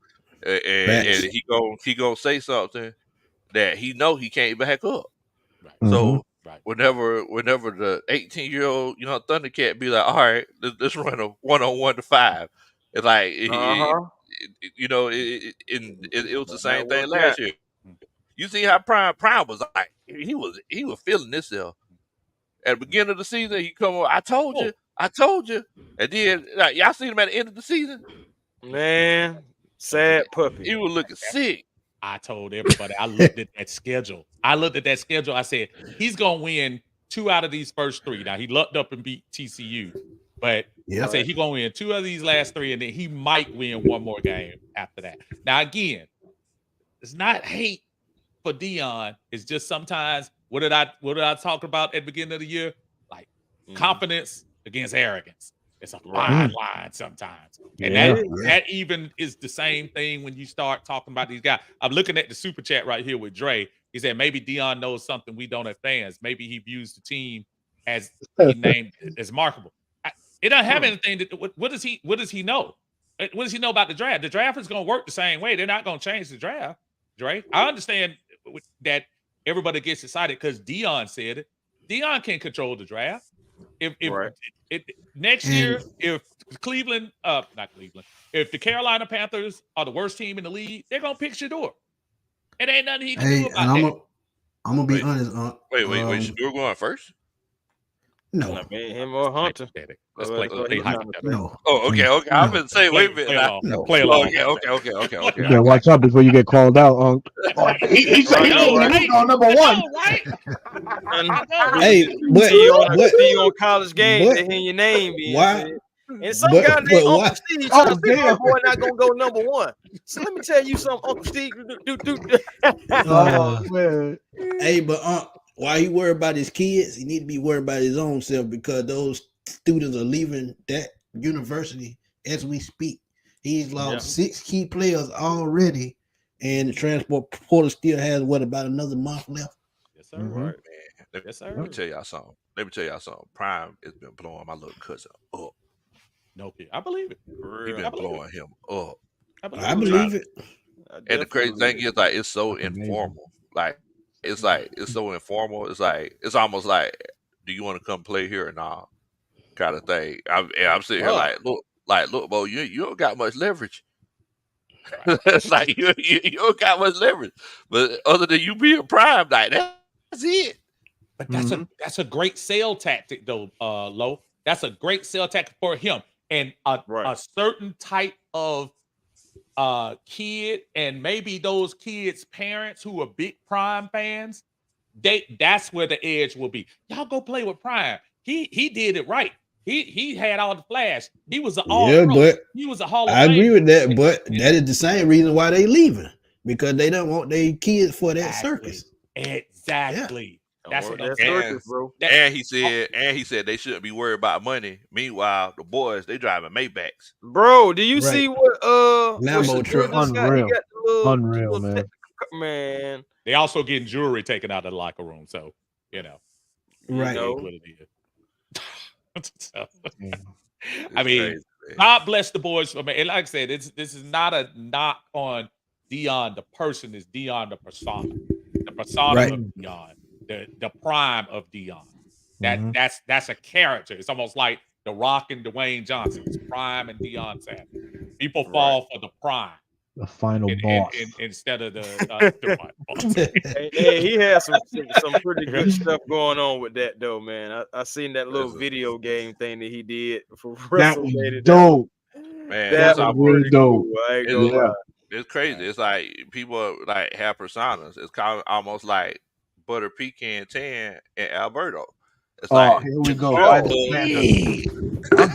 and he gonna say something that he know he can't back up. Right. So whenever the 18-year-old Thundercat be like, all right, let's run a 1-on-1 to 5. It's like it was the same thing last year. You see how Prime was like he was feeling himself. At the beginning of the season, he come on, I told you. And then y'all seen him at the end of the season? Man, sad puppy. He was looking sick. I told everybody, I looked at that schedule. I said, he's going to win 2 out of these first 3. Now, he lucked up and beat TCU. But I said he's going to win 2 of these last 3, and then he might win 1 more game after that. Now, again, it's not hate for Dion. It's just sometimes, what did I talk about at the beginning of the year? Like confidence against arrogance. It's a fine line sometimes. And that even is the same thing when you start talking about these guys. I'm looking at the super chat right here with Dre. He said maybe Dion knows something we don't as fans. Maybe he views the team as he named as marketable. It doesn't have anything to what does he know? What does he know about the draft? The draft is going to work the same way. They're not going to change the draft, Dre. I understand that everybody gets excited because Dion said it. Dion can control the draft. If next year, if Cleveland, not Cleveland, if the Carolina Panthers are the worst team in the league, they're gonna pick Shador. It ain't nothing he can do about that. I'm gonna be honest. Wait, Shador going first? No, I mean, him or Hunter. Let's play hypothetical. No. Oh, okay. I'm gonna say, wait a minute. Play along. Okay. Yeah, watch out before you get called out. He said he's on number 1. Right? Hey, but see you on college games, they hear your name. Why? And some guy named Uncle Steve trying to say my boy not gonna go number 1. So let me tell you something, Uncle Steve. Man. Hey, but why he worried about his kids? He need to be worried about his own self because those students are leaving that university as we speak. He's lost 6 key players already, and the transport portal still has about another month left. Yes, sir. Right, man. Yes, sir. Let me tell y'all something. Prime has been blowing my little cousin up. No kid. I believe it. He's been blowing him up. I believe it. And the crazy thing is, like, it's so informal. Like, it's so informal. It's like it's almost like, do you want to come play here or not? Kind of thing. I'm sitting here like, look, Bo, you don't got much leverage. It's like you don't got much leverage, but other than you being prime, like that's it. But that's a great sale tactic, though, Lo. That's a great sale tactic for him, and a certain type of kid, and maybe those kids' parents who are big Prime fans. That's where the edge will be. Y'all go play with Prime. He did it right. He had all the flash. He was an all-pro. But he was a Hall of I Fame. agree with that, but that is the same reason why they leaving, because they don't want their kids for that circus. Exactly. That's what I'm saying, circus, bro. And he said they shouldn't be worried about money. Meanwhile, the boys, they driving Maybachs. Bro, do you see what Lambo truck? Unreal, man. Man. They also getting jewelry taken out of the locker room, so you know. Right. You know what it is. So, I mean, crazy, God bless the boys. I mean, and like I said, this is not a knock on Dion. The person is Dion, the persona of Dion, the prime of Dion. That's a character. It's almost like The Rock and Dwayne Johnson. It's Prime and Dion Sanders. People fall for the prime. The final boss instead of the final boss. Hey, he has some pretty good stuff going on with that though, man. I seen that little video game thing that he did for WrestleMania. Dope, man. That's really dope. Cool. I ain't gonna lie. It's crazy. It's like people like have personas. It's kind of almost like Butter Pecan Tan and Alberto. It's like, here we go. That wasn't even me. That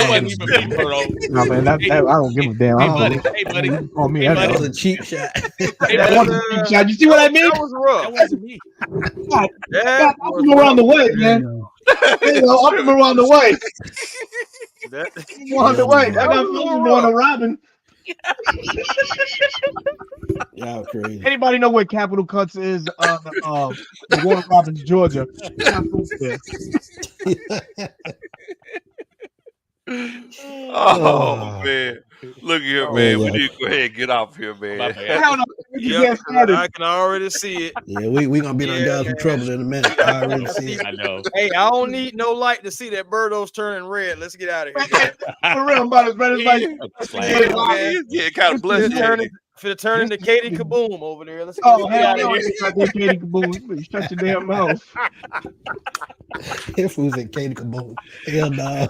wasn't even me, bro. No, man, I don't give a damn. Hey, buddy. That was a cheap shot. That was a cheap shot. You see what I mean? That was rough. That wasn't me. I'm from around the way, man. I'm from around the way. Around the way. I got something going to Robin. Y'all crazy. Anybody know where Capital Cuts is? Warren Robins, Georgia. Oh man, look here, man. We need to go ahead and get off here, man. Yep, I can already see it. Yeah, we gonna be on guys with trouble in a minute. I already see it. I know. Hey, I don't need no light to see that Berto's turning red. Let's get out of here. For real, about as bad as like. Yeah, kind of blessed. For turn into Katie Kaboom over there. Let's go. Hell no, it's not that Katie Kaboom. Shut your damn mouth. If who's at Katie Kaboom? Hell no.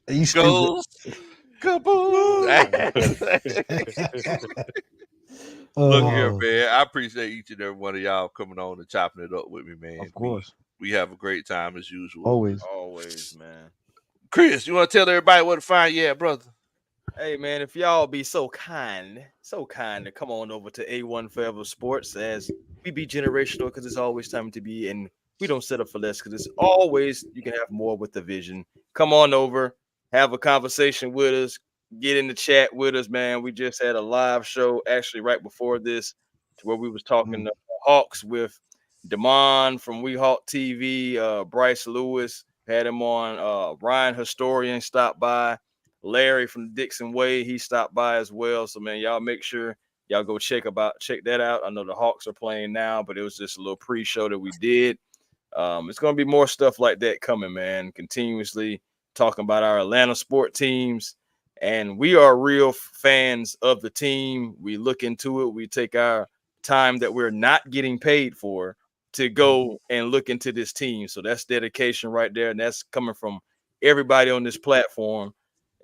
You goes kaboom. Look here, man. I appreciate each and every one of y'all coming on and chopping it up with me, man. Of course. We have a great time as usual. Always, man. Chris, you want to tell everybody where to find you at, brother? Hey, man, if y'all be so kind to come on over to A1 Forever Sports, as we be generational, because it's always time to be, and we don't settle for less, because it's always, you can have more with the vision. Come on over, have a conversation with us, get in the chat with us, man. We just had a live show, actually, right before this, where we was talking to Hawks with Damon from We Hawk TV, Bryce Lewis, had him on, Ryan Historian stopped by. Larry from Dixon Way, he stopped by as well. So, man, y'all make sure y'all go check that out. I know the Hawks are playing now, but it was just a little pre-show that we did. It's going to be more stuff like that coming, man. Continuously talking about our Atlanta sport teams. And we are real fans of the team. We look into it. We take our time that we're not getting paid for to go and look into this team. So that's dedication right there. And that's coming from everybody on this platform.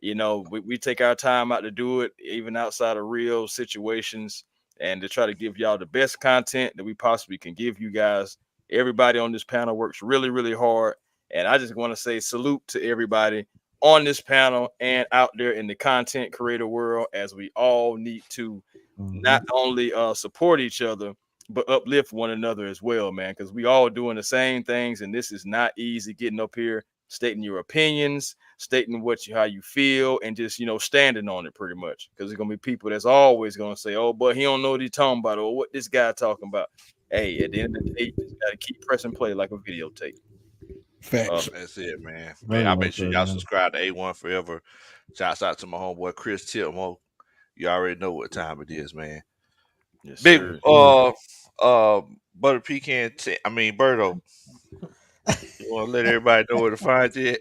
You know, we take our time out to do it, even outside of real situations, and to try to give y'all the best content that we possibly can give you guys. Everybody on this panel works really, really hard. And I just want to say salute to everybody on this panel and out there in the content creator world, as we all need to not only support each other, but uplift one another as well, man, because we all doing the same things. And this is not easy, getting up here, stating your opinions, stating how you feel, and just, standing on it pretty much. Because there's going to be people that's always going to say, oh, but he don't know what he's talking about, or what this guy talking about. Hey, at the end of the day, you just got to keep pressing play like a videotape. Facts. That's it, man. I make sure y'all subscribe to A1 Forever. Shouts out to my homeboy Chris Tilmo. You already know what time it is, man. Yes, Big sir. Butter Pecan, Berto. You want to let everybody know where to find you?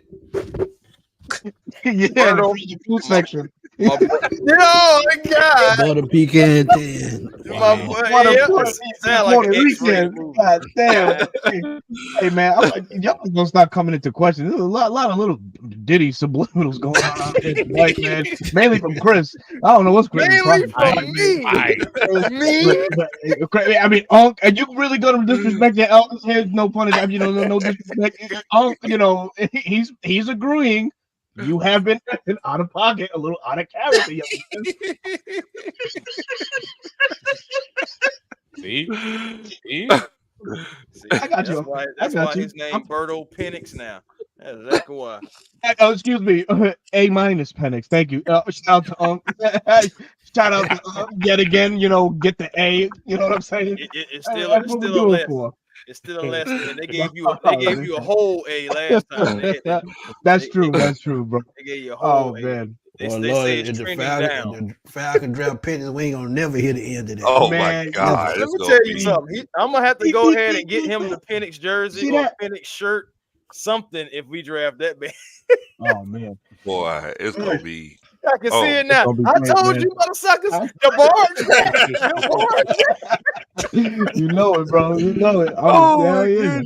Yeah, in the food section. My boy, oh my God, Butter pecan 10. my Wow. boy, What a yeah, Puerto, sound like Puerto an X-rated Rican. movie. God damn. Hey man, y'all gonna start coming into question. There's a lot of little ditty subliminals going on out here tonight, man. Mainly from Chris. I don't know what's Chris is Mainly talking from about. me. I mean, Unc, are you really gonna disrespect your elders here? No pun intended. You know, no disrespect. Unc, you know, he's agreeing. You have been out of pocket, a little out of character, young man. See? See, I got you. That's why his name BERTO Penix now. That's exactly why. Oh, excuse me, A minus Penix. Thank you. Shout out to shout out to yet again. You know, get the A. You know what I'm saying? It's That's what we do it for. It's still a less than. They gave you a whole A last time. That's true. That's true, bro. They gave you a whole Oh man. They Well, say Lord, it's if the trending down. Falcon draft pennies, we ain't gonna never hear the end of that. Oh Man, my God! Let me tell you something. I'm gonna have to go ahead and get him the Penix jersey or Penix shirt, something if we draft that man. Oh man, boy, it's gonna be. I can see it now. gonna be I great, told man. you, motherfuckers, the barge. You know it, bro. You know it. Hell yeah.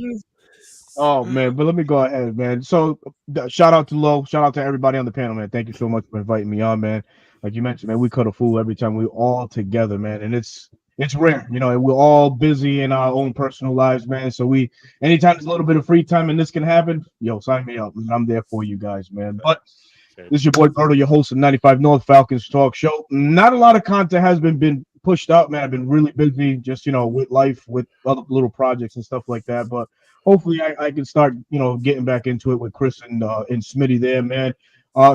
Oh man, but let me go ahead, man. So shout out to Lo, shout out to everybody on the panel, man. Thank you so much for inviting me on, man. Like you mentioned, man, we cut a fool every time we all together, man, and it's rare, you know. We're all busy in our own personal lives, man. So anytime there's a little bit of free time and this can happen, yo, sign me up. I'm there for you guys, man. But this is your boy Berto, your host of 95 North Falcons Talk Show. Not a lot of content has been pushed out, man. I've been really busy, just with life, with other little projects and stuff like that. But hopefully, I can start, getting back into it with Chris and Smitty there, man.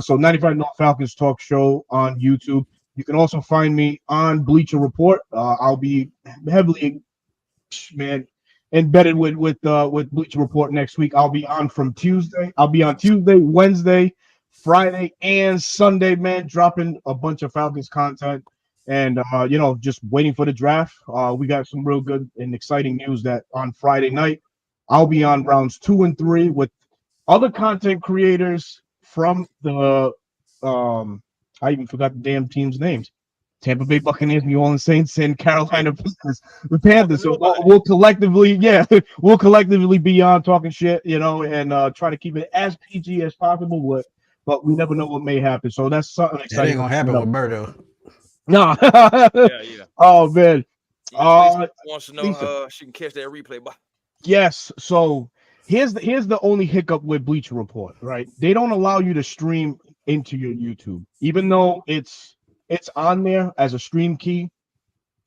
So 95 North Falcons Talk Show on YouTube. You can also find me on Bleacher Report. I'll be heavily, man, embedded with Bleacher Report next week. I'll be on Tuesday, Wednesday, Friday, and Sunday, man, dropping a bunch of Falcons content. And just waiting for the draft. We got some real good and exciting news that on Friday night I'll be on rounds 2 and 3 with other content creators from the I even forgot the damn team's names. Tampa Bay Buccaneers, New Orleans Saints, and Carolina Panthers. So we'll collectively be on talking shit, and try to keep it as PG as possible. But we never know what may happen. So that's something exciting. That ain't gonna happen with Berto. No. Yeah. Oh man. Lisa wants to know she can catch that replay. Yes. So here's the only hiccup with Bleacher Report, right? They don't allow you to stream into your YouTube, even though it's on there as a stream key.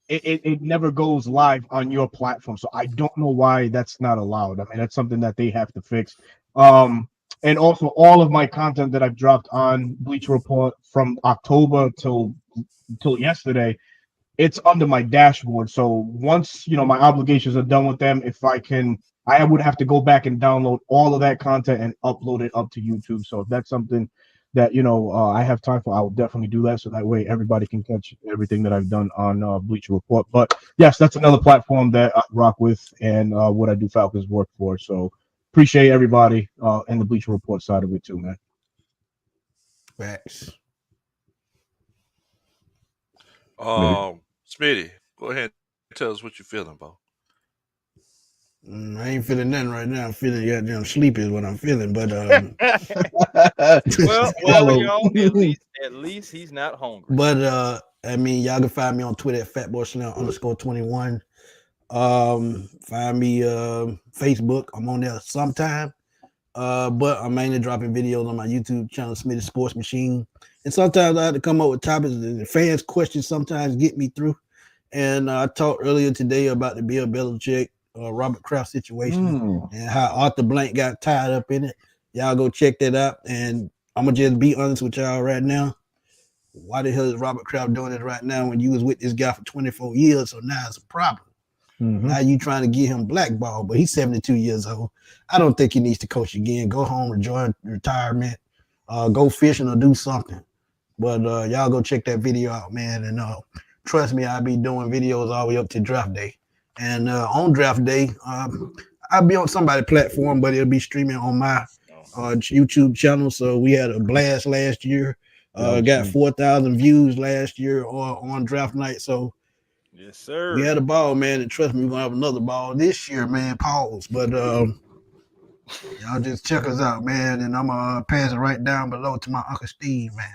It never goes live on your platform. So I don't know why that's not allowed. I mean, that's something that they have to fix. And also all of my content that I've dropped on Bleacher Report from October till yesterday, it's under my dashboard. So once my obligations are done with them, I would have to go back and download all of that content and upload it up to YouTube. So if that's something that I have time for, I will definitely do that. So that way everybody can catch everything that I've done on Bleacher Report. But yes, that's another platform that I rock with and what I do Falcons work for. So appreciate everybody in the Bleacher Report side of it too, man. Facts. Smitty, go ahead and tell us what you're feeling, bro. I ain't feeling nothing right now. I'm feeling goddamn sleepy is what I'm feeling. But well, y'all, at least he's not hungry. But I mean, y'all can find me on Twitter at fatboysnell_21. Find me Facebook. I'm on there sometime. But I'm mainly dropping videos on my YouTube channel, Smitty Sports Machine. And sometimes I have to come up with topics. The fans' questions sometimes get me through. And I talked earlier today about the Bill Belichick, Robert Kraft situation and how Arthur Blank got tied up in it. Y'all go check that out. And I'm going to just be honest with y'all right now. Why the hell is Robert Kraft doing it right now when you was with this guy for 24 years? So now it's a problem. Now you trying to get him blackballed, but he's 72 years old. I don't think he needs to coach again. Go home, enjoy retirement, go fishing or do something. But y'all go check that video out, man. And trust me, I'll be doing videos all the way up to draft day. And on draft day, I'll be on somebody's platform, but it'll be streaming on my YouTube channel. So we had a blast last year. Got 4,000 views last year on draft night. So yes, sir. we had a ball, man, and trust me, we're gonna have another ball this year, man. Pause. But y'all just check us out, man. And I'm gonna pass it right down below to my Uncle Steve, man.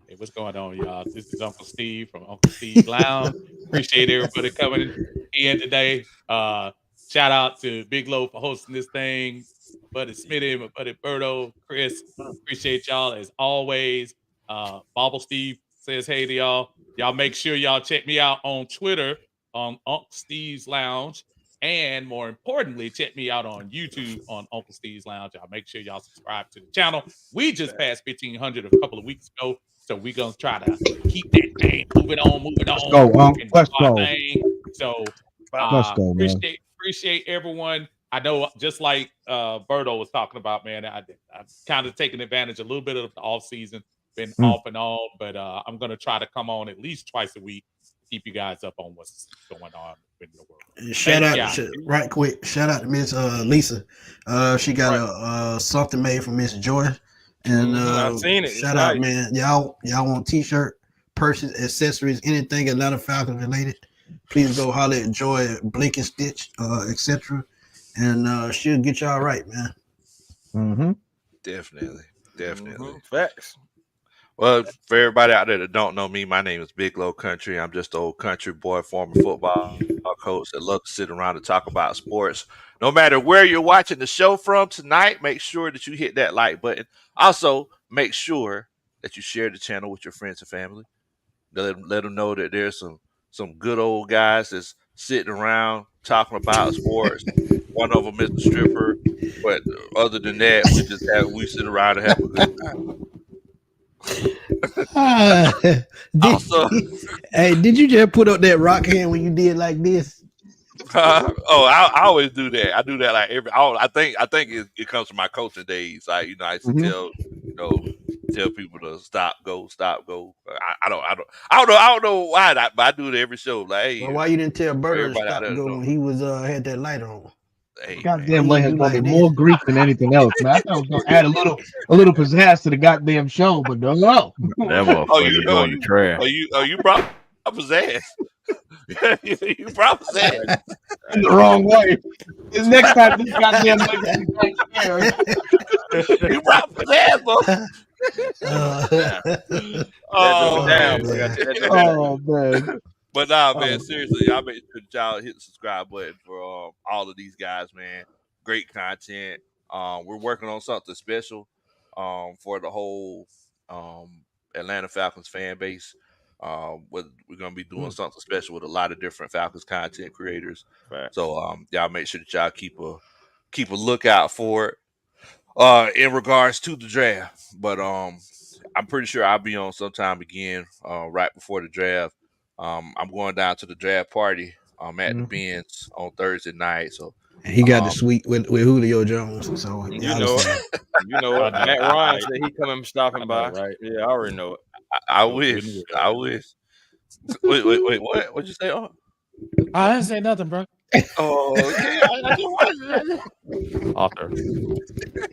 Hey, what's going on, y'all? This is Uncle Steve from Uncle Steve's Lounge. Appreciate everybody coming in today. Shout out to Big Low for hosting this thing. Buddy Smitty, my buddy Berto, Chris. Appreciate y'all as always. Bobble Steve says hey to y'all. Y'all make sure y'all check me out on Twitter on Uncle Steve's Lounge. And more importantly, check me out on YouTube on Uncle Steve's Lounge. Y'all make sure y'all subscribe to the channel. We just passed 1,500 a couple of weeks ago. So we're going to try to keep that thing moving on. Let's go. Let's go. So Let's go, man. Appreciate everyone. I know, just like Berto was talking about, man, I've kind of taken advantage a little bit of the off season, been off and on, but I'm going to try to come on at least twice a week to keep you guys up on what's going on in the world. Shout out, right quick, shout out to Miss Lisa. She got something made for Miss Joy. And I've seen it. Shout out, man. Y'all want t-shirt, purses, accessories, anything Atlanta Falcons related, please go holler at Joy at Blink and Stitch, etc. And she'll get y'all right, man. Mm-hmm. Definitely. Facts. Well, for everybody out there that don't know me, my name is Big Low Country. I'm just an old country boy, former football coach that loves to sit around and talk about sports. No matter where you're watching the show from tonight, make sure that you hit that like button. Also, make sure that you share the channel with your friends and family. Let them know that there's some good old guys that's sitting around talking about sports. One of them is a stripper, but other than that, we sit around and have a good time. Hey, did you just put up that rock hand when you did like this? I always do that. I do that like I think it comes from my coaching days. I used to tell people to stop, go. I don't know why, but I do it every show. Like, hey, well, why you didn't tell Berto to stop go when he was had that light on? Hey, goddamn light has probably more Greek than anything else, man. I thought I was gonna add a little pizzazz to the goddamn show, but no. That motherfucker going to trash. You brought pizzazz. You brought pizzazz in the wrong way. This next time, this goddamn light you brought pizzazz, bro. Oh man. But nah, man, seriously, y'all make sure y'all hit the subscribe button for all of these guys, man. Great content. We're working on something special for the whole Atlanta Falcons fan base. We're gonna be doing something special with a lot of different Falcons content creators. Right. So y'all make sure that y'all keep a lookout for it in regards to the draft. But I'm pretty sure I'll be on sometime again right before the draft. I'm going down to the draft party at the Benz on Thursday night. So he got the suite with Julio Jones. So you know it. Matt Ryan said he coming stopping by. Right? Yeah, I already know it. I wish. Wait, what? What'd you say? Oh, I didn't say nothing, bro. Oh, okay. Author.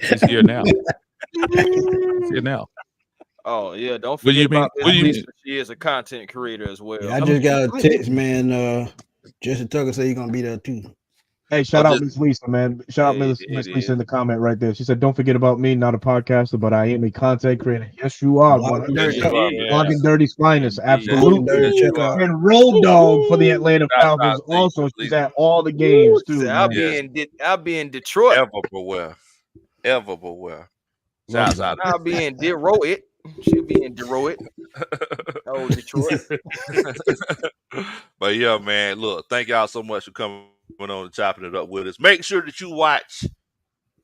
He's here now. He's here now. Oh yeah, don't forget about this. She is a content creator as well. Yeah, I just got a text, man. Justin Tucker said he's gonna be there too. Hey, shout out Miss Lisa, man. Shout out Miss Lisa in the comment right there. She said, "Don't forget about me, not a podcaster, but I am a content creator." Yes, you are. Blogging Dirty's finest, absolutely. And Road Dog for the Atlanta Falcons. Also, she's at all the games too. I'll be in Detroit. Ever but where. Shouts out. I'll be in Detroit. She'll be in Detroit. Oh, Detroit. But yeah, man, look, thank y'all so much for coming on and chopping it up with us. Make sure that you watch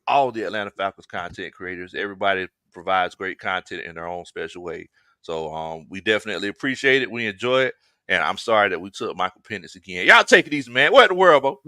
all the Atlanta Falcons content creators. Everybody provides great content in their own special way. So we definitely appreciate it. We enjoy it. And I'm sorry that we took Michael Penix again. Y'all take it easy, man. What in the world, bro?